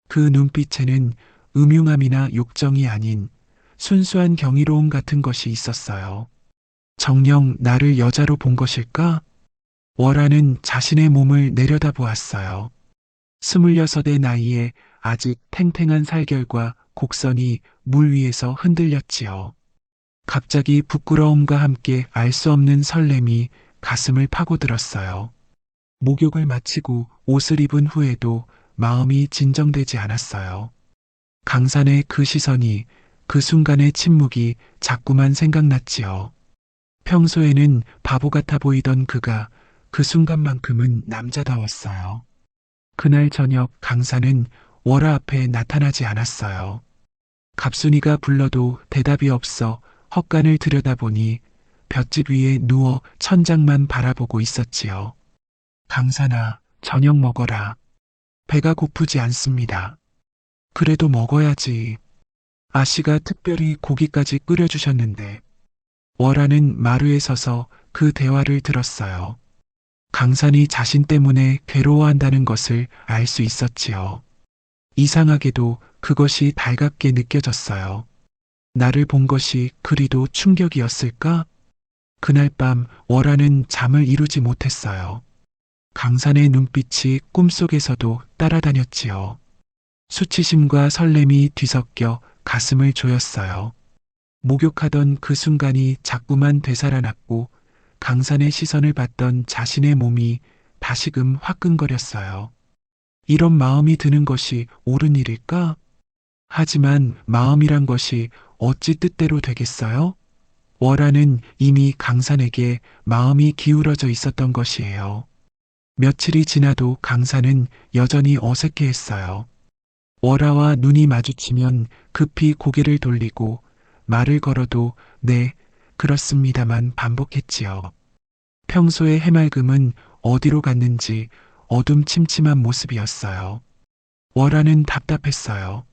그 눈빛에는 음흉함이나 욕정이 아닌 순수한 경이로움 같은 것이 있었어요. 정녕 나를 여자로 본 것일까? 월아는 자신의 몸을 내려다보았어요. 26의 나이에 아직 탱탱한 살결과 곡선이 물 위에서 흔들렸지요. 갑자기 부끄러움과 함께 알 수 없는 설렘이 가슴을 파고들었어요. 목욕을 마치고 옷을 입은 후에도 마음이 진정되지 않았어요. 강산의 그 시선이, 그 순간의 침묵이 자꾸만 생각났지요. 평소에는 바보 같아 보이던 그가 그 순간만큼은 남자다웠어요. 그날 저녁 강산은 월아 앞에 나타나지 않았어요. 갑순이가 불러도 대답이 없어 헛간을 들여다보니 볏짚 위에 누워 천장만 바라보고 있었지요. 강산아, 저녁 먹어라. 배가 고프지 않습니다. 그래도 먹어야지. 아씨가 특별히 고기까지 끓여주셨는데. 월아는 마루에 서서 그 대화를 들었어요. 강산이 자신 때문에 괴로워한다는 것을 알 수 있었지요. 이상하게도 그것이 달갑게 느껴졌어요. 나를 본 것이 그리도 충격이었을까? 그날 밤 월아는 잠을 이루지 못했어요. 강산의 눈빛이 꿈속에서도 따라다녔지요. 수치심과 설렘이 뒤섞여 가슴을 조였어요. 목욕하던 그 순간이 자꾸만 되살아났고 강산의 시선을 받던 자신의 몸이 다시금 화끈거렸어요. 이런 마음이 드는 것이 옳은 일일까? 하지만 마음이란 것이 어찌 뜻대로 되겠어요? 월아는 이미 강산에게 마음이 기울어져 있었던 것이에요. 며칠이 지나도 강산은 여전히 어색해했어요. 월아와 눈이 마주치면 급히 고개를 돌리고 말을 걸어도 네, 그렇습니다만 반복했지요. 평소의 해맑음은 어디로 갔는지 어둠침침한 모습이었어요. 월아는 답답했어요.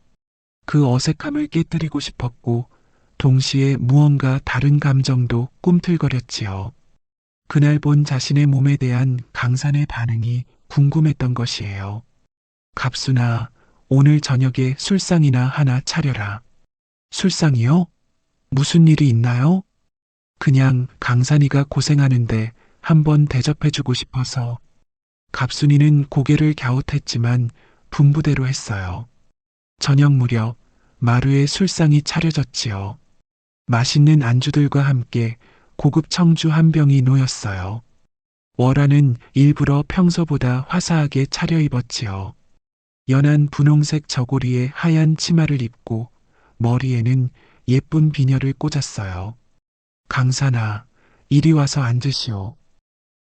그 어색함을 깨뜨리고 싶었고 동시에 무언가 다른 감정도 꿈틀거렸지요. 그날 본 자신의 몸에 대한 강산의 반응이 궁금했던 것이에요. 갑순아, 오늘 저녁에 술상이나 하나 차려라. 술상이요? 무슨 일이 있나요? 그냥 강산이가 고생하는데 한번 대접해주고 싶어서. 갑순이는 고개를 갸웃했지만 분부대로 했어요. 저녁 무렵 마루에 술상이 차려졌지요. 맛있는 안주들과 함께 고급 청주 한 병이 놓였어요. 월화는 일부러 평소보다 화사하게 차려입었지요. 연한 분홍색 저고리에 하얀 치마를 입고 머리에는 예쁜 비녀를 꽂았어요. 강산아, 이리 와서 앉으시오.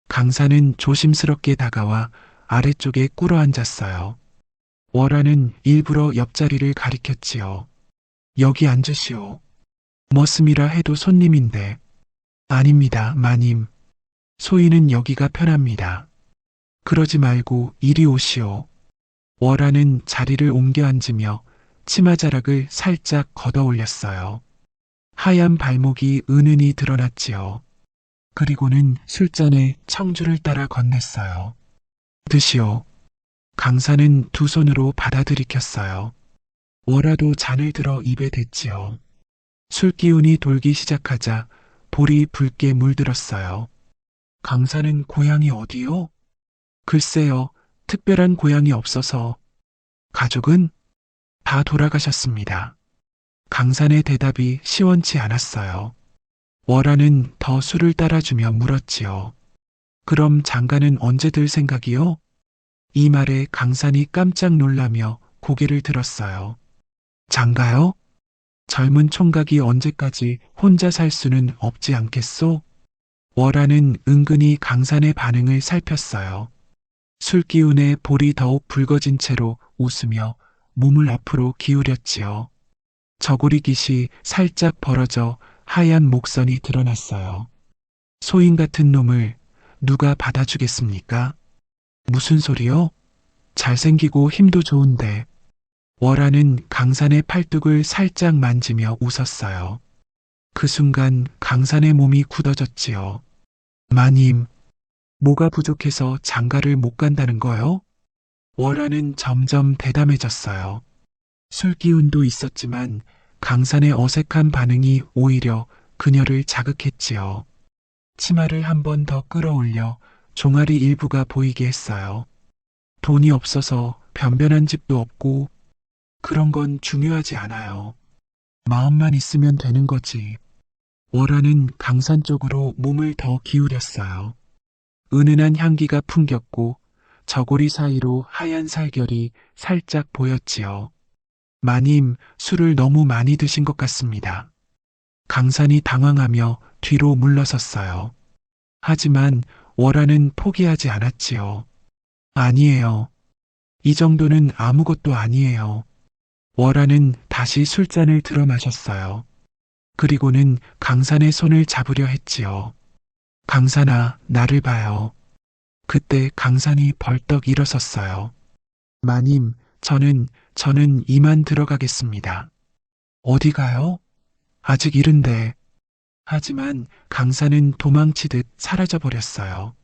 강산은 조심스럽게 다가와 아래쪽에 꿇어 앉았어요. 월화는 일부러 옆자리를 가리켰지요. 여기 앉으시오. 머슴이라 해도 손님인데. 아닙니다, 마님. 소인은 여기가 편합니다. 그러지 말고 이리 오시오. 월화는 자리를 옮겨 앉으며 치마자락을 살짝 걷어 올렸어요. 하얀 발목이 은은히 드러났지요. 그리고는 술잔에 청주를 따라 건넸어요. 드시오. 강산은 두 손으로 받아들이켰어요. 월화도 잔을 들어 입에 댔지요. 술기운이 돌기 시작하자 볼이 붉게 물들었어요. 강산은 고향이 어디요? 글쎄요, 특별한 고향이 없어서. 가족은? 다 돌아가셨습니다. 강산의 대답이 시원치 않았어요. 월화는 더 술을 따라주며 물었지요. 그럼 장가는 언제 들 생각이요? 이 말에 강산이 깜짝 놀라며 고개를 들었어요. 장가요? 젊은 총각이 언제까지 혼자 살 수는 없지 않겠소? 월화는 은근히 강산의 반응을 살폈어요. 술기운에 볼이 더욱 붉어진 채로 웃으며 몸을 앞으로 기울였지요. 저고리 깃이 살짝 벌어져 하얀 목선이 드러났어요. 소인 같은 놈을 누가 받아주겠습니까? 무슨 소리요? 잘생기고 힘도 좋은데. 월화는 강산의 팔뚝을 살짝 만지며 웃었어요. 그 순간 강산의 몸이 굳어졌지요. 마님, 뭐가 부족해서 장가를 못 간다는 거요? 월화는 점점 대담해졌어요. 술기운도 있었지만 강산의 어색한 반응이 오히려 그녀를 자극했지요. 치마를 한 번 더 끌어올려 종아리 일부가 보이게 했어요. 돈이 없어서 변변한 집도 없고 그런 건 중요하지 않아요. 마음만 있으면 되는 거지. 월화는 강산 쪽으로 몸을 더 기울였어요. 은은한 향기가 풍겼고 저고리 사이로 하얀 살결이 살짝 보였지요. 마님, 술을 너무 많이 드신 것 같습니다. 강산이 당황하며 뒤로 물러섰어요. 하지만 월화는 포기하지 않았지요. 아니에요. 이 정도는 아무것도 아니에요. 월화는 다시 술잔을 들어 마셨어요. 그리고는 강산의 손을 잡으려 했지요. 강산아, 나를 봐요. 그때 강산이 벌떡 일어섰어요. 마님, 저는 이만 들어가겠습니다. 어디 가요? 아직 이른데. 하지만 강산은 도망치듯 사라져버렸어요.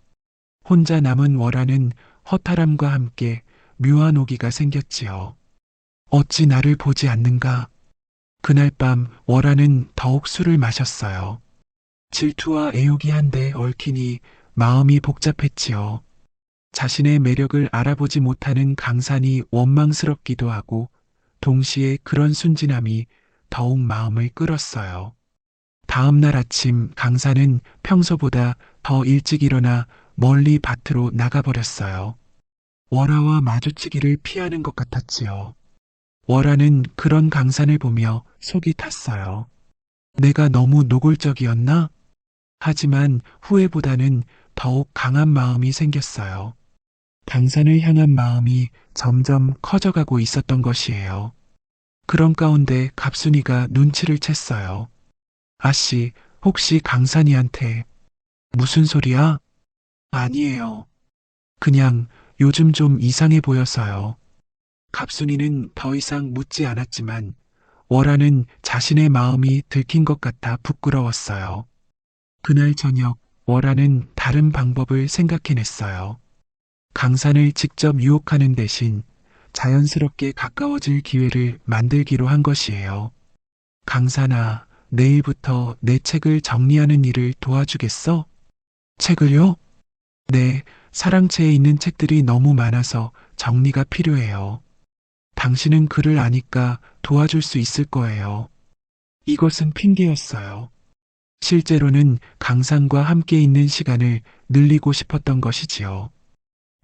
혼자 남은 월화는 허탈함과 함께 묘한 오기가 생겼지요. 어찌 나를 보지 않는가? 그날 밤 월화는 더욱 술을 마셨어요. 질투와 애욕이 한데 얽히니 마음이 복잡했지요. 자신의 매력을 알아보지 못하는 강산이 원망스럽기도 하고 동시에 그런 순진함이 더욱 마음을 끌었어요. 다음 날 아침 강산은 평소보다 더 일찍 일어나 멀리 밭으로 나가버렸어요. 월화와 마주치기를 피하는 것 같았지요. 월화는 그런 강산을 보며 속이 탔어요. 내가 너무 노골적이었나? 하지만 후회보다는 더욱 강한 마음이 생겼어요. 강산을 향한 마음이 점점 커져가고 있었던 것이에요. 그런 가운데 갑순이가 눈치를 챘어요. 아씨, 혹시 강산이한테 무슨 소리야? 아니에요. 그냥 요즘 좀 이상해 보여서요. 갑순이는 더 이상 묻지 않았지만 월화는 자신의 마음이 들킨 것 같아 부끄러웠어요. 그날 저녁 월화는 다른 방법을 생각해냈어요. 강산을 직접 유혹하는 대신 자연스럽게 가까워질 기회를 만들기로 한 것이에요. 강산아, 내일부터 내 책을 정리하는 일을 도와주겠어? 책을요? 네, 사랑채에 있는 책들이 너무 많아서 정리가 필요해요. 당신은 글을 아니까 도와줄 수 있을 거예요. 이것은 핑계였어요. 실제로는 강산과 함께 있는 시간을 늘리고 싶었던 것이지요.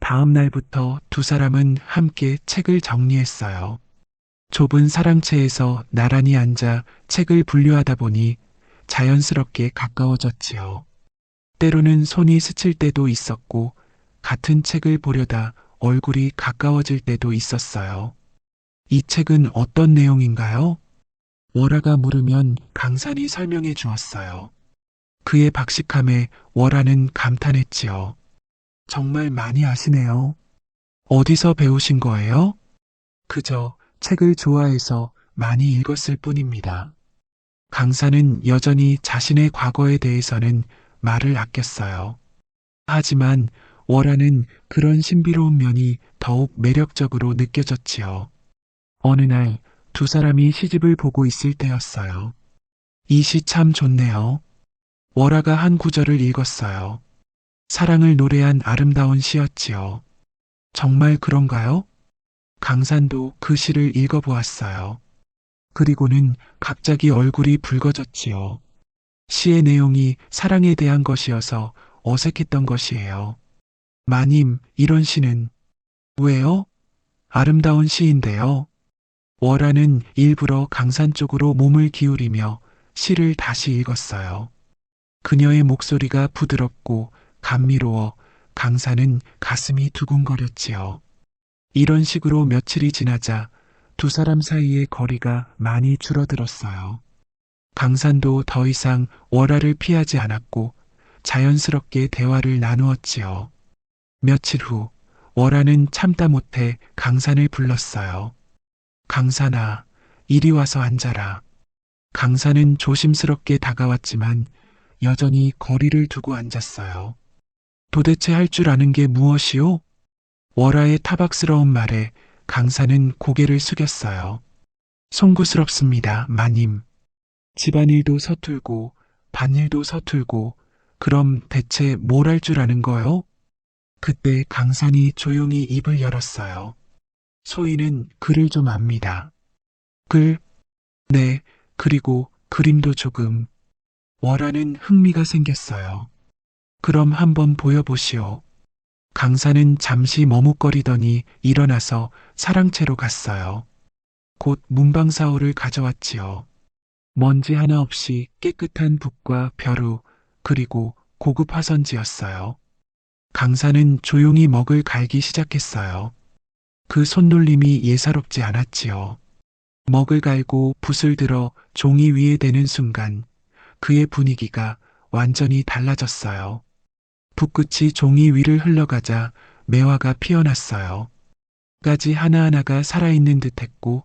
다음 날부터 두 사람은 함께 책을 정리했어요. 좁은 사랑채에서 나란히 앉아 책을 분류하다 보니 자연스럽게 가까워졌지요. 때로는 손이 스칠 때도 있었고 같은 책을 보려다 얼굴이 가까워질 때도 있었어요. 이 책은 어떤 내용인가요? 월화가 물으면 강산이 설명해 주었어요. 그의 박식함에 월화는 감탄했지요. 정말 많이 아시네요. 어디서 배우신 거예요? 그저 책을 좋아해서 많이 읽었을 뿐입니다. 강산은 여전히 자신의 과거에 대해서는 말을 아꼈어요. 하지만 월화는 그런 신비로운 면이 더욱 매력적으로 느껴졌지요. 어느 날 두 사람이 시집을 보고 있을 때였어요. 이 시 참 좋네요. 월화가 한 구절을 읽었어요. 사랑을 노래한 아름다운 시였지요. 정말 그런가요? 강산도 그 시를 읽어보았어요. 그리고는 갑자기 얼굴이 붉어졌지요. 시의 내용이 사랑에 대한 것이어서 어색했던 것이에요. 마님, 이런 시는 왜요? 아름다운 시인데요. 월화는 일부러 강산 쪽으로 몸을 기울이며 시를 다시 읽었어요. 그녀의 목소리가 부드럽고 감미로워 강산은 가슴이 두근거렸지요. 이런 식으로 며칠이 지나자 두 사람 사이의 거리가 많이 줄어들었어요. 강산도 더 이상 월화를 피하지 않았고 자연스럽게 대화를 나누었지요. 며칠 후 월화는 참다 못해 강산을 불렀어요. 강산아, 이리 와서 앉아라. 강산은 조심스럽게 다가왔지만 여전히 거리를 두고 앉았어요. 도대체 할 줄 아는 게 무엇이오? 월화의 타박스러운 말에 강산은 고개를 숙였어요. 송구스럽습니다, 마님. 집안일도 서툴고 밭일도 서툴고 그럼 대체 뭘 할 줄 아는 거요? 그때 강산이 조용히 입을 열었어요. 소희는 글을 좀 압니다. 글? 네, 그리고 그림도 조금. 월화는 흥미가 생겼어요. 그럼 한번 보여보시오. 강산은 잠시 머뭇거리더니 일어나서 사랑채로 갔어요. 곧 문방사호를 가져왔지요. 먼지 하나 없이 깨끗한 붓과 벼루, 그리고 고급 화선지였어요. 강산은 조용히 먹을 갈기 시작했어요. 그 손놀림이 예사롭지 않았지요. 먹을 갈고 붓을 들어 종이 위에 대는 순간 그의 분위기가 완전히 달라졌어요. 붓끝이 종이 위를 흘러가자 매화가 피어났어요. 가지 하나하나가 살아있는 듯했고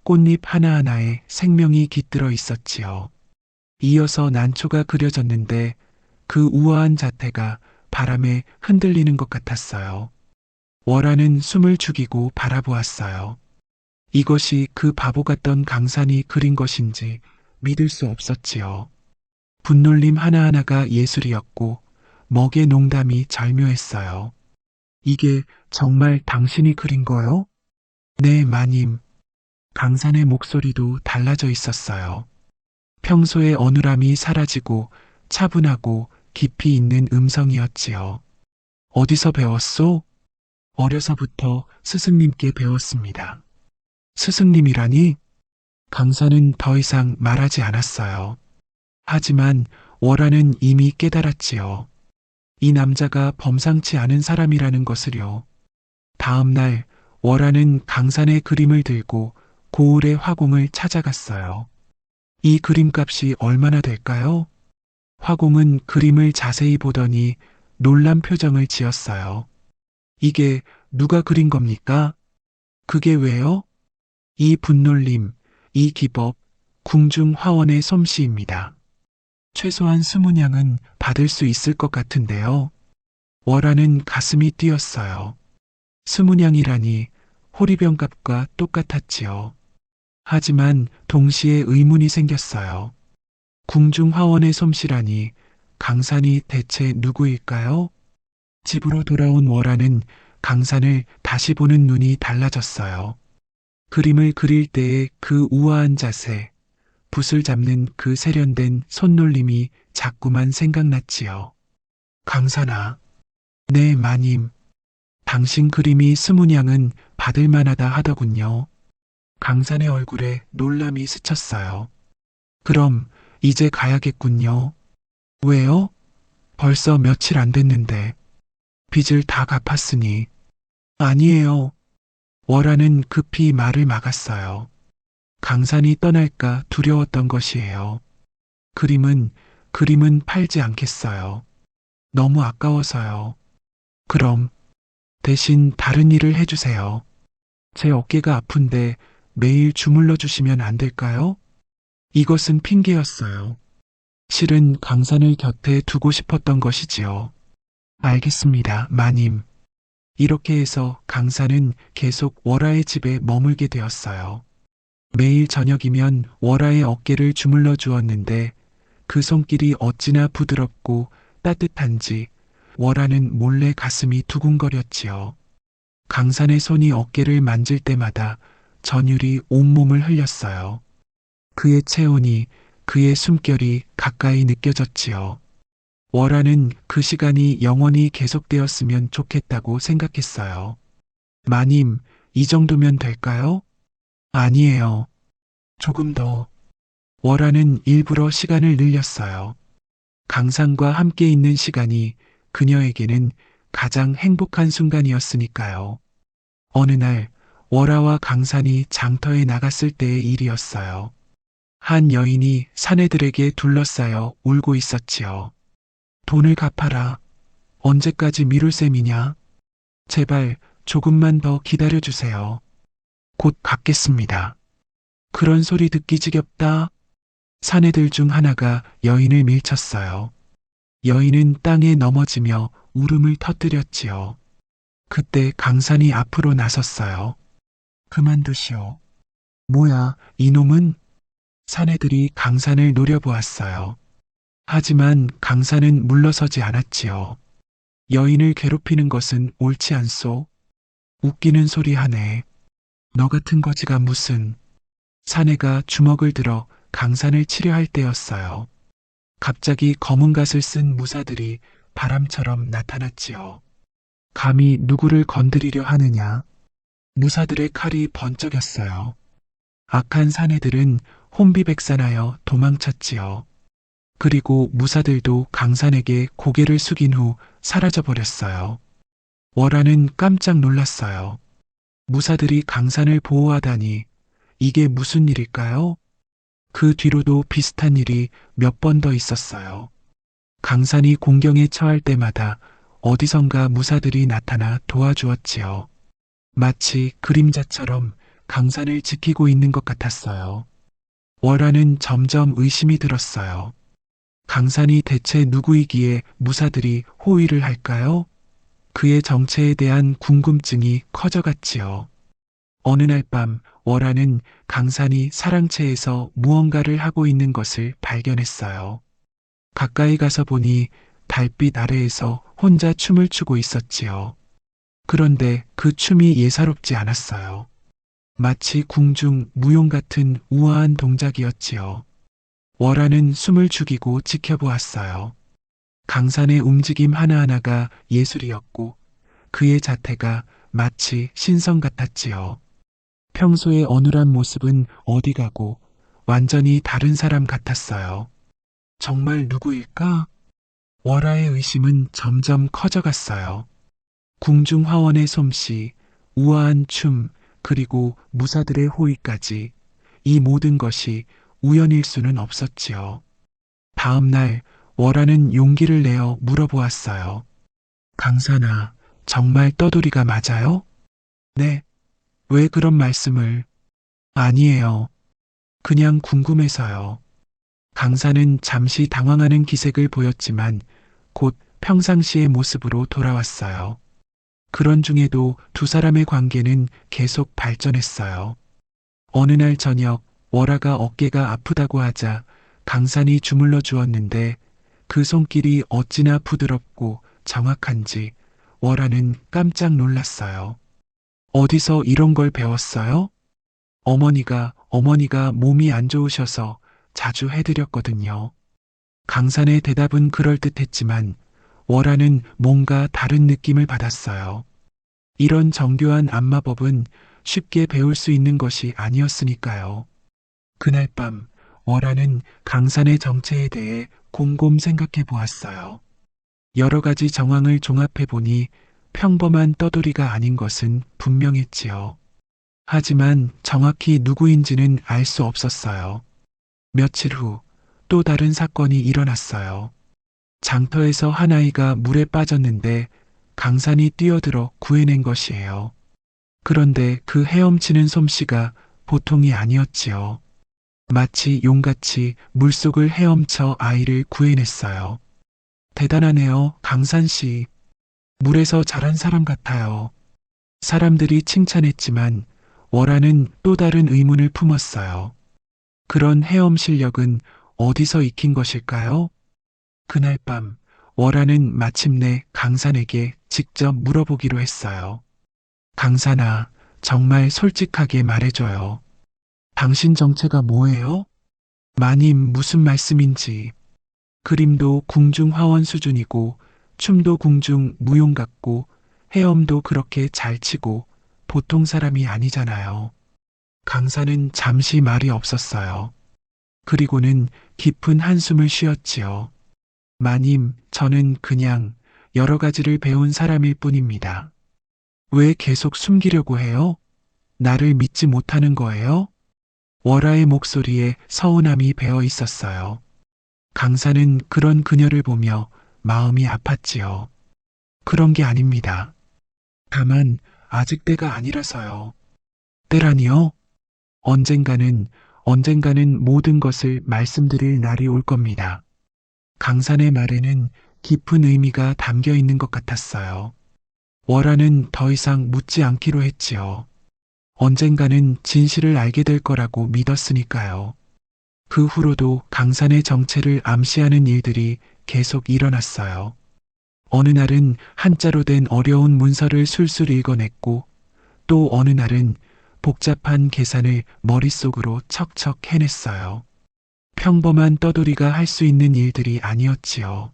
꽃잎 하나하나에 생명이 깃들어 있었지요. 이어서 난초가 그려졌는데 그 우아한 자태가 바람에 흔들리는 것 같았어요. 월화는 숨을 죽이고 바라보았어요. 이것이 그 바보 같던 강산이 그린 것인지 믿을 수 없었지요. 분놀림 하나하나가 예술이었고 먹의 농담이 절묘했어요. 이게 정말 당신이 그린 거요? 네, 마님. 강산의 목소리도 달라져 있었어요. 평소의 어눌함이 사라지고 차분하고 깊이 있는 음성이었지요. 어디서 배웠소? 어려서부터 스승님께 배웠습니다. 스승님이라니? 강산은 더 이상 말하지 않았어요. 하지만 월화는 이미 깨달았지요. 이 남자가 범상치 않은 사람이라는 것을요. 다음 날 월화는 강산의 그림을 들고 고을의 화공을 찾아갔어요. 이 그림값이 얼마나 될까요? 화공은 그림을 자세히 보더니 놀란 표정을 지었어요. 이게 누가 그린 겁니까? 그게 왜요? 이 분놀림, 이 기법, 궁중 화원의 솜씨입니다. 최소한 20냥은 받을 수 있을 것 같은데요. 월화는 가슴이 뛰었어요. 20냥이라니 호리병값과 똑같았지요. 하지만 동시에 의문이 생겼어요. 궁중 화원의 솜씨라니 강산이 대체 누구일까요? 집으로 돌아온 월화는 강산을 다시 보는 눈이 달라졌어요. 그림을 그릴 때의 그 우아한 자세, 붓을 잡는 그 세련된 손놀림이 자꾸만 생각났지요. 강산아, 네 마님, 당신 그림이 20냥은 받을 만하다 하더군요. 강산의 얼굴에 놀람이 스쳤어요. 그럼 이제 가야겠군요. 왜요? 벌써 며칠 안 됐는데 빚을 다 갚았으니. 아니에요. 월화는 급히 말을 막았어요. 강산이 떠날까 두려웠던 것이에요. 그림은 팔지 않겠어요. 너무 아까워서요. 그럼 대신 다른 일을 해주세요. 제 어깨가 아픈데 매일 주물러 주시면 안 될까요? 이것은 핑계였어요. 실은 강산을 곁에 두고 싶었던 것이지요. 알겠습니다, 마님. 이렇게 해서 강산은 계속 월화의 집에 머물게 되었어요. 매일 저녁이면 월화의 어깨를 주물러 주었는데 그 손길이 어찌나 부드럽고 따뜻한지 월화는 몰래 가슴이 두근거렸지요. 강산의 손이 어깨를 만질 때마다 전율이 온몸을 흘렸어요. 그의 체온이, 그의 숨결이 가까이 느껴졌지요. 월화는 그 시간이 영원히 계속되었으면 좋겠다고 생각했어요. 마님, 이 정도면 될까요? 아니에요. 조금 더. 월화는 일부러 시간을 늘렸어요. 강산과 함께 있는 시간이 그녀에게는 가장 행복한 순간이었으니까요. 어느 날 월화와 강산이 장터에 나갔을 때의 일이었어요. 한 여인이 사내들에게 둘러싸여 울고 있었지요. 돈을 갚아라. 언제까지 미룰 셈이냐? 제발 조금만 더 기다려주세요. 곧 갚겠습니다. 그런 소리 듣기 지겹다. 사내들 중 하나가 여인을 밀쳤어요. 여인은 땅에 넘어지며 울음을 터뜨렸지요. 그때 강산이 앞으로 나섰어요. 그만두시오. 뭐야, 이놈은? 사내들이 강산을 노려보았어요. 하지만 강산은 물러서지 않았지요. 여인을 괴롭히는 것은 옳지 않소? 웃기는 소리 하네. 너 같은 거지가 무슨. 사내가 주먹을 들어 강산을 치려 할 때였어요. 갑자기 검은 갓을 쓴 무사들이 바람처럼 나타났지요. 감히 누구를 건드리려 하느냐? 무사들의 칼이 번쩍였어요. 악한 사내들은 혼비백산하여 도망쳤지요. 그리고 무사들도 강산에게 고개를 숙인 후 사라져버렸어요. 월화는 깜짝 놀랐어요. 무사들이 강산을 보호하다니 이게 무슨 일일까요? 그 뒤로도 비슷한 일이 몇 번 더 있었어요. 강산이 공경에 처할 때마다 어디선가 무사들이 나타나 도와주었지요. 마치 그림자처럼 강산을 지키고 있는 것 같았어요. 월화는 점점 의심이 들었어요. 강산이 대체 누구이기에 무사들이 호위를 할까요? 그의 정체에 대한 궁금증이 커져갔지요. 어느 날 밤 월화는 강산이 사랑채에서 무언가를 하고 있는 것을 발견했어요. 가까이 가서 보니 달빛 아래에서 혼자 춤을 추고 있었지요. 그런데 그 춤이 예사롭지 않았어요. 마치 궁중 무용 같은 우아한 동작이었지요. 월화는 숨을 죽이고 지켜보았어요. 강산의 움직임 하나하나가 예술이었고 그의 자태가 마치 신성 같았지요. 평소의 어눌한 모습은 어디 가고 완전히 다른 사람 같았어요. 정말 누구일까? 월화의 의심은 점점 커져갔어요. 궁중 화원의 솜씨, 우아한 춤, 그리고 무사들의 호의까지 이 모든 것이 우연일 수는 없었지요. 다음 날 월화는 용기를 내어 물어보았어요. 강산아, 정말 떠돌이가 맞아요? 네. 왜 그런 말씀을? 아니에요. 그냥 궁금해서요. 강사는 잠시 당황하는 기색을 보였지만 곧 평상시의 모습으로 돌아왔어요. 그런 중에도 두 사람의 관계는 계속 발전했어요. 어느 날 저녁 월아가 어깨가 아프다고 하자 강산이 주물러 주었는데 그 손길이 어찌나 부드럽고 정확한지 월아는 깜짝 놀랐어요. 어디서 이런 걸 배웠어요? 어머니가 몸이 안 좋으셔서 자주 해드렸거든요. 강산의 대답은 그럴듯했지만 월아는 뭔가 다른 느낌을 받았어요. 이런 정교한 안마법은 쉽게 배울 수 있는 것이 아니었으니까요. 그날 밤 월아는 강산의 정체에 대해 곰곰 생각해 보았어요. 여러 가지 정황을 종합해 보니 평범한 떠돌이가 아닌 것은 분명했지요. 하지만 정확히 누구인지는 알 수 없었어요. 며칠 후 또 다른 사건이 일어났어요. 장터에서 한 아이가 물에 빠졌는데 강산이 뛰어들어 구해낸 것이에요. 그런데 그 헤엄치는 솜씨가 보통이 아니었지요. 마치 용같이 물속을 헤엄쳐 아이를 구해냈어요. 대단하네요, 강산 씨. 물에서 자란 사람 같아요. 사람들이 칭찬했지만 월아는 또 다른 의문을 품었어요. 그런 헤엄 실력은 어디서 익힌 것일까요? 그날 밤 월아는 마침내 강산에게 직접 물어보기로 했어요. 강산아, 정말 솔직하게 말해줘요. 당신 정체가 뭐예요? 마님 무슨 말씀인지. 그림도 궁중 화원 수준이고 춤도 궁중 무용 같고 헤엄도 그렇게 잘 치고 보통 사람이 아니잖아요. 강사는 잠시 말이 없었어요. 그리고는 깊은 한숨을 쉬었지요. 마님, 저는 그냥 여러 가지를 배운 사람일 뿐입니다. 왜 계속 숨기려고 해요? 나를 믿지 못하는 거예요? 월아의 목소리에 서운함이 배어 있었어요. 강사는 그런 그녀를 보며 마음이 아팠지요. 그런 게 아닙니다. 다만 아직 때가 아니라서요. 때라니요? 언젠가는 모든 것을 말씀드릴 날이 올 겁니다. 강산의 말에는 깊은 의미가 담겨 있는 것 같았어요. 월아는 더 이상 묻지 않기로 했지요. 언젠가는 진실을 알게 될 거라고 믿었으니까요. 그 후로도 강산의 정체를 암시하는 일들이 계속 일어났어요. 어느 날은 한자로 된 어려운 문서를 술술 읽어냈고 또 어느 날은 복잡한 계산을 머릿속으로 척척 해냈어요. 평범한 떠돌이가 할 수 있는 일들이 아니었지요.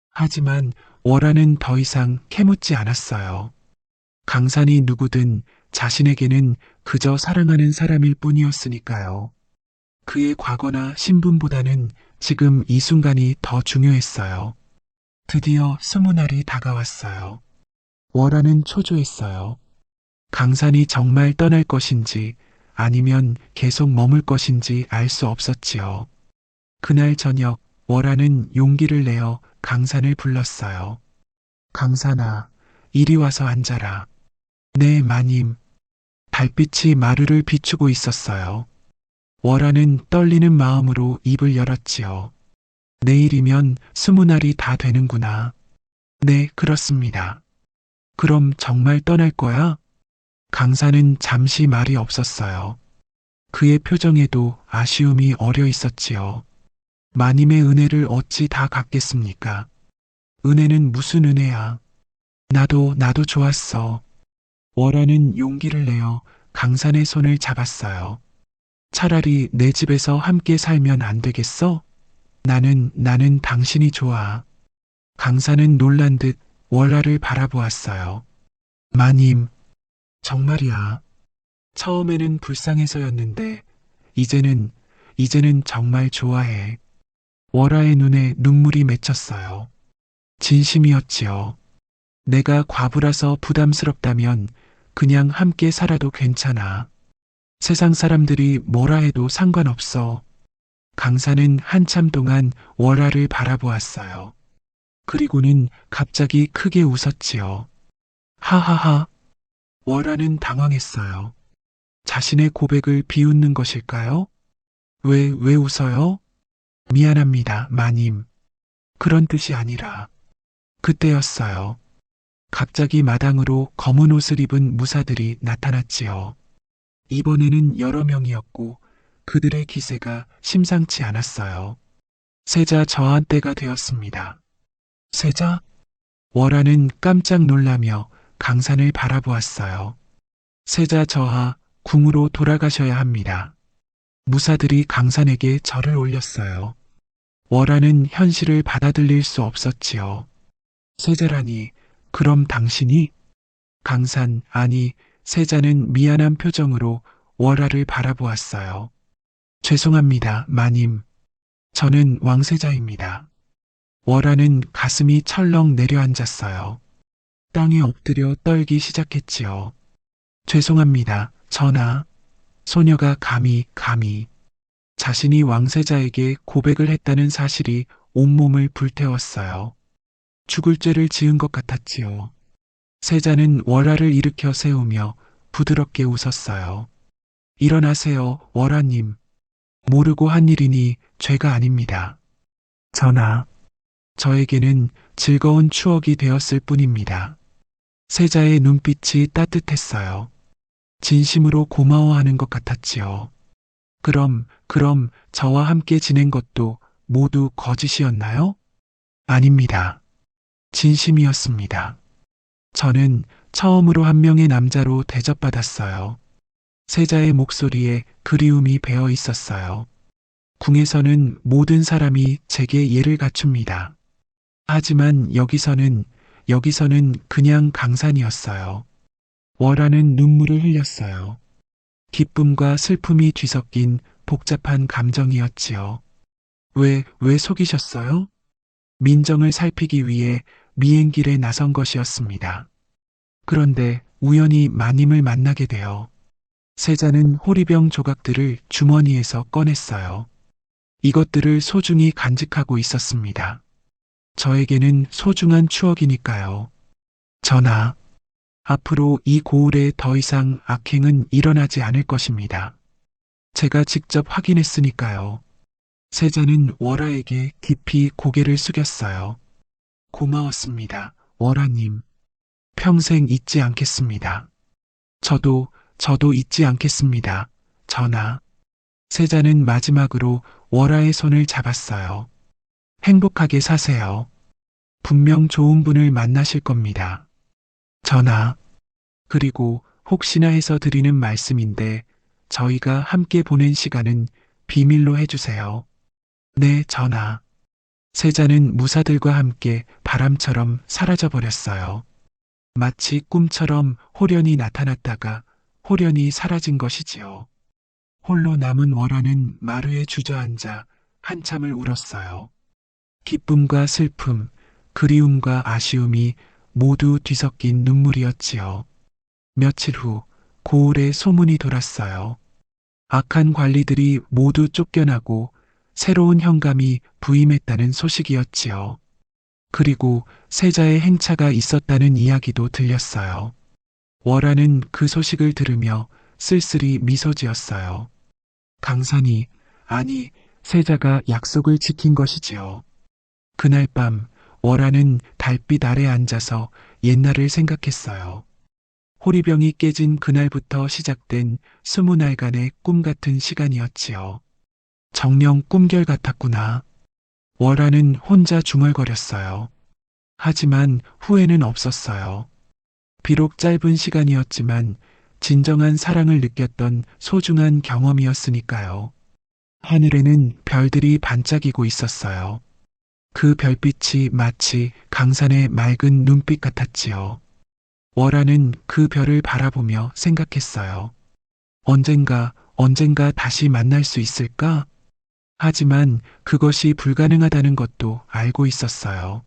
하지만 월아는 더 이상 캐묻지 않았어요. 강산이 누구든 자신에게는 그저 사랑하는 사람일 뿐이었으니까요. 그의 과거나 신분보다는 지금 이 순간이 더 중요했어요. 드디어 20날이 다가왔어요. 월아는 초조했어요. 강산이 정말 떠날 것인지 아니면 계속 머물 것인지 알 수 없었지요. 그날 저녁 월아는 용기를 내어 강산을 불렀어요. 강산아, 이리 와서 앉아라. 네, 마님. 달빛이 마루를 비추고 있었어요. 월아는 떨리는 마음으로 입을 열었지요. 내일이면 20날이 다 되는구나. 네, 그렇습니다. 그럼 정말 떠날 거야? 강사는 잠시 말이 없었어요. 그의 표정에도 아쉬움이 어려 있었지요. 마님의 은혜를 어찌 다 갚겠습니까? 은혜는 무슨 은혜야? 나도 좋았어. 월아는 용기를 내어 강산의 손을 잡았어요. 차라리 내 집에서 함께 살면 안 되겠어? 나는 당신이 좋아. 강산은 놀란 듯 월아를 바라보았어요. 마님, 정말이야. 처음에는 불쌍해서였는데, 이제는 정말 좋아해. 월아의 눈에 눈물이 맺혔어요. 진심이었지요. 내가 과부라서 부담스럽다면 그냥 함께 살아도 괜찮아. 세상 사람들이 뭐라 해도 상관없어. 강사는 한참 동안 월아를 바라보았어요. 그리고는 갑자기 크게 웃었지요. 하하하. 월아는 당황했어요. 자신의 고백을 비웃는 것일까요? 왜 웃어요? 미안합니다, 마님. 그런 뜻이 아니라. 그때였어요. 갑자기 마당으로 검은 옷을 입은 무사들이 나타났지요. 이번에는 여러 명이었고 그들의 기세가 심상치 않았어요. 세자 저한 때가 되었습니다. 세자? 월하는 깜짝 놀라며 강산을 바라보았어요. 세자 저하, 궁으로 돌아가셔야 합니다. 무사들이 강산에게 절을 올렸어요. 월하는 현실을 받아들일 수 없었지요. 세자라니, 그럼 당신이? 강산, 아니, 세자는 미안한 표정으로 월하를 바라보았어요. 죄송합니다, 마님. 저는 왕세자입니다. 월하는 가슴이 철렁 내려앉았어요. 땅에 엎드려 떨기 시작했지요. 죄송합니다, 전하. 소녀가 감히 자신이 왕세자에게 고백을 했다는 사실이 온몸을 불태웠어요. 죽을 죄를 지은 것 같았지요. 세자는 월하를 일으켜 세우며 부드럽게 웃었어요. 일어나세요, 월하님. 모르고 한 일이니 죄가 아닙니다. 전하, 저에게는 즐거운 추억이 되었을 뿐입니다. 세자의 눈빛이 따뜻했어요. 진심으로 고마워하는 것 같았지요. 그럼 저와 함께 지낸 것도 모두 거짓이었나요? 아닙니다. 진심이었습니다. 저는 처음으로 한 명의 남자로 대접받았어요. 세자의 목소리에 그리움이 배어 있었어요. 궁에서는 모든 사람이 제게 예를 갖춥니다. 하지만 여기서는 그냥 강산이었어요. 월하는 눈물을 흘렸어요. 기쁨과 슬픔이 뒤섞인 복잡한 감정이었지요. 왜 속이셨어요? 민정을 살피기 위해 미행길에 나선 것이었습니다. 그런데 우연히 마님을 만나게 되어 세자는 호리병 조각들을 주머니에서 꺼냈어요. 이것들을 소중히 간직하고 있었습니다. 저에게는 소중한 추억이니까요. 전하, 앞으로 이 고을에 더 이상 악행은 일어나지 않을 것입니다. 제가 직접 확인했으니까요. 세자는 월하에게 깊이 고개를 숙였어요. 고마웠습니다, 월하님. 평생 잊지 않겠습니다. 저도 잊지 않겠습니다, 전하. 세자는 마지막으로 월하의 손을 잡았어요. 행복하게 사세요. 분명 좋은 분을 만나실 겁니다. 전하, 그리고 혹시나 해서 드리는 말씀인데 저희가 함께 보낸 시간은 비밀로 해주세요. 네, 전하. 세자는 무사들과 함께 바람처럼 사라져버렸어요. 마치 꿈처럼 호련히 나타났다가 호련히 사라진 것이지요. 홀로 남은 월하는 마루에 주저앉아 한참을 울었어요. 기쁨과 슬픔, 그리움과 아쉬움이 모두 뒤섞인 눈물이었지요. 며칠 후 고을에 소문이 돌았어요. 악한 관리들이 모두 쫓겨나고 새로운 현감이 부임했다는 소식이었지요. 그리고 세자의 행차가 있었다는 이야기도 들렸어요. 월하는 그 소식을 들으며 쓸쓸히 미소 지었어요. 강산이, 아니, 세자가 약속을 지킨 것이지요. 그날 밤 월하는 달빛 아래 앉아서 옛날을 생각했어요. 호리병이 깨진 그날부터 시작된 20날간의 꿈 같은 시간이었지요. 정녕 꿈결 같았구나. 월하는 혼자 중얼거렸어요. 하지만 후회는 없었어요. 비록 짧은 시간이었지만 진정한 사랑을 느꼈던 소중한 경험이었으니까요. 하늘에는 별들이 반짝이고 있었어요. 그 별빛이 마치 강산의 맑은 눈빛 같았지요. 월하는 그 별을 바라보며 생각했어요. 언젠가 다시 만날 수 있을까? 하지만 그것이 불가능하다는 것도 알고 있었어요.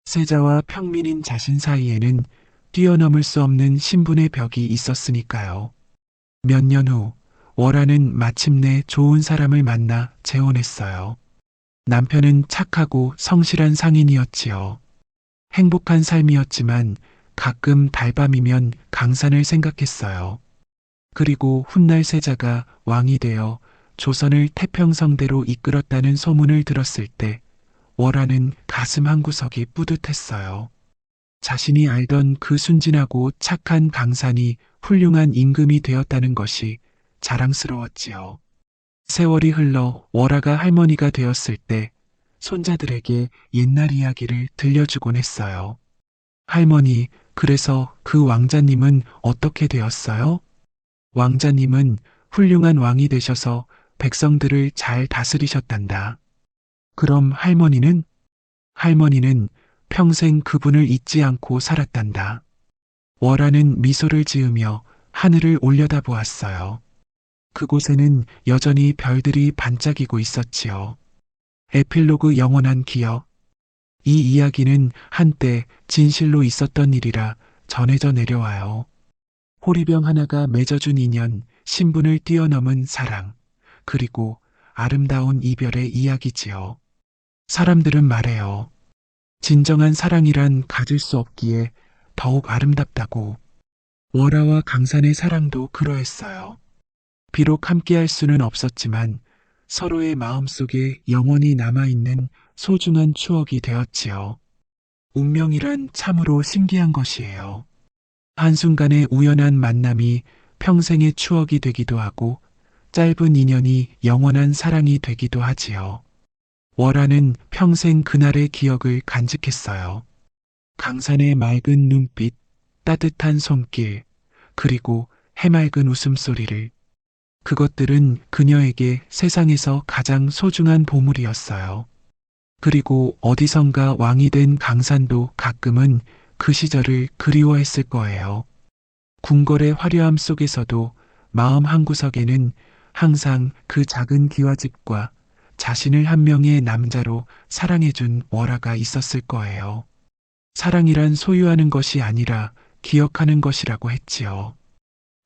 세자와 평민인 자신 사이에는 뛰어넘을 수 없는 신분의 벽이 있었으니까요. 몇 년 후 월하는 마침내 좋은 사람을 만나 재혼했어요. 남편은 착하고 성실한 상인이었지요. 행복한 삶이었지만 가끔 달밤이면 강산을 생각했어요. 그리고 훗날 세자가 왕이 되어 조선을 태평성대로 이끌었다는 소문을 들었을 때 월화는 가슴 한구석이 뿌듯했어요. 자신이 알던 그 순진하고 착한 강산이 훌륭한 임금이 되었다는 것이 자랑스러웠지요. 세월이 흘러 월화가 할머니가 되었을 때 손자들에게 옛날 이야기를 들려주곤 했어요. 할머니, 그래서 그 왕자님은 어떻게 되었어요? 왕자님은 훌륭한 왕이 되셔서 백성들을 잘 다스리셨단다. 그럼 할머니는? 할머니는 평생 그분을 잊지 않고 살았단다. 월화는 미소를 지으며 하늘을 올려다보았어요. 그곳에는 여전히 별들이 반짝이고 있었지요. 에필로그 영원한 기억. 이 이야기는 한때 진실로 있었던 일이라 전해져 내려와요. 호리병 하나가 맺어준 인연, 신분을 뛰어넘은 사랑, 그리고 아름다운 이별의 이야기지요. 사람들은 말해요. 진정한 사랑이란 가질 수 없기에 더욱 아름답다고. 월화와 강산의 사랑도 그러했어요. 비록 함께할 수는 없었지만 서로의 마음속에 영원히 남아있는 소중한 추억이 되었지요. 운명이란 참으로 신기한 것이에요. 한순간의 우연한 만남이 평생의 추억이 되기도 하고 짧은 인연이 영원한 사랑이 되기도 하지요. 월화는 평생 그날의 기억을 간직했어요. 강산의 맑은 눈빛, 따뜻한 손길, 그리고 해맑은 웃음소리를. 그것들은 그녀에게 세상에서 가장 소중한 보물이었어요. 그리고 어디선가 왕이 된 강산도 가끔은 그 시절을 그리워했을 거예요. 궁궐의 화려함 속에서도 마음 한구석에는 항상 그 작은 기와집과 자신을 한 명의 남자로 사랑해준 월화가 있었을 거예요. 사랑이란 소유하는 것이 아니라 기억하는 것이라고 했지요.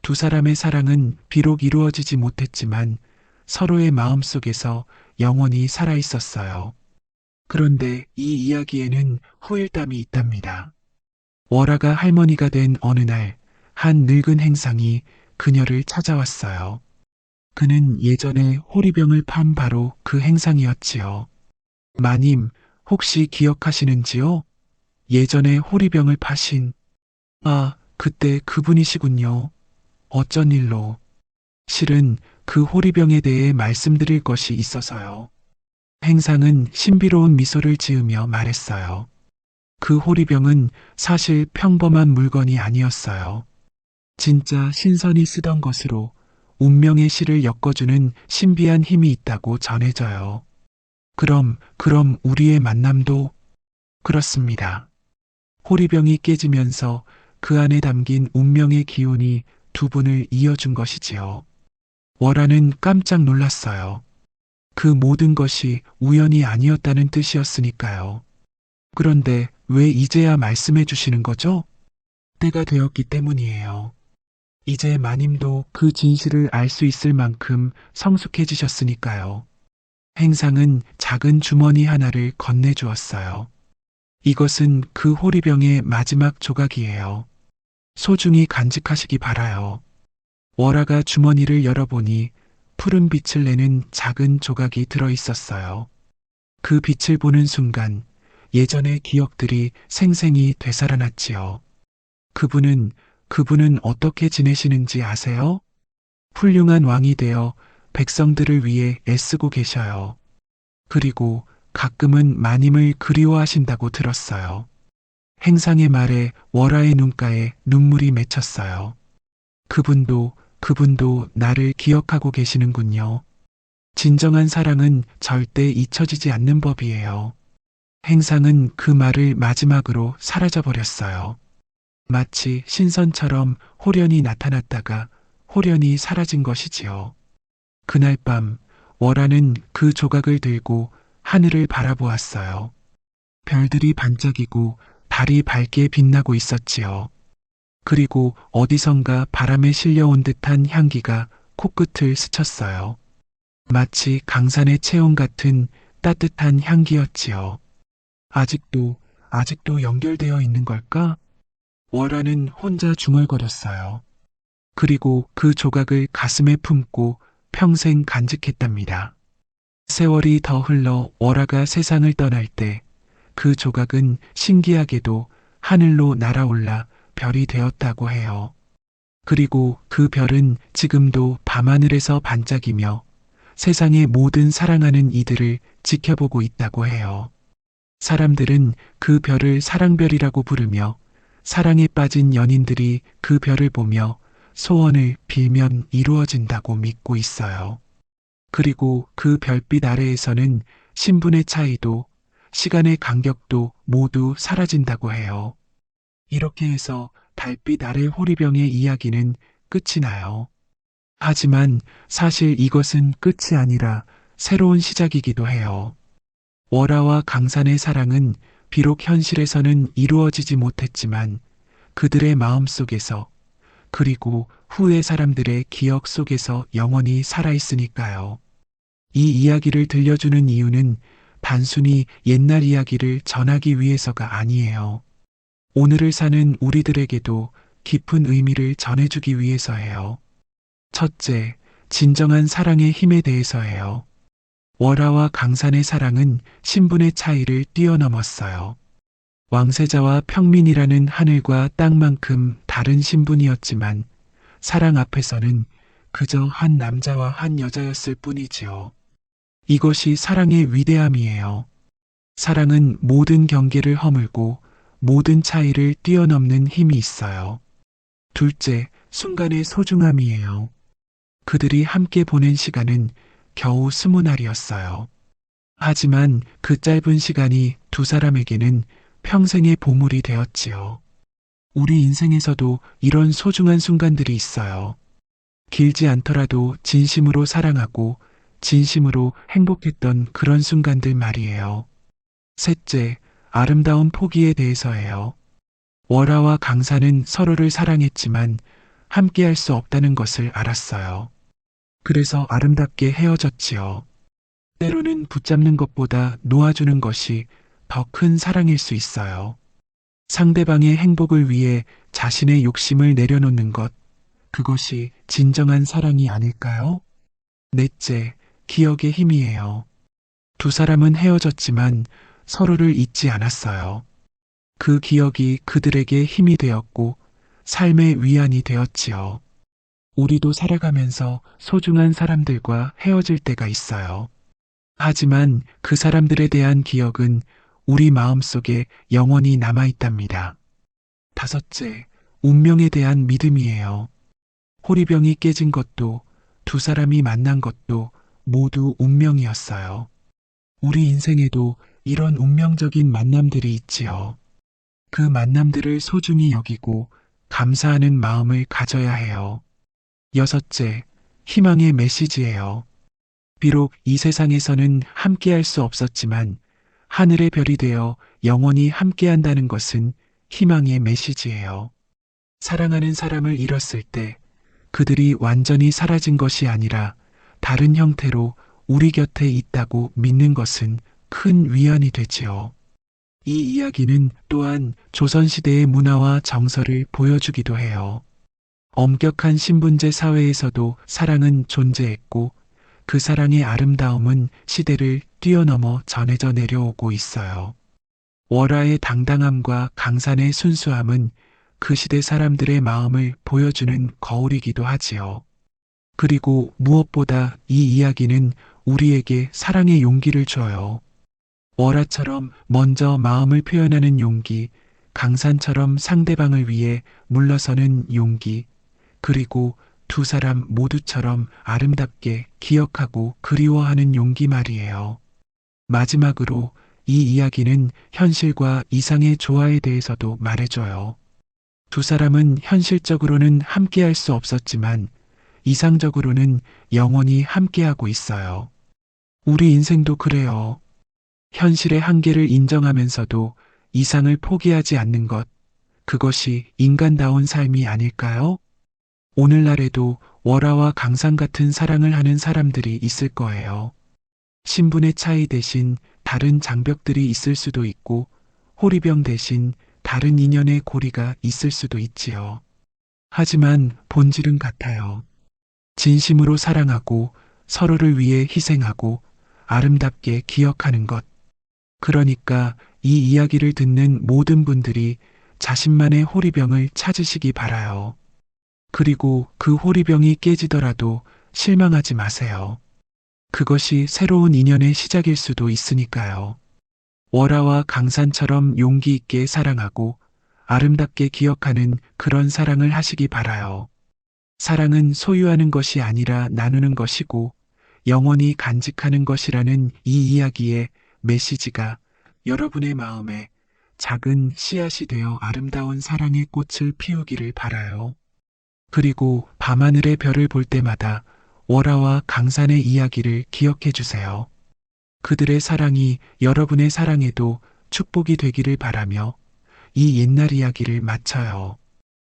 두 사람의 사랑은 비록 이루어지지 못했지만 서로의 마음 속에서 영원히 살아 있었어요. 그런데 이 이야기에는 후일담이 있답니다. 월화가 할머니가 된 어느 날, 한 늙은 행상이 그녀를 찾아왔어요. 그는 예전에 호리병을 판 바로 그 행상이었지요. 마님, 혹시 기억하시는지요? 예전에 호리병을 파신. 아, 그때 그분이시군요. 어쩐 일로? 실은 그 호리병에 대해 말씀드릴 것이 있어서요. 행상은 신비로운 미소를 지으며 말했어요. 그 호리병은 사실 평범한 물건이 아니었어요. 진짜 신선이 쓰던 것으로 운명의 실을 엮어주는 신비한 힘이 있다고 전해져요. 그럼 우리의 만남도 그렇습니다. 호리병이 깨지면서 그 안에 담긴 운명의 기운이 두 분을 이어준 것이지요. 월화는 깜짝 놀랐어요. 그 모든 것이 우연이 아니었다는 뜻이었으니까요. 그런데 왜 이제야 말씀해 주시는 거죠? 때가 되었기 때문이에요. 이제 마님도 그 진실을 알 수 있을 만큼 성숙해지셨으니까요. 행상은 작은 주머니 하나를 건네주었어요. 이것은 그 호리병의 마지막 조각이에요. 소중히 간직하시기 바라요. 월화가 주머니를 열어보니 푸른 빛을 내는 작은 조각이 들어있었어요. 그 빛을 보는 순간 예전의 기억들이 생생히 되살아났지요. 그분은 어떻게 지내시는지 아세요? 훌륭한 왕이 되어 백성들을 위해 애쓰고 계셔요. 그리고 가끔은 마님을 그리워하신다고 들었어요. 행상의 말에 월화의 눈가에 눈물이 맺혔어요. 그분도 나를 기억하고 계시는군요. 진정한 사랑은 절대 잊혀지지 않는 법이에요. 행상은 그 말을 마지막으로 사라져버렸어요. 마치 신선처럼 호련히 나타났다가 호련히 사라진 것이지요. 그날 밤 월화는 그 조각을 들고 하늘을 바라보았어요. 별들이 반짝이고 달이 밝게 빛나고 있었지요. 그리고 어디선가 바람에 실려온 듯한 향기가 코끝을 스쳤어요. 마치 강산의 체온 같은 따뜻한 향기였지요. 아직도 연결되어 있는 걸까? 월화는 혼자 중얼거렸어요. 그리고 그 조각을 가슴에 품고 평생 간직했답니다. 세월이 더 흘러 월화가 세상을 떠날 때 그 조각은 신기하게도 하늘로 날아올라 별이 되었다고 해요. 그리고 그 별은 지금도 밤하늘에서 반짝이며 세상의 모든 사랑하는 이들을 지켜보고 있다고 해요. 사람들은 그 별을 사랑별이라고 부르며 사랑에 빠진 연인들이 그 별을 보며 소원을 빌면 이루어진다고 믿고 있어요. 그리고 그 별빛 아래에서는 신분의 차이도 시간의 간격도 모두 사라진다고 해요. 이렇게 해서 달빛 아래 호리병의 이야기는 끝이 나요. 하지만 사실 이것은 끝이 아니라 새로운 시작이기도 해요. 월화와 강산의 사랑은 비록 현실에서는 이루어지지 못했지만 그들의 마음 속에서 그리고 후의 사람들의 기억 속에서 영원히 살아있으니까요. 이 이야기를 들려주는 이유는 단순히 옛날 이야기를 전하기 위해서가 아니에요. 오늘을 사는 우리들에게도 깊은 의미를 전해주기 위해서예요. 첫째, 진정한 사랑의 힘에 대해서예요. 월화와 강산의 사랑은 신분의 차이를 뛰어넘었어요. 왕세자와 평민이라는 하늘과 땅만큼 다른 신분이었지만 사랑 앞에서는 그저 한 남자와 한 여자였을 뿐이지요. 이것이 사랑의 위대함이에요. 사랑은 모든 경계를 허물고 모든 차이를 뛰어넘는 힘이 있어요. 둘째, 순간의 소중함이에요. 그들이 함께 보낸 시간은 겨우 20날이었어요. 하지만 그 짧은 시간이 두 사람에게는 평생의 보물이 되었지요. 우리 인생에서도 이런 소중한 순간들이 있어요. 길지 않더라도 진심으로 사랑하고 진심으로 행복했던 그런 순간들 말이에요. 셋째, 아름다운 포기에 대해서예요. 월화와 강산은 서로를 사랑했지만 함께할 수 없다는 것을 알았어요. 그래서 아름답게 헤어졌지요. 때로는 붙잡는 것보다 놓아주는 것이 더 큰 사랑일 수 있어요. 상대방의 행복을 위해 자신의 욕심을 내려놓는 것, 그것이 진정한 사랑이 아닐까요? 넷째, 기억의 힘이에요. 두 사람은 헤어졌지만 서로를 잊지 않았어요. 그 기억이 그들에게 힘이 되었고 삶의 위안이 되었지요. 우리도 살아가면서 소중한 사람들과 헤어질 때가 있어요. 하지만 그 사람들에 대한 기억은 우리 마음속에 영원히 남아있답니다. 다섯째, 운명에 대한 믿음이에요. 호리병이 깨진 것도 두 사람이 만난 것도 모두 운명이었어요. 우리 인생에도 이런 운명적인 만남들이 있지요. 그 만남들을 소중히 여기고 감사하는 마음을 가져야 해요. 여섯째, 희망의 메시지예요. 비록 이 세상에서는 함께할 수 없었지만 하늘의 별이 되어 영원히 함께한다는 것은 희망의 메시지예요. 사랑하는 사람을 잃었을 때 그들이 완전히 사라진 것이 아니라 다른 형태로 우리 곁에 있다고 믿는 것은 큰 위안이 되지요. 이 이야기는 또한 조선시대의 문화와 정서를 보여주기도 해요. 엄격한 신분제 사회에서도 사랑은 존재했고 그 사랑의 아름다움은 시대를 뛰어넘어 전해져 내려오고 있어요. 월화의 당당함과 강산의 순수함은 그 시대 사람들의 마음을 보여주는 거울이기도 하지요. 그리고 무엇보다 이 이야기는 우리에게 사랑의 용기를 줘요. 월화처럼 먼저 마음을 표현하는 용기, 강산처럼 상대방을 위해 물러서는 용기, 그리고 두 사람 모두처럼 아름답게 기억하고 그리워하는 용기 말이에요. 마지막으로 이 이야기는 현실과 이상의 조화에 대해서도 말해줘요. 두 사람은 현실적으로는 함께할 수 없었지만 이상적으로는 영원히 함께하고 있어요. 우리 인생도 그래요. 현실의 한계를 인정하면서도 이상을 포기하지 않는 것, 그것이 인간다운 삶이 아닐까요? 오늘날에도 월화와 강산 같은 사랑을 하는 사람들이 있을 거예요. 신분의 차이 대신 다른 장벽들이 있을 수도 있고 호리병 대신 다른 인연의 고리가 있을 수도 있지요. 하지만 본질은 같아요. 진심으로 사랑하고 서로를 위해 희생하고 아름답게 기억하는 것. 그러니까 이 이야기를 듣는 모든 분들이 자신만의 호리병을 찾으시기 바라요. 그리고 그 호리병이 깨지더라도 실망하지 마세요. 그것이 새로운 인연의 시작일 수도 있으니까요. 월화와 강산처럼 용기 있게 사랑하고 아름답게 기억하는 그런 사랑을 하시기 바라요. 사랑은 소유하는 것이 아니라 나누는 것이고 영원히 간직하는 것이라는 이 이야기의 메시지가 여러분의 마음에 작은 씨앗이 되어 아름다운 사랑의 꽃을 피우기를 바라요. 그리고 밤하늘의 별을 볼 때마다 월화와 강산의 이야기를 기억해 주세요. 그들의 사랑이 여러분의 사랑에도 축복이 되기를 바라며 이 옛날 이야기를 마쳐요.